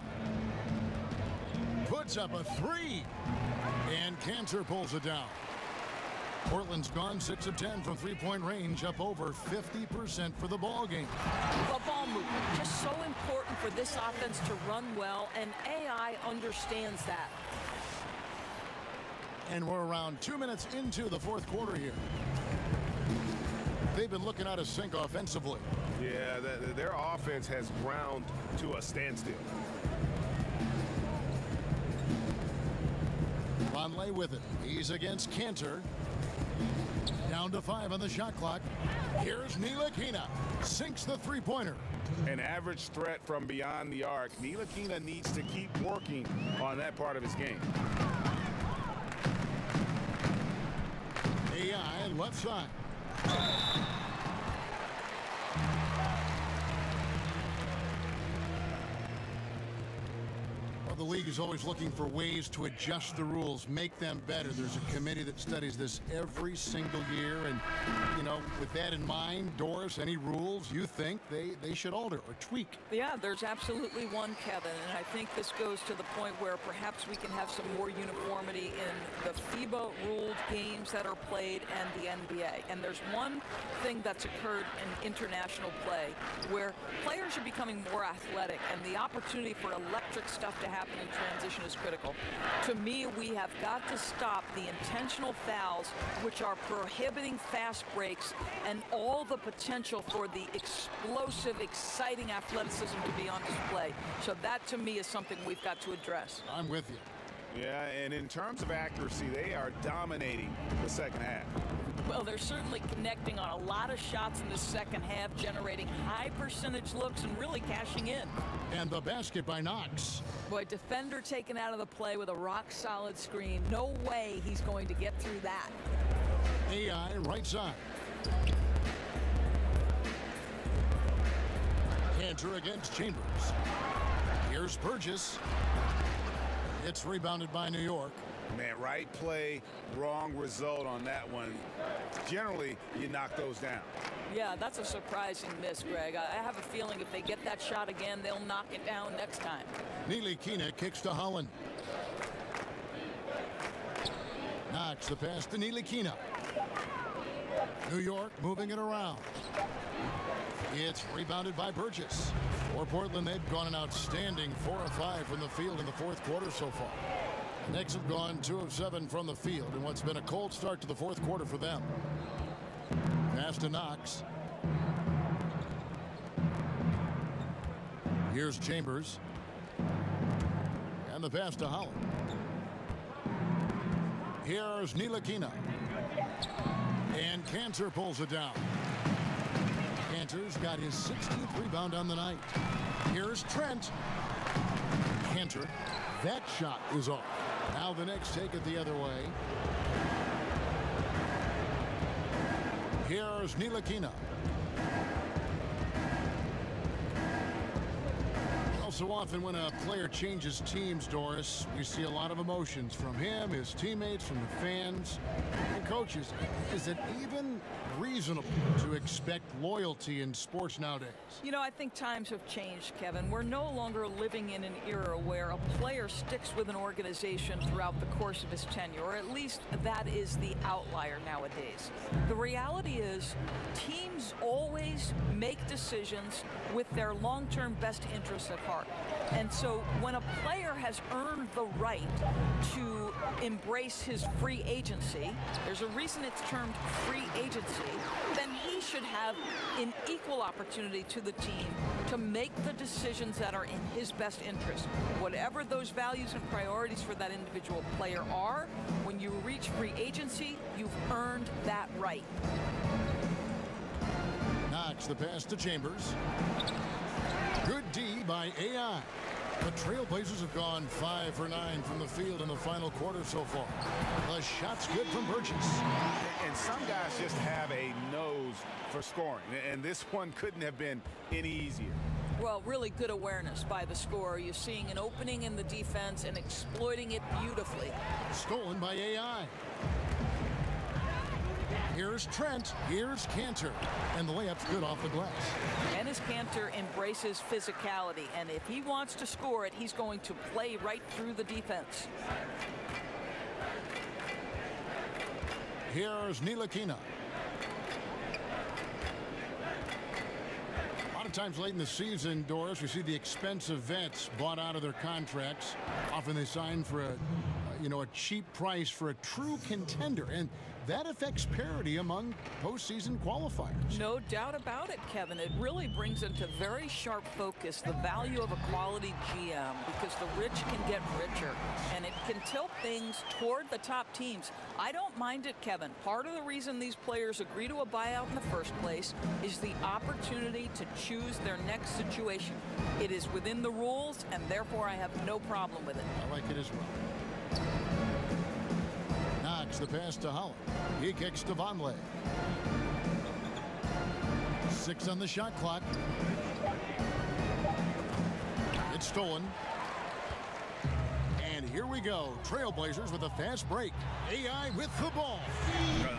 Puts up a 3. And Kanter pulls it down. Portland's gone 6 of 10 from three-point range, up over 50% for the ball game. Well, ball movement, just so important for this offense to run well, and AI understands that. And we're around 2 minutes into the fourth quarter here. They've been looking out of sync offensively. Yeah, their offense has ground to a standstill. Vonleh with it. He's against Cantor. Down to 5 on the shot clock. Here's Ntilikina. Sinks the three-pointer. An average threat from beyond the arc. Ntilikina needs to keep working on that part of his game. AI left side. Well, the league is always looking for ways to adjust the rules, make them better. There's a committee that studies this every single year. And, you know, with that in mind, Doris, any rules you think they should alter or tweak? Yeah, there's absolutely one, Kevin, and I think this goes to the point where perhaps we can have some more uniformity in the FIBA-ruled games that are played and the NBA. And there's one thing that's occurred in international play where players are becoming more athletic, and the opportunity for electric stuff to happen in transition is critical. To me, we have got to stop the intentional fouls, which are prohibiting fast breaks and all the potential for the explosive, exciting athleticism to be on display. So that, to me, is something we've got to address. I'm with you. Yeah, and in terms of accuracy, they are dominating the second half. Well, they're certainly connecting on a lot of shots in the second half, generating high percentage looks and really cashing in. And the basket by Knox. Boy, defender taken out of the play with a rock-solid screen. No way he's going to get through that. AI right side. Cantor against Chambers. Here's Burgess. It's rebounded by New York. Man, right play, wrong result on that one. Generally, you knock those down. Yeah, that's a surprising miss, Greg. I have a feeling if they get that shot again, they'll knock it down next time. Ntilikina kicks to Holland. Knocks the pass to Ntilikina. New York moving it around. It's rebounded by Burgess. For Portland, they've gone an outstanding 4 of 5 from the field in the fourth quarter so far. The Knicks have gone 2 of 7 from the field in what's been a cold start to the fourth quarter for them. Pass to Knox. Here's Chambers. And the pass to Holland. Here's Ntilikina. And Cantor pulls it down. Cantor's got his 16th rebound on the night. Here's Trent. Cantor. That shot is off. Now the Knicks take it the other way. Here's Ntilikina. So often when a player changes teams, Doris, we see a lot of emotions from him, his teammates, from the fans, and coaches. Is it even reasonable to expect loyalty in sports nowadays? You know, I think times have changed, Kevin. We're no longer living in an era where a player sticks with an organization throughout the course of his tenure, or at least that is the outlier nowadays. The reality is teams always make decisions with their long-term best interests at heart. And so when a player has earned the right to embrace his free agency, there's a reason it's termed free agency, then he should have an equal opportunity to the team to make the decisions that are in his best interest. Whatever those values and priorities for that individual player are, when you reach free agency, you've earned that right. Knox the pass to Chambers. Good D by AI. The Trailblazers have gone 5 for 9 from the field in the final quarter so far. The shot's good from Burgess. And some guys just have a nose for scoring, and this one couldn't have been any easier. Well, really good awareness by the scorer. You're seeing an opening in the defense and exploiting it beautifully. Stolen by AI. Here's Trent. Here's Cantor. And the layup's good off the glass. Dennis Cantor embraces physicality, and if he wants to score it, he's going to play right through the defense. Here's Ntilikina. A lot of times late in the season, Doris, we see the expensive vets bought out of their contracts. Often they sign for a a cheap price for a true contender, and that affects parity among postseason qualifiers. No doubt about it, Kevin. It really brings into very sharp focus the value of a quality GM, because the rich can get richer, and it can tilt things toward the top teams. I don't mind it, Kevin. Part of the reason these players agree to a buyout in the first place is the opportunity to choose their next situation. It is within the rules, and therefore I have no problem with it. I like it as well. Knox the pass to Holland. He kicks to Vonleh. 6 on the shot clock. It's stolen. And here we go. Trailblazers with a fast break. AI with the ball.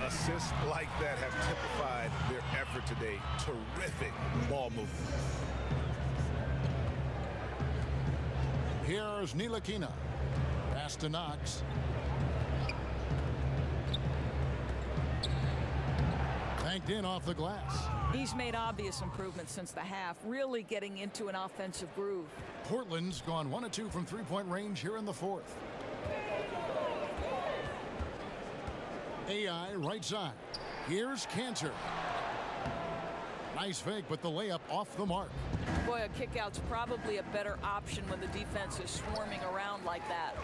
Assists like that have typified their effort today. Terrific ball movement. Here's Ntilikina. Pass to Knox. Banked in off the glass. He's made obvious improvements since the half, really getting into an offensive groove. Portland's gone 1 of 2 from three-point range here in the fourth. AI right side. Here's Cantor. Nice fake, but the layup off the mark. Boy, a kick-out's probably a better option when the defense is swarming around like that.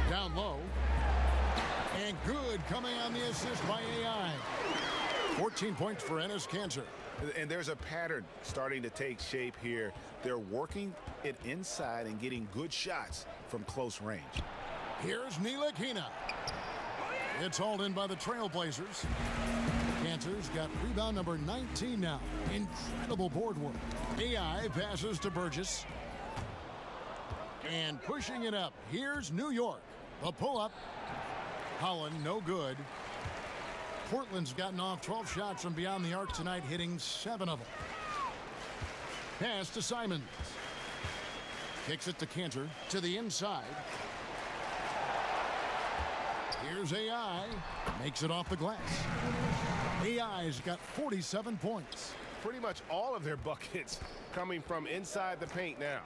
Down low. And good coming on the assist by AI. 14 points for Enes Kanter. And there's a pattern starting to take shape here. They're working it inside and getting good shots from close range. Here's Ntilikina. It's hauled in by the Trailblazers. Kanter's got rebound number 19 now. Incredible board work. AI passes to Burgess. And pushing it up, here's New York. The pull-up. Holland, no good. Portland's gotten off 12 shots from beyond the arc tonight, hitting 7 of them. Pass to Simons. Kicks it to Kanter to the inside. Here's AI. Makes it off the glass. AI's got 47 points. Pretty much all of their buckets coming from inside the paint now.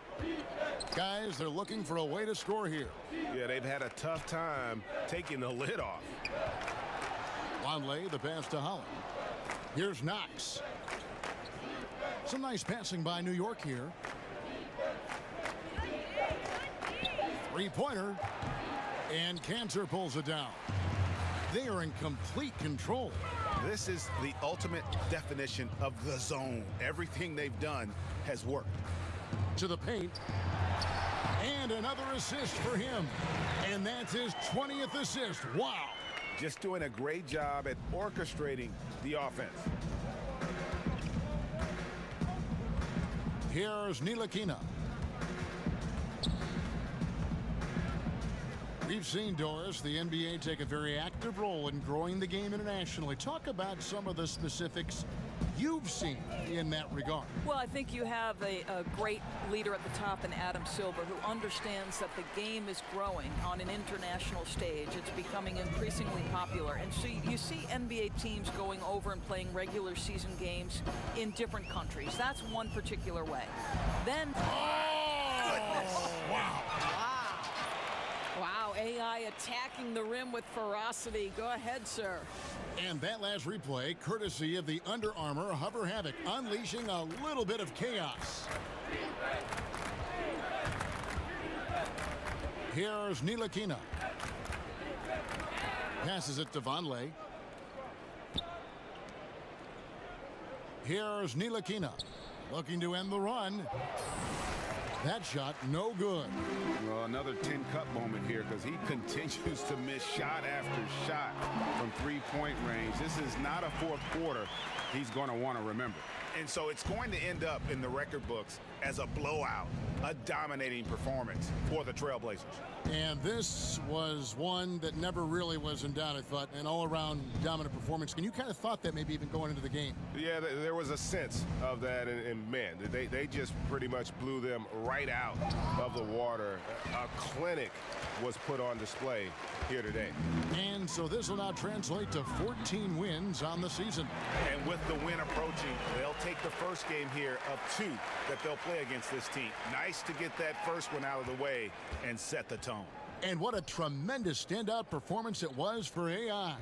Guys, they're looking for a way to score here. Yeah, they've had a tough time taking the lid off. Vonleh, the pass to Holland. Here's Knox. Some nice passing by New York here. Three-pointer. And Kanter pulls it down. They are in complete control. This is the ultimate definition of the zone. Everything they've done has worked. To the paint. And another assist for him. And that's his 20th assist. Wow. Just doing a great job at orchestrating the offense. Here's Ntilikina. We've seen, Doris, the NBA take a very active role in growing the game internationally. Talk about some of the specifics you've seen in that regard. Well, I think you have a great leader at the top in Adam Silver, who understands that the game is growing on an international stage. It's becoming increasingly popular. And so you see NBA teams going over and playing regular season games in different countries. That's one particular way. Then... Oh! Wow. Wow, AI attacking the rim with ferocity. Go ahead, sir. And that last replay, courtesy of the Under Armour Hover Havoc, unleashing a little bit of chaos. Here's Ntilikina. Passes it to Vonleh. Here's Ntilikina. Looking to end the run. That shot, no good. Well, another tin cup moment here, because he continues to miss shot after shot from three-point range. This is not a fourth quarter he's going to want to remember. And so it's going to end up in the record books as a blowout, a dominating performance for the Trailblazers. And this was one that never really was in doubt, I thought, an all-around dominant performance. And you kind of thought that maybe even going into the game. Yeah, there was a sense of that, and man, they just pretty much blew them right out of the water. A clinic was put on display here today. And so this will now translate to 14 wins on the season. And with the win approaching, they'll take the first game here of 2 that they'll play against this team. Nice to get that first one out of the way and set the tone. And what a tremendous standout performance it was for AI.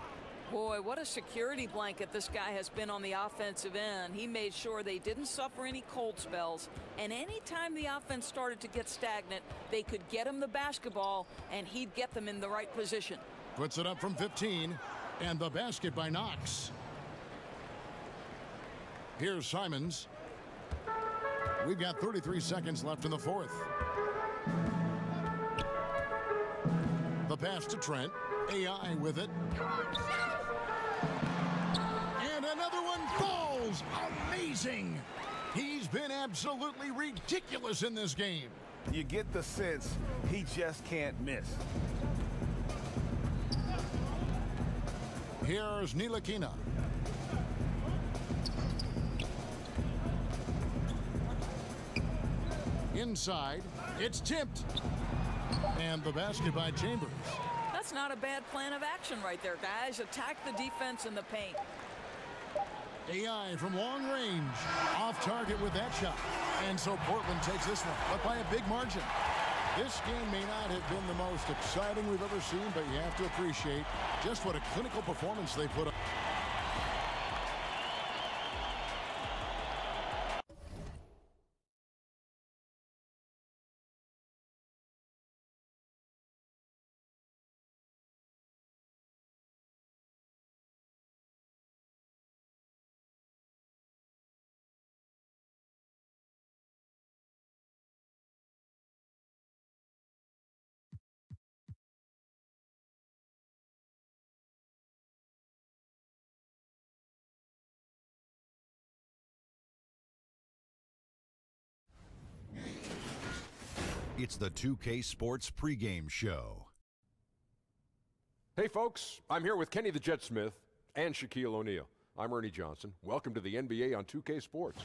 Boy, what a security blanket this guy has been on the offensive end. He made sure they didn't suffer any cold spells. And anytime the offense started to get stagnant, they could get him the basketball, and he'd get them in the right position. Puts it up from 15, and the basket by Knox. Here's Simons. We've got 33 seconds left in the fourth. The pass to Trent. AI with it. And another one falls. Amazing. He's been absolutely ridiculous in this game. You get the sense he just can't miss. Here's Ntilikina. Inside, it's tipped. And the basket by Chambers. That's not a bad plan of action right there, guys. Attack the defense in the paint. AI from long range. Off target with that shot. And so Portland takes this one, but by a big margin. This game may not have been the most exciting we've ever seen, but you have to appreciate just what a clinical performance they put up. It's the 2K Sports pregame show. Hey folks, I'm here with Kenny the Jet Smith and Shaquille O'Neal. I'm Ernie Johnson. Welcome to the NBA on 2K Sports.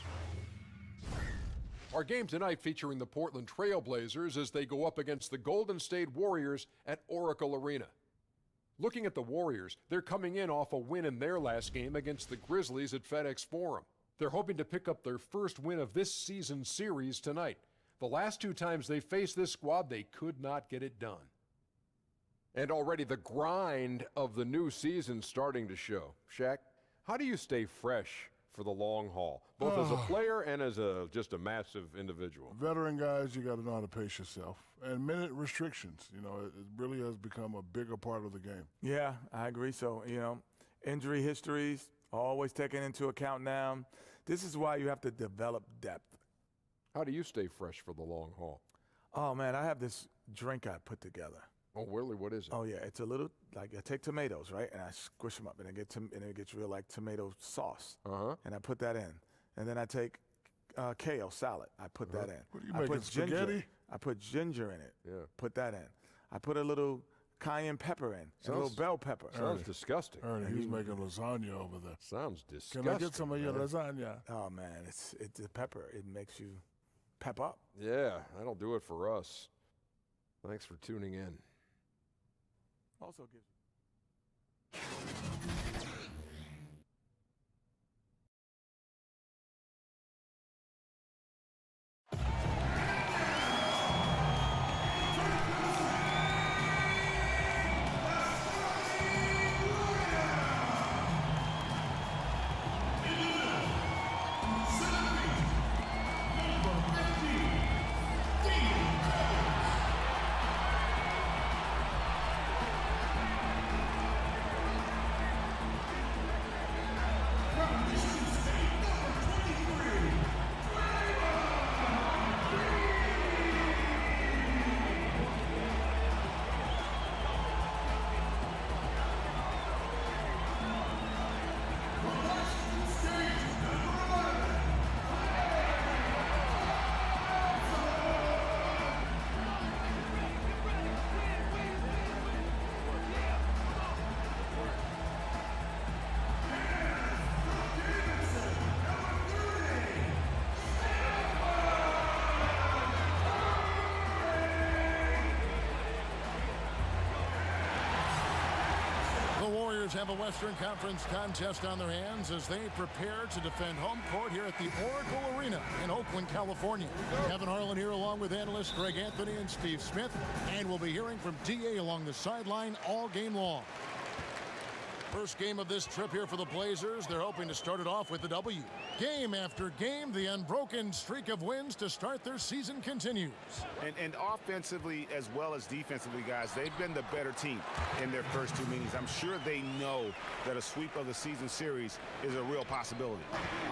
Our game tonight featuring the Portland Trail Blazers as they go up against the Golden State Warriors at Oracle Arena. Looking at the Warriors, they're coming in off a win in their last game against the Grizzlies at FedEx Forum. They're hoping to pick up their first win of this season's series tonight. The last 2 times they faced this squad, they could not get it done. And already the grind of the new season starting to show. Shaq, how do you stay fresh for the long haul, both as a player and as just a massive individual? Veteran guys, you got to know how to pace yourself. And minute restrictions, you know, it really has become a bigger part of the game. Yeah, I agree. So, you know, injury histories, always taken into account now. This is why you have to develop depth. How do you stay fresh for the long haul? Oh, man, I have this drink I put together. Oh, really? What is it? Oh, yeah, it's a little, like, I take tomatoes, right, and I squish them up, and it gets real like tomato sauce. And I put that in. And then I take kale salad. I put that in. What are you making, spaghetti? I put ginger in it. Yeah. Put that in. I put a little cayenne pepper in, and a little bell pepper. Sounds disgusting. Ernie, he's making lasagna over there. Sounds disgusting. Can I get some of your lasagna? Oh, man, it's the pepper. It makes you pep up. Yeah, that'll do it for us. Thanks for tuning in. Also gives Blazers have a Western Conference contest on their hands as they prepare to defend home court here at the Oracle Arena in Oakland, California. Kevin Harlan here along with analysts Greg Anthony and Steve Smith, and we'll be hearing from DA along the sideline all game long. First game of this trip here for the Blazers. They're hoping to start it off with the W. Game after game, the unbroken streak of wins to start their season continues. And offensively as well as defensively, guys, they've been the better team in their first two meetings. I'm sure they know that a sweep of the season series is a real possibility.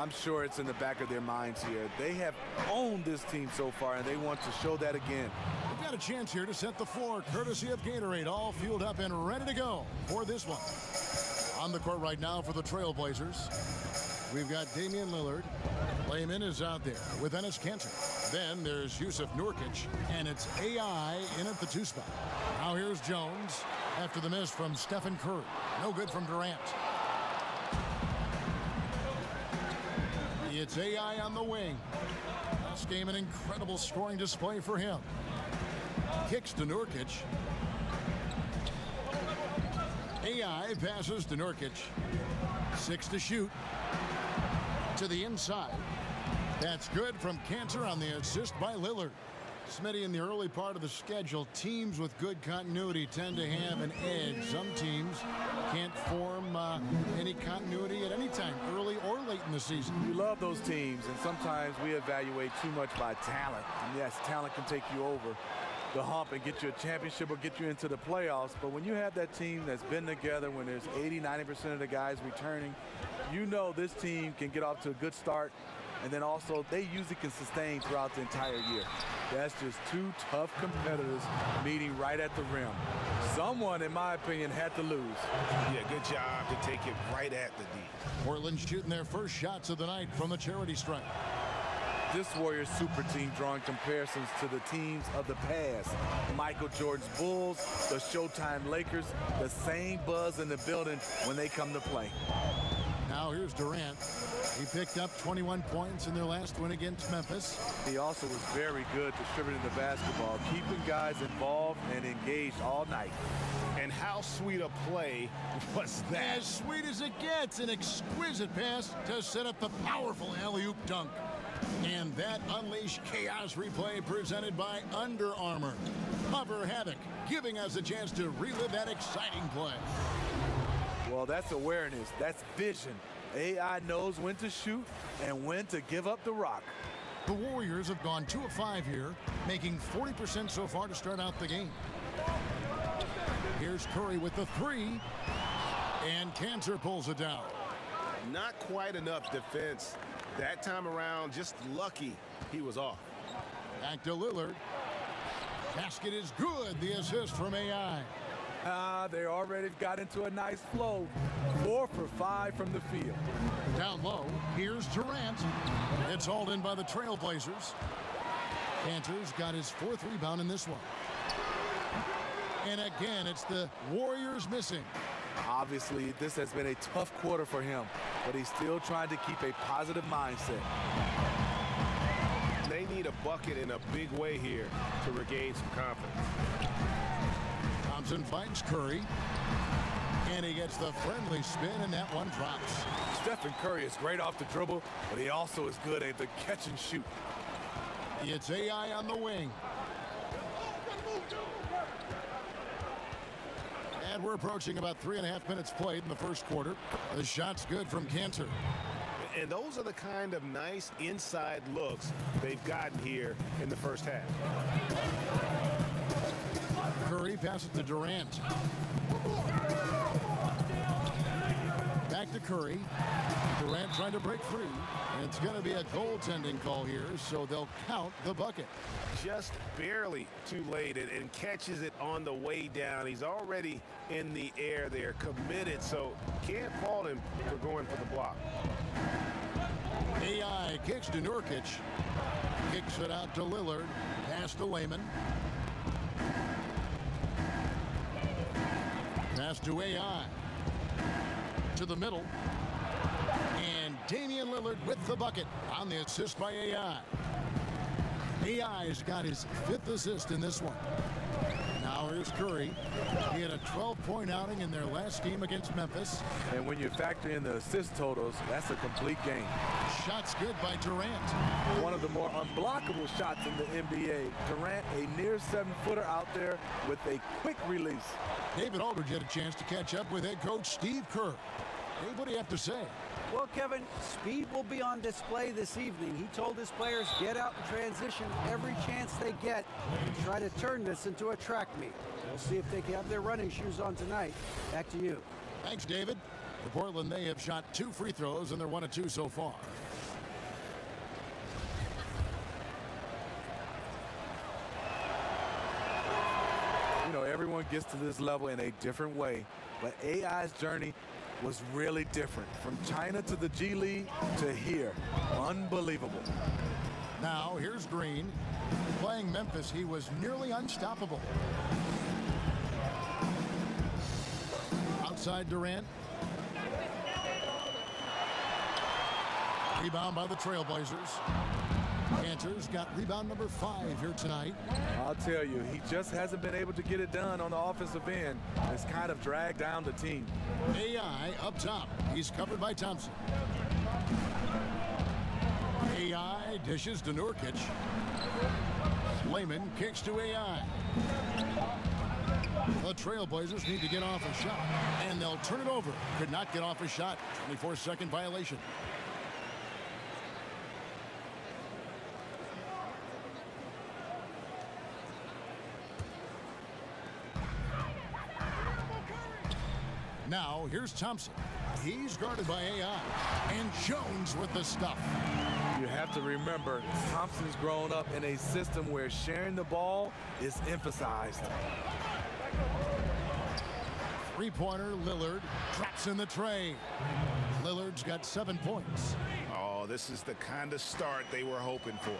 I'm sure it's in the back of their minds here. They have owned this team so far, and they want to show that again. We've got a chance here to set the floor, courtesy of Gatorade, all fueled up and ready to go for this one. On the court right now for the Trailblazers, we've got Damian Lillard. Layman is out there with Enes Kanter. Then there's Yusuf Nurkic, and it's AI in at the 2 spot. Now here's Jones after the miss from Stephen Curry. No good from Durant. It's AI on the wing. Last game, an incredible scoring display for him. Kicks to Nurkic. AI passes to Nurkic. 6 to shoot. To the inside. That's good from Kanter on the assist by Lillard. Smitty, in the early part of the schedule, teams with good continuity tend to have an edge. Some teams can't form any continuity at any time, early or late in the season. We love those teams, and sometimes we evaluate too much by talent. And yes, talent can take you over the hump and get you a championship or get you into the playoffs. But when you have that team that's been together, when there's 80–90% of the guys returning, you know this team can get off to a good start. And then also, they usually can sustain throughout the entire year. That's just two tough competitors meeting right at the rim. Someone, in my opinion, had to lose. Yeah, good job to take it right at the D. Portland shooting their first shots of the night from the charity stripe. This Warriors super team drawing comparisons to the teams of the past. Michael Jordan's Bulls, the Showtime Lakers, the same buzz in the building when they come to play. Now here's Durant. He picked up 21 points in their last win against Memphis. He also was very good distributing the basketball, keeping guys involved and engaged all night. And how sweet a play was that? As sweet as it gets, an exquisite pass to set up the powerful alley-oop dunk. And that unleashed chaos replay presented by Under Armour. Hover Havoc, giving us a chance to relive that exciting play. Well, that's awareness. That's vision. AI knows when to shoot and when to give up the rock. The Warriors have gone 2 of 5 here, making 40% so far to start out the game. Here's Curry with the 3, and Kanter pulls it down. Not quite enough defense. That time around, just lucky he was off. Back to Lillard. Basket is good. The assist from AI. They already got into a nice flow. 4 for 5 from the field. Down low, here's Durant. It's hauled in by the Trailblazers. Kanter's got his 4th rebound in this one. And again, it's the Warriors missing. Obviously, this has been a tough quarter for him, but he's still trying to keep a positive mindset. They need a bucket in a big way here to regain some confidence. Thompson finds Curry, and he gets the friendly spin, and that one drops. Stephen Curry is great off the dribble, but he also is good at the catch and shoot. It's AI on the wing. And we're approaching about 3.5 minutes played in the first quarter. The shot's good from Kanter. And those are the kind of nice inside looks they've gotten here in the first half. Curry passes to Durant. Back to Curry. Durant trying to break free. And it's going to be a goaltending call here, so they'll count the bucket. Just barely too late and catches it on the way down. He's already in the air there, committed, so can't fault him for going for the block. AI kicks to Nurkic. Kicks it out to Lillard. Pass to Layman. Pass to AI. To the middle. And Damian Lillard with the bucket on the assist by AI. AI's got his 5th assist in this one. Now Now here's Curry. He had a 12-point outing in their last game against Memphis. And when you factor in the assist totals, that's a complete game. Shots good by Durant. One of the more unblockable shots in the NBA. Durant, a near 7-footer out there with a quick release. David Aldridge had a chance to catch up with head coach Steve Kerr. Dave, what do you have to say? Well, Kevin, speed will be on display this evening. He told his players get out and transition every chance they get and try to turn this into a track meet. We'll see if they can have their running shoes on tonight. Back to you. Thanks, David. For Portland, they have shot 2 free throws, and they're 1 of 2 so far. You know, everyone gets to this level in a different way, but AI's journey was really different. From China to the G League to here. Unbelievable. Now, here's Green. Playing Memphis, he was nearly unstoppable. Outside Durant. Rebound by the Trailblazers. Cantor's got rebound number 5 here tonight. I'll tell you, he just hasn't been able to get it done on the offensive end. It's kind of dragged down the team. AI up top. He's covered by Thompson. AI dishes to Nurkic. Layman kicks to AI. The Trailblazers need to get off a shot, and they'll turn it over. Could not get off a shot. 24-second violation. Now, here's Thompson. He's guarded by AI. And Jones with the stuff. You have to remember, Thompson's grown up in a system where sharing the ball is emphasized. Three-pointer, Lillard drops in the tray. Lillard's got 7 points. Oh, this is the kind of start they were hoping for.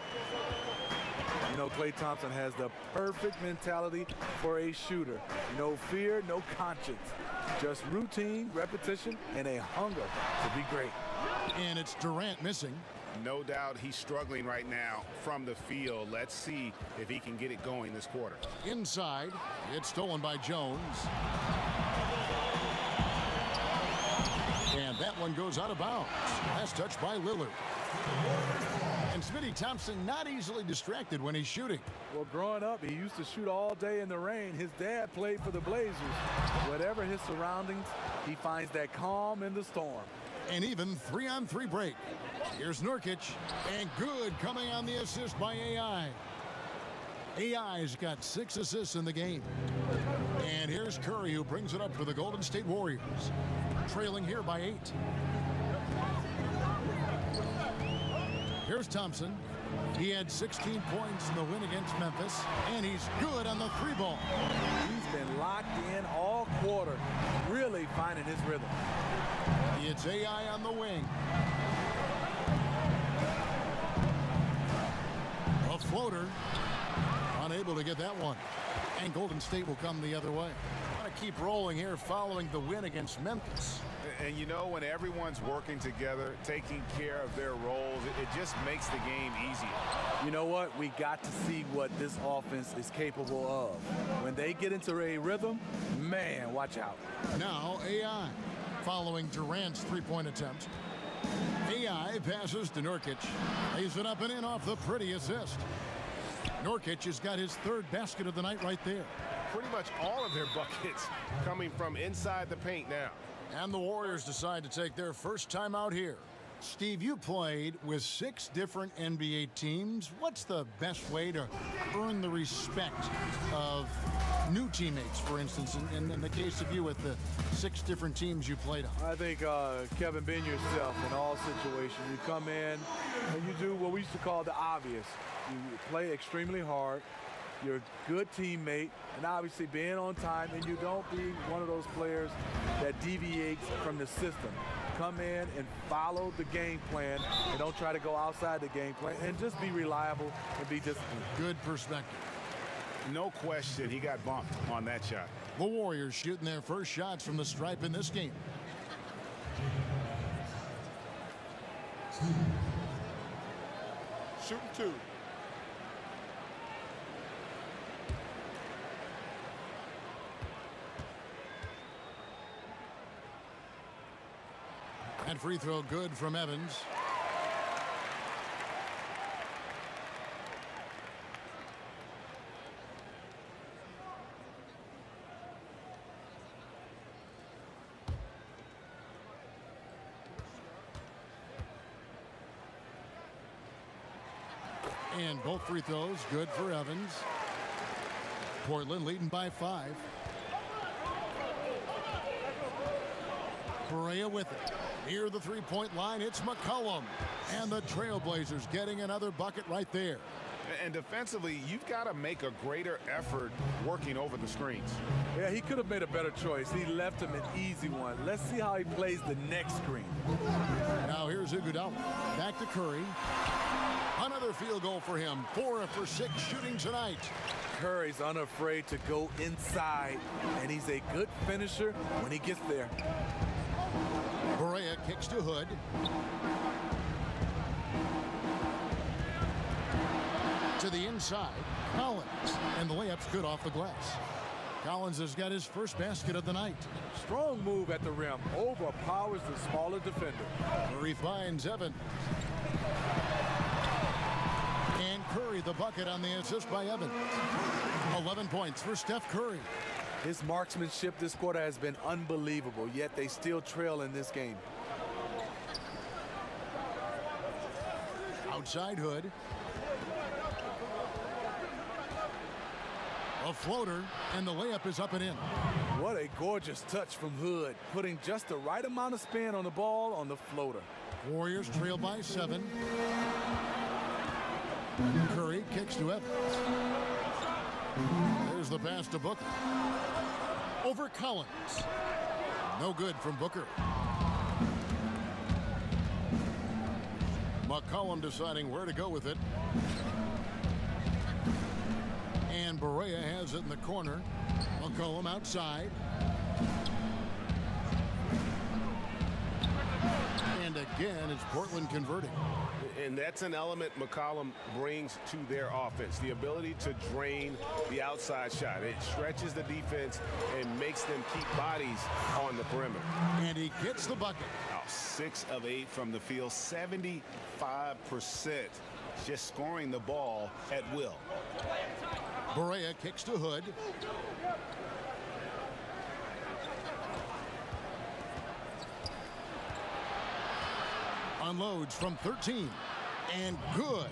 You know, Klay Thompson has the perfect mentality for a shooter. No fear, no conscience. Just routine, repetition, and a hunger to be great. And it's Durant missing. No doubt he's struggling right now from the field. Let's see if he can get it going this quarter. Inside, it's stolen by Jones. And that one goes out of bounds. Last touch by Lillard. And Smitty Thompson not easily distracted when he's shooting. Well, growing up, he used to shoot all day in the rain. His dad played for the Blazers. Whatever his surroundings, he finds that calm in the storm. And even 3-on-3 break. Here's Nurkic, and good coming on the assist by AI. AI's got 6 assists in the game. And here's Curry, who brings it up for the Golden State Warriors. Trailing here by 8. Here's Thompson. He had 16 points in the win against Memphis, and he's good on the 3-ball. He's been locked in all quarter, really finding his rhythm. It's AI on the wing. A floater. Unable to get that one. And Golden State will come the other way. Want to keep rolling here following the win against Memphis. And you know, when everyone's working together, taking care of their roles, it just makes the game easier. You know what? We got to see what this offense is capable of. When they get into a rhythm, man, watch out. Now AI. Following Durant's 3-point attempt. AI passes to Nurkic. Lays it up and in off the pretty assist. Nurkic has got his 3rd basket of the night right there. Pretty much all of their buckets coming from inside the paint now. And the Warriors decide to take their first time out here. Steve, you played with 6 different NBA teams. What's the best way to earn the respect of new teammates, for instance, in the case of you with the 6 different teams you played on? I think, Kevin, being yourself in all situations. You come in and you do what we used to call the obvious. You play extremely hard. You're a good teammate, and obviously being on time, and you don't be one of those players that deviates from the system. Come in and follow the game plan, and don't try to go outside the game plan, and just be reliable and be disciplined. Good perspective. No question, he got bumped on that shot. The Warriors shooting their first shots from the stripe in this game. Shooting 2. And free throw good from Evans. And both free throws good for Evans. Portland leading by 5. Correa with it. Near the three-point line, it's McCollum. And the Trailblazers getting another bucket right there. And defensively, you've got to make a greater effort working over the screens. Yeah, he could have made a better choice. He left him an easy one. Let's see how he plays the next screen. Now here's Iguodala. Back to Curry. Another field goal for him. 4 for 6 shooting tonight. Curry's unafraid to go inside, and he's a good finisher when he gets there. Correa kicks to Hood. To the inside, Collins. And the layup's good off the glass. Collins has got his first basket of the night. Strong move at the rim. Overpowers the smaller defender. Curry finds Evans. And Curry the bucket on the assist by Evans. 11 points for Steph Curry. His marksmanship this quarter has been unbelievable, yet they still trail in this game. Outside Hood. A floater, and the layup is up and in. What a gorgeous touch from Hood, putting just the right amount of spin on the ball on the floater. Warriors trail by 7. Curry kicks to Evans. There's the pass to Booker. Over Collins. No good from Booker. McCollum deciding where to go with it. And Barea has it in the corner. McCollum outside. And again, it's Portland converting. And that's an element McCollum brings to their offense, the ability to drain the outside shot. It stretches the defense and makes them keep bodies on the perimeter. And he gets the bucket. 6 of 8 from the field, 75%. Just scoring the ball at will. Barea kicks to Hood. Unloads from 13. And good,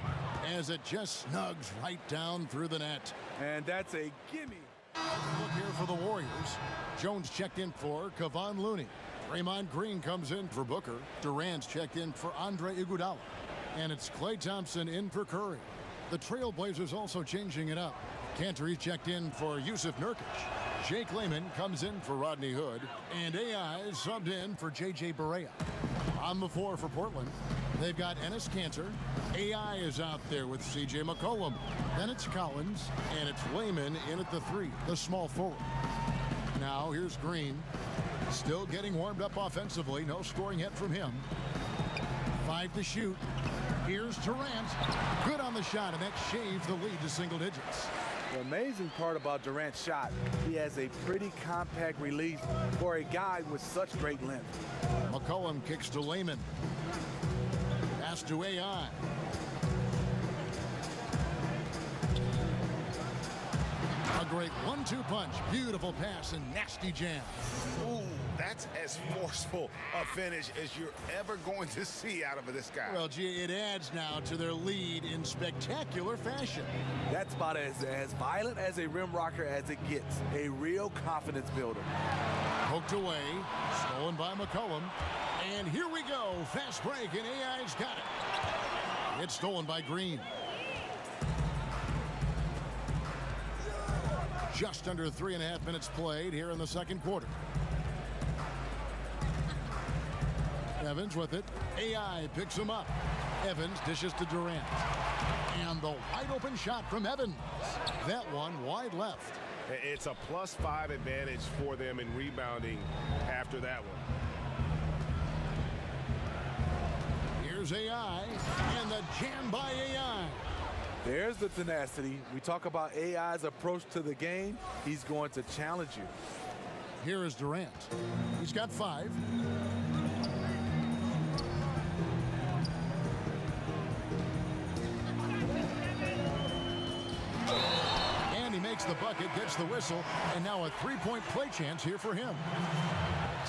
as it just snugs right down through the net. And that's a gimme. Look here for the Warriors. Jones checked in for Kevon Looney. Draymond Green comes in for Booker. Durant's checked in for Andre Iguodala. And it's Klay Thompson in for Curry. The Trailblazers also changing it up. Cantor checked in for Yusuf Nurkic. Jake Layman comes in for Rodney Hood. And AI subbed in for J.J. Barea. On the floor for Portland, they've got Enes Kanter. AI is out there with C.J. McCollum. Then it's Collins, and it's Layman in at the 3, the small forward. Now here's Green. Still getting warmed up offensively. No scoring yet from him. 5 to shoot. Here's Durant. Good on the shot, and that shaves the lead to single digits. The amazing part about Durant's shot, he has a pretty compact release for a guy with such great length. McCollum kicks to Layman. Pass to AI. A great 1-2 punch. Beautiful pass and nasty jam. Ooh, that's as forceful a finish as you're ever going to see out of this guy. Well, gee, it adds now to their lead in spectacular fashion. That's about as violent as a rim rocker as it gets. A real confidence builder. Poked away. Stolen by McCollum. And here we go. Fast break, and AI's got it. It's stolen by Green. Just under 3.5 minutes played here in the second quarter. Evans with it. AI picks him up. Evans dishes to Durant. And the wide open shot from Evans. That one wide left. It's a +5 advantage for them in rebounding after that one. Here's AI, and the jam by AI. There's the tenacity. We talk about AI's approach to the game. He's going to challenge you. Here is Durant. He's got 5. the bucket, gets the whistle, and now a three-point play chance here for him.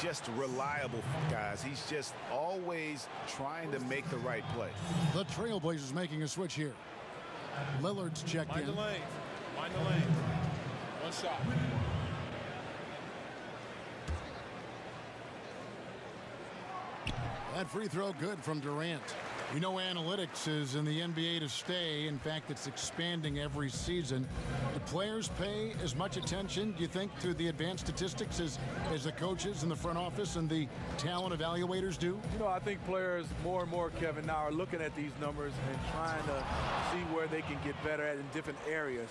Just reliable, guys. He's just always trying to make the right play. The Trailblazers making a switch here. Lillard's checked in. Mind the lane. Mind the lane. One shot. That free throw good from Durant. We know analytics is in the NBA to stay. In fact, it's expanding every season. Do players pay as much attention, do you think, to the advanced statistics as the coaches in the front office and the talent evaluators do? You know, I think players more and more, Kevin, now are looking at these numbers and trying to see where they can get better at in different areas.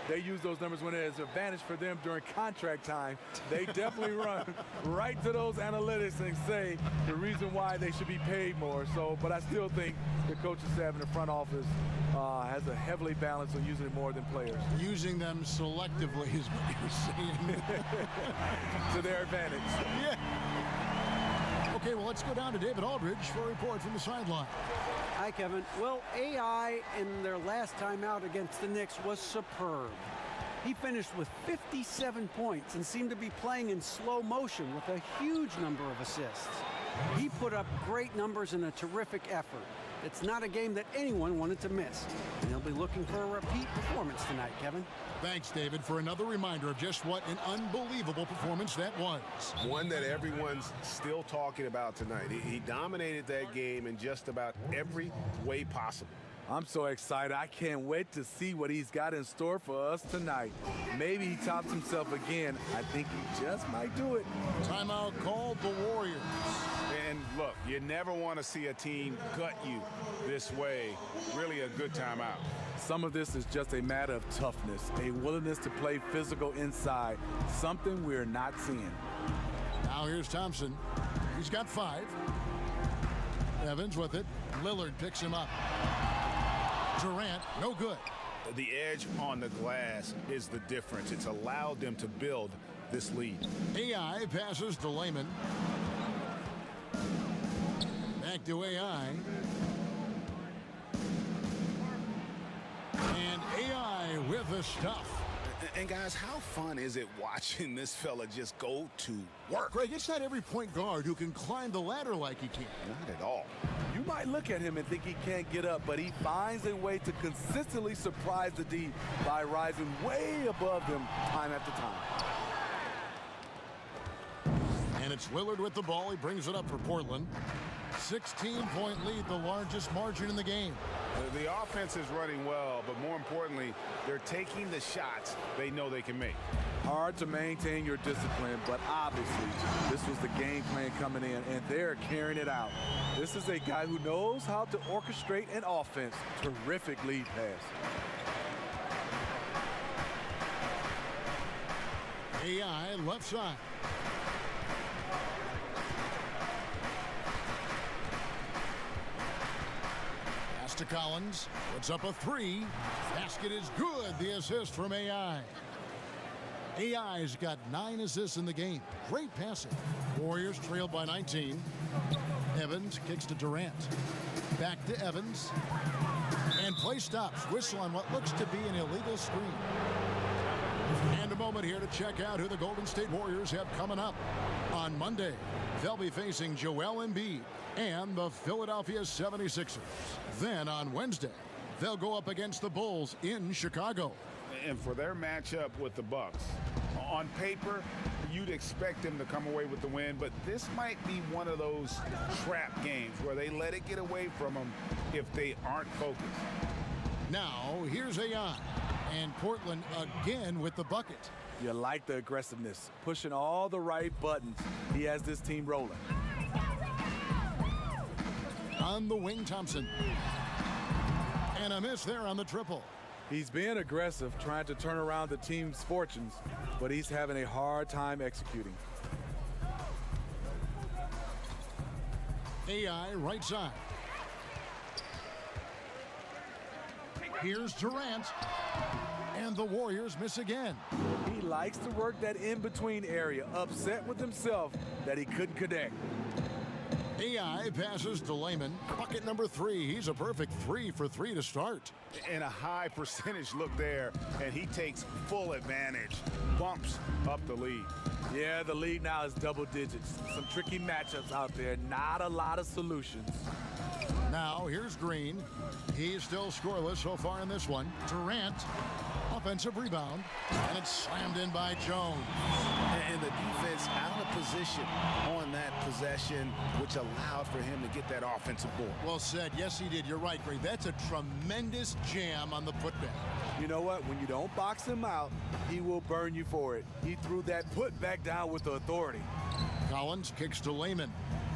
They use those numbers when there's an advantage for them during contract time. They definitely run right to those analytics and say the reason why they should be paid more. So, but I still think the coaching staff in the front office has a heavily balanced on using it more than players. Using them selectively is what you're saying. To their advantage. Yeah. Okay, well, let's go down to David Aldridge for a report from the sideline. Hi, Kevin. Well, AI in their last time out against the Knicks was superb. He finished with 57 points and seemed to be playing in slow motion with a huge number of assists. He put up great numbers in a terrific effort. It's not a game that anyone wanted to miss. And he'll be looking for a repeat performance tonight, Kevin. Thanks, David, for another reminder of just what an unbelievable performance that was. One that everyone's still talking about tonight. He dominated that game in just about every way possible. I'm so excited. I can't wait to see what he's got in store for us tonight. Maybe he tops himself again. I think he just might do it. Timeout called the Warriors. And look, you never want to see a team gut you this way. Really a good timeout. Some of this is just a matter of toughness, a willingness to play physical inside, something we're not seeing. Now here's Thompson. He's got 5. Evans with it. Lillard picks him up. Durant, no good. The edge on the glass is the difference. It's allowed them to build this lead. AI passes to Layman. Back to AI. And AI with the stuff. And guys, how fun is it watching this fella just go to work? Greg, it's not every point guard who can climb the ladder like he can. Not at all. You might look at him and think he can't get up, but he finds a way to consistently surprise the D by rising way above them time after time. And it's Lillard with the ball. He brings it up for Portland. 16-point lead, the largest margin in the game. The offense is running well, but more importantly, they're taking the shots they know they can make. Hard to maintain your discipline, but obviously this was the game plan coming in, and they're carrying it out. This is a guy who knows how to orchestrate an offense. Terrific lead pass. AI left side. Pass to Collins. Puts up a 3. Basket is good. The assist from AI. AI's got 9 assists in the game. Great passing. Warriors trail by 19. Evans kicks to Durant. Back to Evans. And play stops. Whistle on what looks to be an illegal screen. And a moment here to check out who the Golden State Warriors have coming up. On Monday, they'll be facing Joel Embiid and the Philadelphia 76ers. Then on Wednesday, they'll go up against the Bulls in Chicago. And for their matchup with the Bucks, on paper, you'd expect them to come away with the win, but this might be one of those trap games where they let it get away from them if they aren't focused. Now, here's AI. And Portland again with the bucket. You like the aggressiveness, pushing all the right buttons. He has this team rolling. On the wing, Thompson. And a miss there on the triple. He's being aggressive, trying to turn around the team's fortunes, but he's having a hard time executing. AI right side. Here's Durant. And the Warriors miss again. He likes to work that in-between area, upset with himself that he couldn't connect. AI passes to Lehman. Bucket number 3. He's a perfect 3 for 3 to start. And a high percentage look there, and he takes full advantage. Bumps up the lead. Yeah, the lead now is double digits. Some tricky matchups out there. Not a lot of solutions. Now, here's Green. He's still scoreless so far in this one. Durant, offensive rebound, and it's slammed in by Jones. And the defense out of position on that possession, which allowed for him to get that offensive board. Well said. Yes, he did. You're right, Greg. That's a tremendous jam on the putback. You know what? When you don't box him out, he will burn you for it. He threw that putback down with the authority. Collins kicks to Lehman.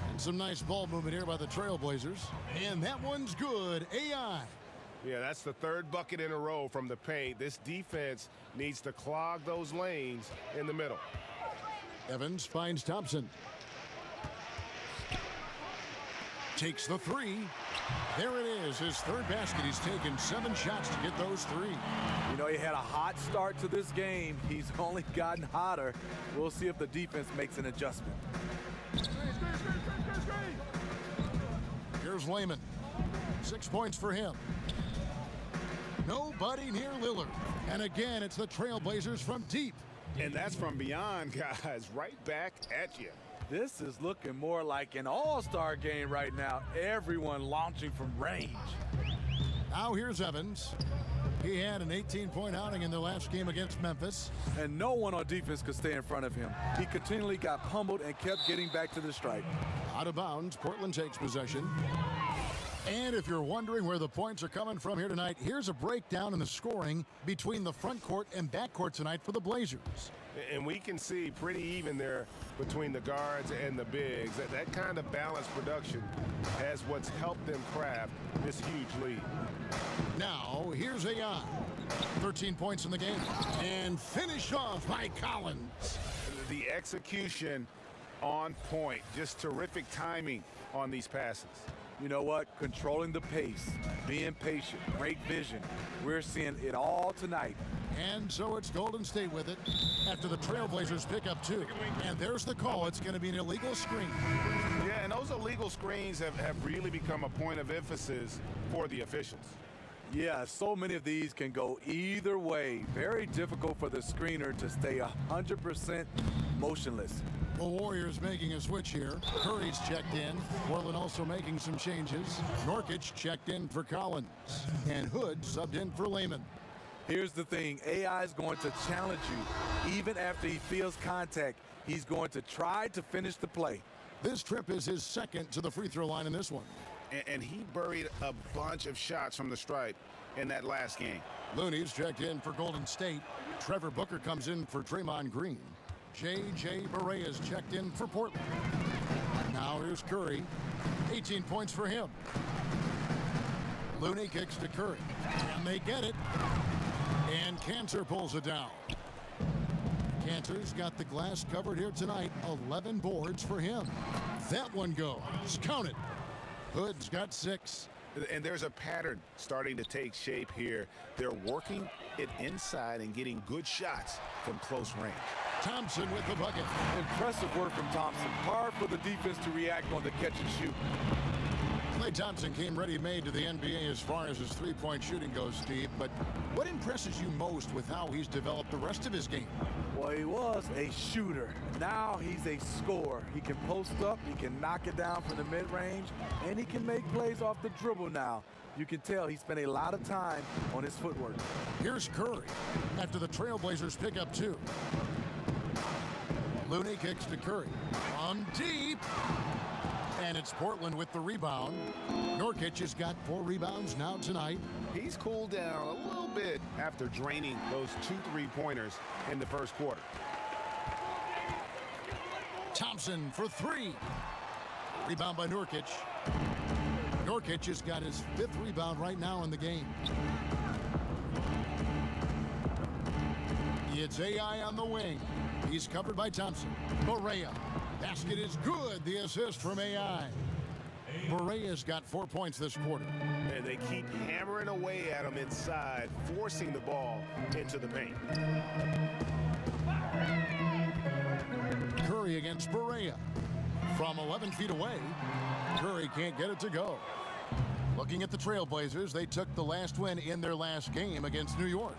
And some nice ball movement here by the Trailblazers. And that one's good. AI. Yeah, that's the 3rd bucket in a row from the paint. This defense needs to clog those lanes in the middle. Evans finds Thompson. Takes the 3. There it is, his 3rd basket. He's taken 7 shots to get those 3. You know, he had a hot start to this game. He's only gotten hotter. We'll see if the defense makes an adjustment. Here's Lehman. 6 points for him. Nobody near Lillard. And again, it's the Trailblazers from deep. And that's from beyond, guys. Right back at you. This is looking more like an all-star game right now. Everyone launching from range. Now here's Evans. He had an 18-point outing in their last game against Memphis. And no one on defense could stay in front of him. He continually got pummeled and kept getting back to the stripe. Out of bounds, Portland takes possession. And if you're wondering where the points are coming from here tonight, here's a breakdown in the scoring between the front court and back court tonight for the Blazers. And we can see pretty even there between the guards and the bigs. That kind of balanced production has what's helped them craft this huge lead. Now, here's AI. 13 points in the game. And finished off by Collins. The execution on point. Just terrific timing on these passes. You know what? Controlling the pace, being patient, great vision. We're seeing it all tonight. And so it's Golden State with it after the Trailblazers pick up 2. And there's the call. It's going to be an illegal screen. Yeah, and those illegal screens have really become a point of emphasis for the officials. Yeah, so many of these can go either way. Very difficult for the screener to stay 100% motionless. The Warriors making a switch here. Curry's checked in. Portland also making some changes. Nurkic checked in for Collins. And Hood subbed in for Lehman. Here's the thing. AI is going to challenge you. Even after he feels contact, he's going to try to finish the play. This trip is his 2nd to the free throw line in this one. And he buried a bunch of shots from the stripe in that last game. Looney's checked in for Golden State. Trevor Booker comes in for Draymond Green. J.J. Barea's checked in for Portland. Now here's Curry. 18 points for him. Looney kicks to Curry. And they get it. And Cantor pulls it down. Cantor's got the glass covered here tonight. 11 boards for him. That one goes. Count it. Hood's got 6. And there's a pattern starting to take shape here. They're working it inside and getting good shots from close range. Thompson with the bucket. Impressive work from Thompson. Hard for the defense to react on the catch and shoot. Klay Thompson came ready-made to the NBA as far as his three-point shooting goes, Steve. But what impresses you most with how he's developed the rest of his game? Well, he was a shooter. Now he's a scorer. He can post up, he can knock it down from the mid-range, and he can make plays off the dribble now. You can tell he spent a lot of time on his footwork. Here's Curry after the Trailblazers pick up 2. Looney kicks to Curry. On deep. And it's Portland with the rebound. Nurkic has got 4 rebounds now tonight. He's cooled down a little bit after draining those 2 3-pointers in the first quarter. Thompson for 3. Rebound by Nurkic. Nurkic has got his 5th rebound right now in the game. It's AI on the wing. He's covered by Thompson. Barea. Basket is good. The assist from AI. Barea's got 4 points this quarter. And they keep hammering away at him inside, forcing the ball into the paint. Curry against Barea. From 11 feet away, Curry can't get it to go. Looking at the Trailblazers, they took the last win in their last game against New York.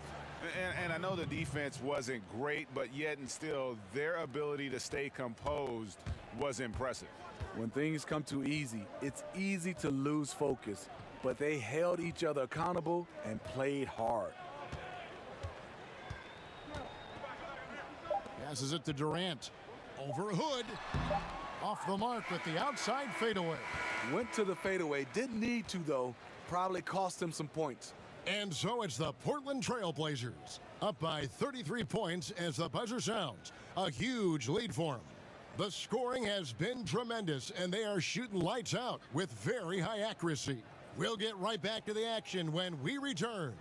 And I know the defense wasn't great, but yet and still, their ability to stay composed was impressive. When things come too easy, it's easy to lose focus, but they held each other accountable and played hard. Passes it to Durant. Over Hood. Off the mark with the outside fadeaway. Went to the fadeaway, didn't need to though. Probably cost him some points. And so it's the Portland Trailblazers, up by 33 points as the buzzer sounds. A huge lead for them. The scoring has been tremendous, and they are shooting lights out with very high accuracy. We'll get right back to the action when we return.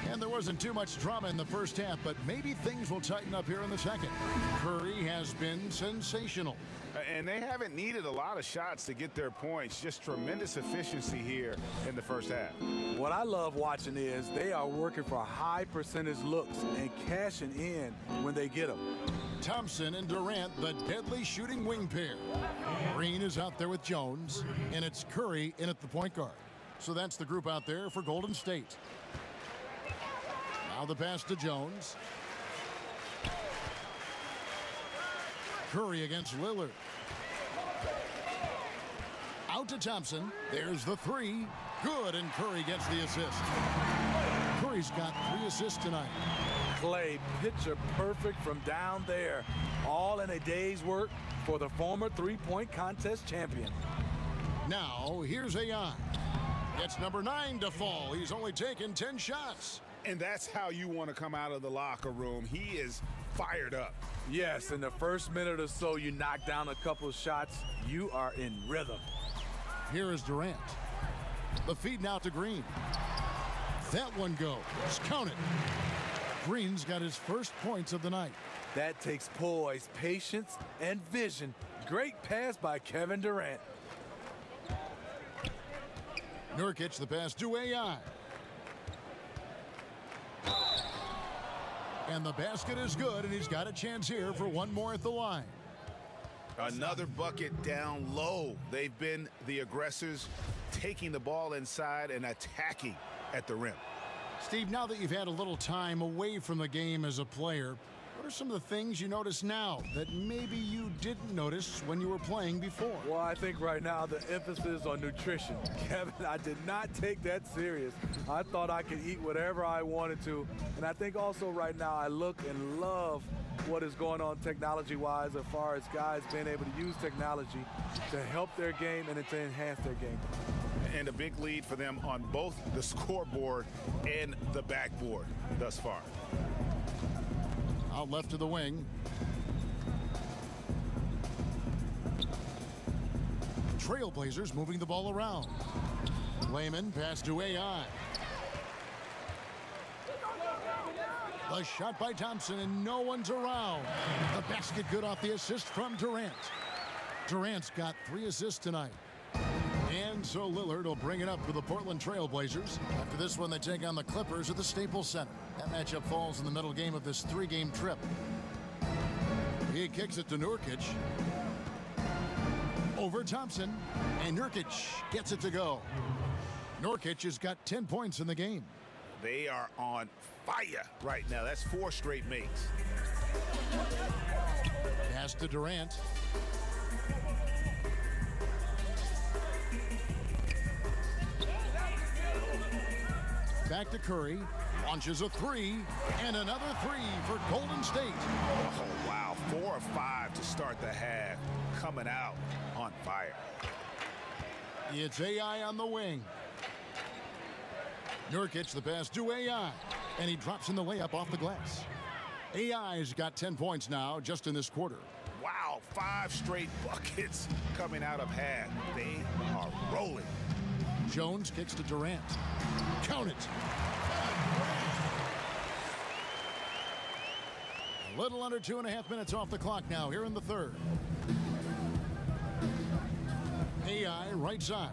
And there wasn't too much drama in the first half, but maybe things will tighten up here in the second. Curry has been sensational. And they haven't needed a lot of shots to get their points. Just tremendous efficiency here in the first half. What I love watching is they are working for high percentage looks and cashing in when they get them. Thompson and Durant, the deadly shooting wing pair. Green is out there with Jones, and it's Curry in at the point guard. So that's the group out there for Golden State. Now the pass to Jones. Curry against Lillard. Out to Thompson. There's the three. Good, and Curry gets the assist. Curry's got 3 assists tonight. Clay, picture perfect from down there. All in a day's work for the former three-point contest champion. Now, here's AI. Gets number 9 to fall. He's only taken 10 shots. And that's how you want to come out of the locker room. He is fired up. Yes, in the first minute or so, you knock down a couple of shots. You are in rhythm. Here is Durant. The feed now to Green. That one goes. Count it. Green's got his first points of the night. That takes poise, patience, and vision. Great pass by Kevin Durant. Nurkic, the pass to AI. And the basket is good, and he's got a chance here for one more at the line. Another bucket down low. They've been the aggressors, taking the ball inside and attacking at the rim. Steve, now that you've had a little time away from the game as a player, what are some of the things you notice now that maybe you didn't notice when you were playing before? Well, I think right now the emphasis on nutrition. Kevin, I did not take that serious. I thought I could eat whatever I wanted to. And I think also right now I look and love what is going on technology-wise as far as guys being able to use technology to help their game and to enhance their game. And a big lead for them on both the scoreboard and the backboard thus far. Out left to the wing. Trailblazers moving the ball around. Layman pass to AI. The shot by Thompson, and no one's around. The basket good off the assist from Durant. Durant's got 3 assists tonight. And so Lillard will bring it up for the Portland Trailblazers. After this one, they take on the Clippers at the Staples Center. That matchup falls in the middle game of this 3-game trip. He kicks it to Nurkic. Over Thompson, and Nurkic gets it to go. Nurkic has got 10 points in the game. They are on fire right now. That's 4 straight makes. Pass to Durant. Back to Curry, launches a 3, and another 3 for Golden State. Oh, wow, 4 of 5 to start the half, coming out on fire. It's AI on the wing. Nurkic, the pass to AI, and he drops in the layup off the glass. AI's got 10 points now just in this quarter. Wow, 5 straight buckets coming out of half. They are rolling. Jones kicks to Durant. Count it. A little under 2.5 minutes off the clock now here in the third. AI right side.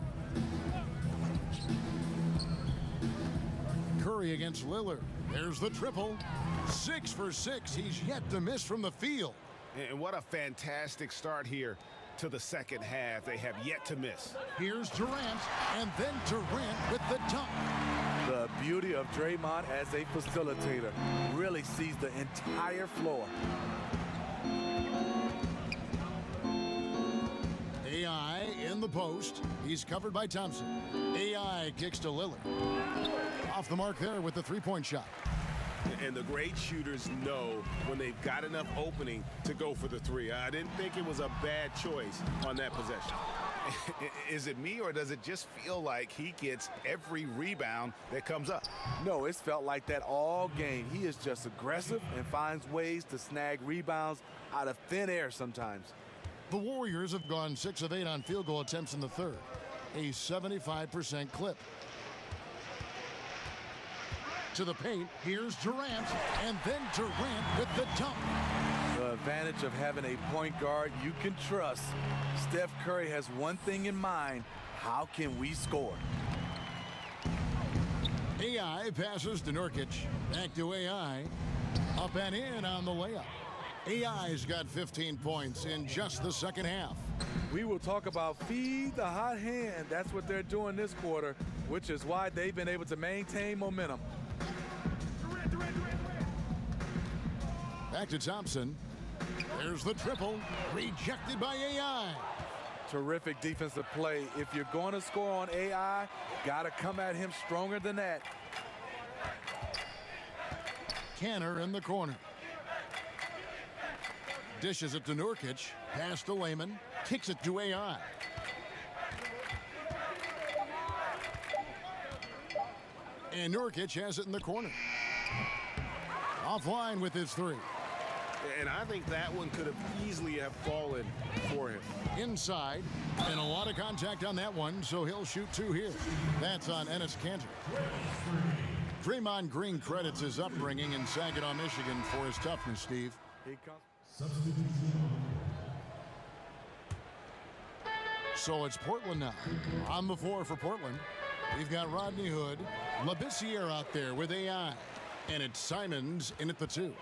Curry against Lillard. There's the triple. 6 for 6. He's yet to miss from the field. And what a fantastic start here to the second half. They have yet to miss. Here's Durant, and then Durant with the dunk. The beauty of Draymond as a facilitator really sees the entire floor. AI in the post. He's covered by Thompson. AI kicks to Lillard. Off the mark there with the three-point shot. And the great shooters know when they've got enough opening to go for the three. I didn't think it was a bad choice on that possession. Is it me, or does it just feel like he gets every rebound that comes up? No, it's felt like that all game. He is just aggressive and finds ways to snag rebounds out of thin air sometimes. The Warriors have gone 6 of 8 on field goal attempts in the third, a 75% clip. To the paint, here's Durant, and then Durant with the dunk. The advantage of having a point guard you can trust. Steph Curry has one thing in mind: how can we score? AI passes to Nurkic. Back to AI. Up and in on the layup. AI's got 15 points in just the second half. We will talk about feed the hot hand. That's what they're doing this quarter, which is why they've been able to maintain momentum. Back to Thompson. There's the triple. Rejected by AI. Terrific defensive play. If you're going to score on AI, got to come at him stronger than that. Canner in the corner. Dishes it to Nurkic. Pass to Layman. Kicks it to AI. And Nurkic has it in the corner. Offline with his three. And I think that one could have easily have fallen for him. Inside, and a lot of contact on that one, so he'll shoot 2 here. That's on Enes Kanter. Draymond Green credits his upbringing in Saginaw, Michigan for his toughness, Steve. So it's Portland now. On the floor for Portland, we've got Rodney Hood, Labissiere out there with AI, and it's Simons in at the 2.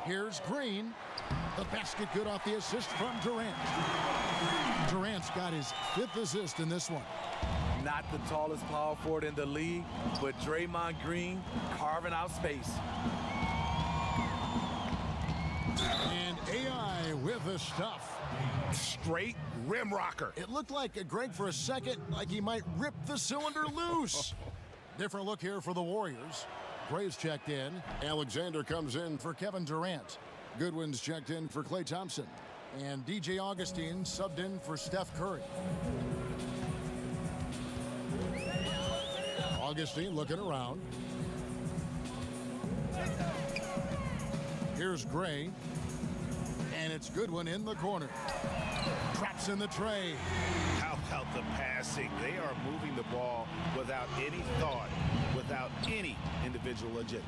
Here's Green. The basket good off the assist from Durant. Durant's got his 5th assist in this one. Not the tallest power forward in the league, but Draymond Green carving out space. And AI with the stuff. Straight rim rocker. It looked like Greg for a second, like he might rip the cylinder loose. Different look here for the Warriors. Gray's checked in. Alexander comes in for Kevin Durant. Goodwin's checked in for Klay Thompson. And DJ Augustine subbed in for Steph Curry. Augustine looking around. Here's Gray. And it's Goodwin in the corner. Drops in the tray. How about the passing? They are moving the ball without any thought, without any individual agendas.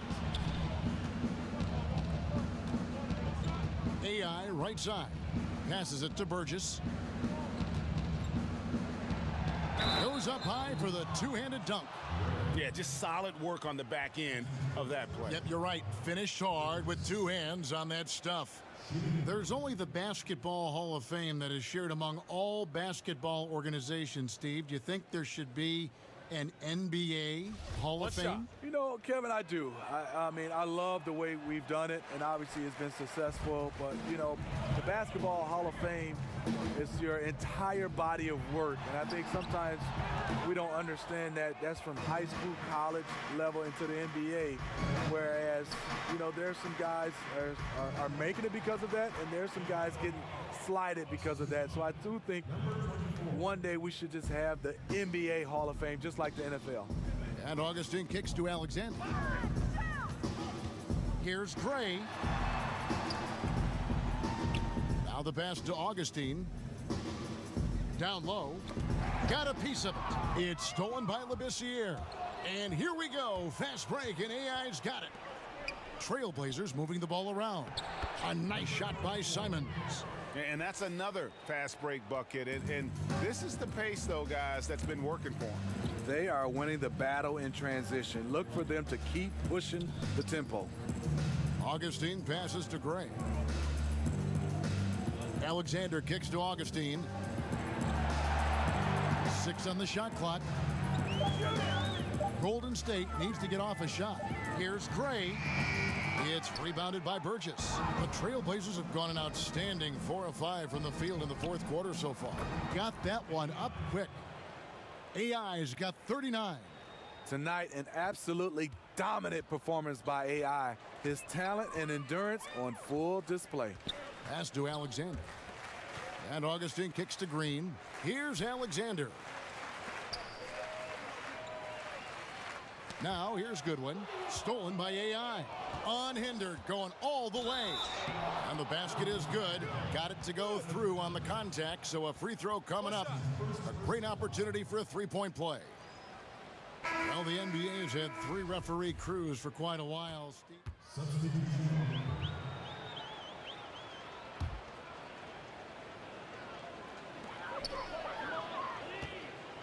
AI right side. Passes it to Burgess. Goes up high for the two-handed dunk. Yeah, just solid work on the back end of that play. Yep, you're right. Finished hard with 2 hands on that stuff. There's only the Basketball Hall of Fame that is shared among all basketball organizations, Steve. Do you think there should be an NBA Hall of Fame? You know, Kevin, I do. I mean, I love the way we've done it, and obviously it's been successful. But, you know, the Basketball Hall of Fame is your entire body of work. And I think sometimes we don't understand that that's from high school, college level into the NBA. Whereas, you know, there's some guys are making it because of that, and there's some guys getting slighted because of that. So I do think one day we should just have the NBA Hall of Fame, just like the NFL. And Augustine kicks to Alexander. Here's Gray. Now the pass to Augustine. Down low. Got a piece of it. It's stolen by Labissiere. And here we go. Fast break, and AI's got it. Trailblazers moving the ball around. A nice shot by Simons. And that's another fast break bucket. And this is the pace, though, guys, that's been working for him. They are winning the battle in transition. Look for them to keep pushing the tempo. Augustine passes to Gray. Alexander kicks to Augustine. 6 on the shot clock. Golden State needs to get off a shot. Here's Gray. It's rebounded by Burgess. The Trailblazers have gone an outstanding 4 of 5 from the field in the fourth quarter so far. Got that one up quick. AI's got 39. Tonight, an absolutely dominant performance by AI. His talent and endurance on full display. Pass to Alexander. And Augustine kicks to Green. Here's Alexander. Now here's Goodwin. Stolen by AI. Unhindered, going all the way. And the basket is good. Got it to go through on the contact, so a free throw coming up. A great opportunity for a three-point play. Well, the NBA has had 3 referee crews for quite a while.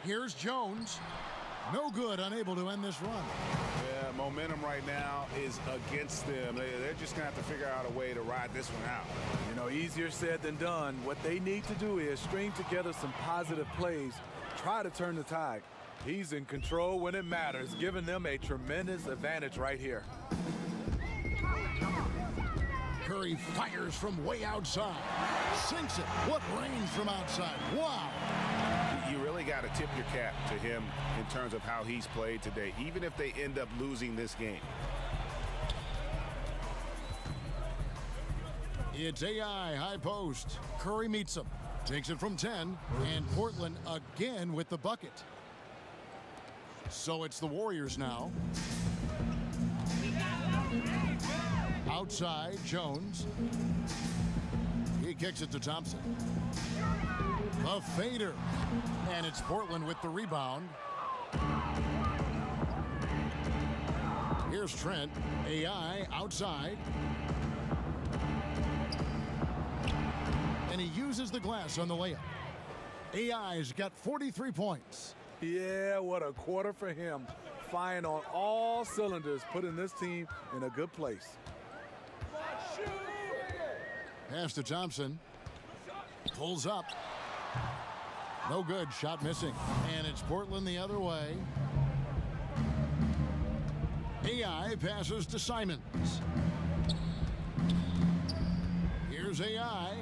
Here's Jones. No good, unable to end this run. Yeah, momentum right now is against them. They're just going to have to figure out a way to ride this one out. You know, easier said than done. What they need to do is string together some positive plays, try to turn the tide. He's in control when it matters, giving them a tremendous advantage right here. Curry fires from way outside. Sinks it. What range from outside. Wow. You really got to tip your cap to him in terms of how he's played today, even if they end up losing this game. It's AI high post. Curry meets him. Takes it from 10. And Portland again with the bucket. So it's the Warriors now. Outside, Jones. He kicks it to Thompson. A fader. And it's Portland with the rebound. Here's Trent. AI outside. And he uses the glass on the layup. AI's got 43 points. Yeah, what a quarter for him. Firing on all cylinders, putting this team in a good place. Pass to Thompson. Pulls up. No good. Shot missing. And it's Portland the other way. AI passes to Simons. Here's AI.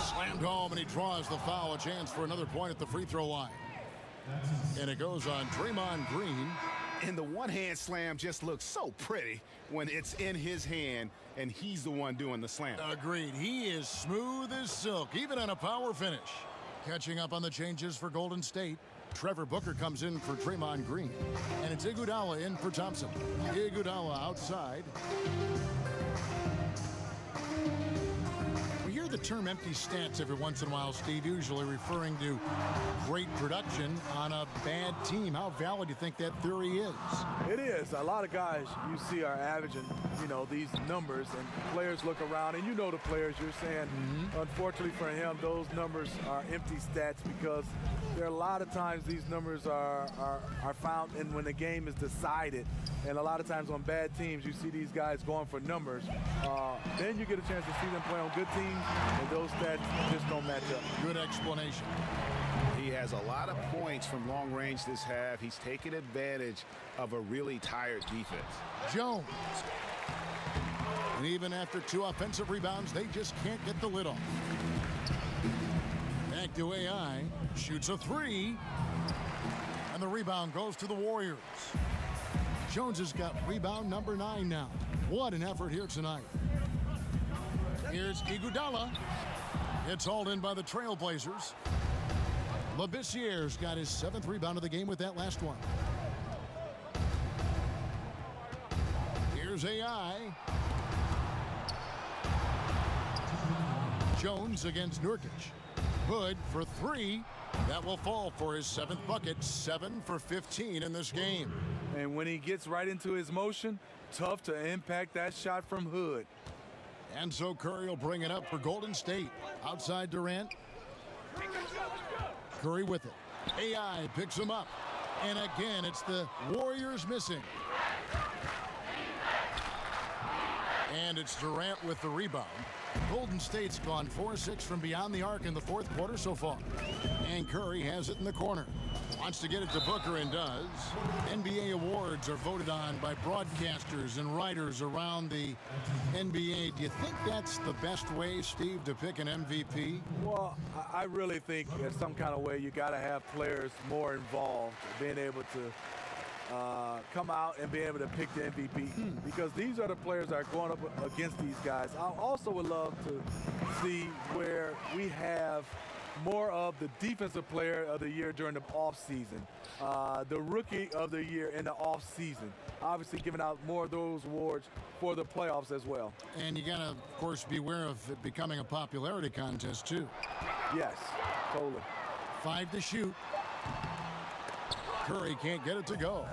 Slammed home, and he draws the foul. A chance for another point at the free throw line. And it goes on Draymond Green. And the one-hand slam just looks so pretty when it's in his hand and he's the one doing the slam. Agreed. He is smooth as silk, even on a power finish. Catching up on the changes for Golden State. Trevor Booker comes in for Draymond Green. And it's Iguodala in for Thompson. Iguodala outside. We hear the term empty stats every once in a while, Steve, usually referring to great production on a bad team. How valid do you think that theory is? It is. A lot of guys you see are averaging, you know, these numbers, and players look around, and you know the players you're saying. Unfortunately for him, those numbers are empty stats because there are a lot of times these numbers are found in when the game is decided. And a lot of times on bad teams, you see these guys going for numbers. Then you get a chance to see them play on good teams, and those stats just don't match up. Good explanation. He has a lot of points from long range this half. He's taken advantage of a really tired defense. Jones. And even after 2 offensive rebounds, they just can't get the lid off. Back to AI. Shoots a 3. And the rebound goes to the Warriors. Jones has got rebound number 9 now. What an effort here tonight. Here's Iguodala. It's hauled in by the Trailblazers. Labissiere's got his 7th rebound of the game with that last one. Here's AI. Jones against Nurkic. Hood for 3. That will fall for his 7th bucket. 7 for 15 in this game. And when he gets right into his motion, tough to impact that shot from Hood. And so Curry will bring it up for Golden State. Outside Durant. Curry with it. AI picks him up. And again, it's the Warriors missing. And it's Durant with the rebound. Golden State's gone 4-6 from beyond the arc in the fourth quarter so far. And Curry has it in the corner. Wants to get it to Booker and does. NBA awards are voted on by broadcasters and writers around the NBA. Do you think that's the best way, Steve, to pick an MVP? Well, I really think in some kind of way you got to have players more involved, being able to come out and be able to pick the MVP, because these are the players that are going up against these guys. I also would love to see where we have more of the defensive player of the year during the offseason, the rookie of the year in the offseason, obviously giving out more of those awards for the playoffs as well. And you got to, of course, beware of it becoming a popularity contest, too. Yes, totally. 5 to shoot. Curry can't get it to go.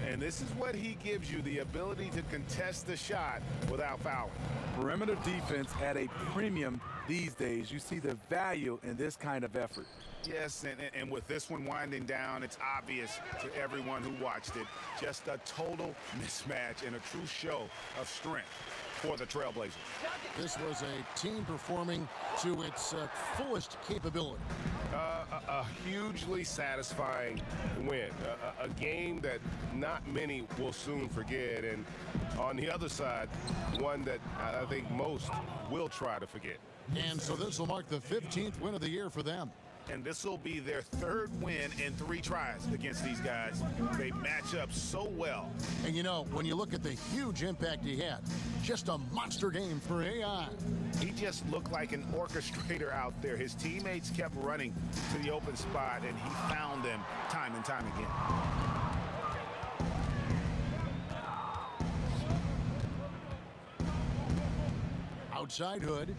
And this is what he gives you, the ability to contest the shot without fouling. Perimeter defense at a premium these days. You see the value in this kind of effort. Yes, and with this one winding down, it's obvious to everyone who watched it. Just a total mismatch and a true show of strength for the Trailblazers. This was a team performing to its fullest capability. A hugely satisfying win. A game that not many will soon forget. And on the other side, one that I think most will try to forget. And so this will mark the 15th win of the year for them. And this will be their third win in 3 tries against these guys. They match up so well. And you know, when you look at the huge impact he had, just a monster game for AI. He just looked like an orchestrator out there. His teammates kept running to the open spot, and he found them time and time again. Outside Hood.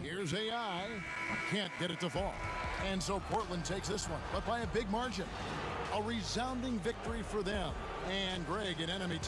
Here's AI. Can't get it to fall. And so Portland takes this one, but by a big margin. A resounding victory for them. And Greg, an enemy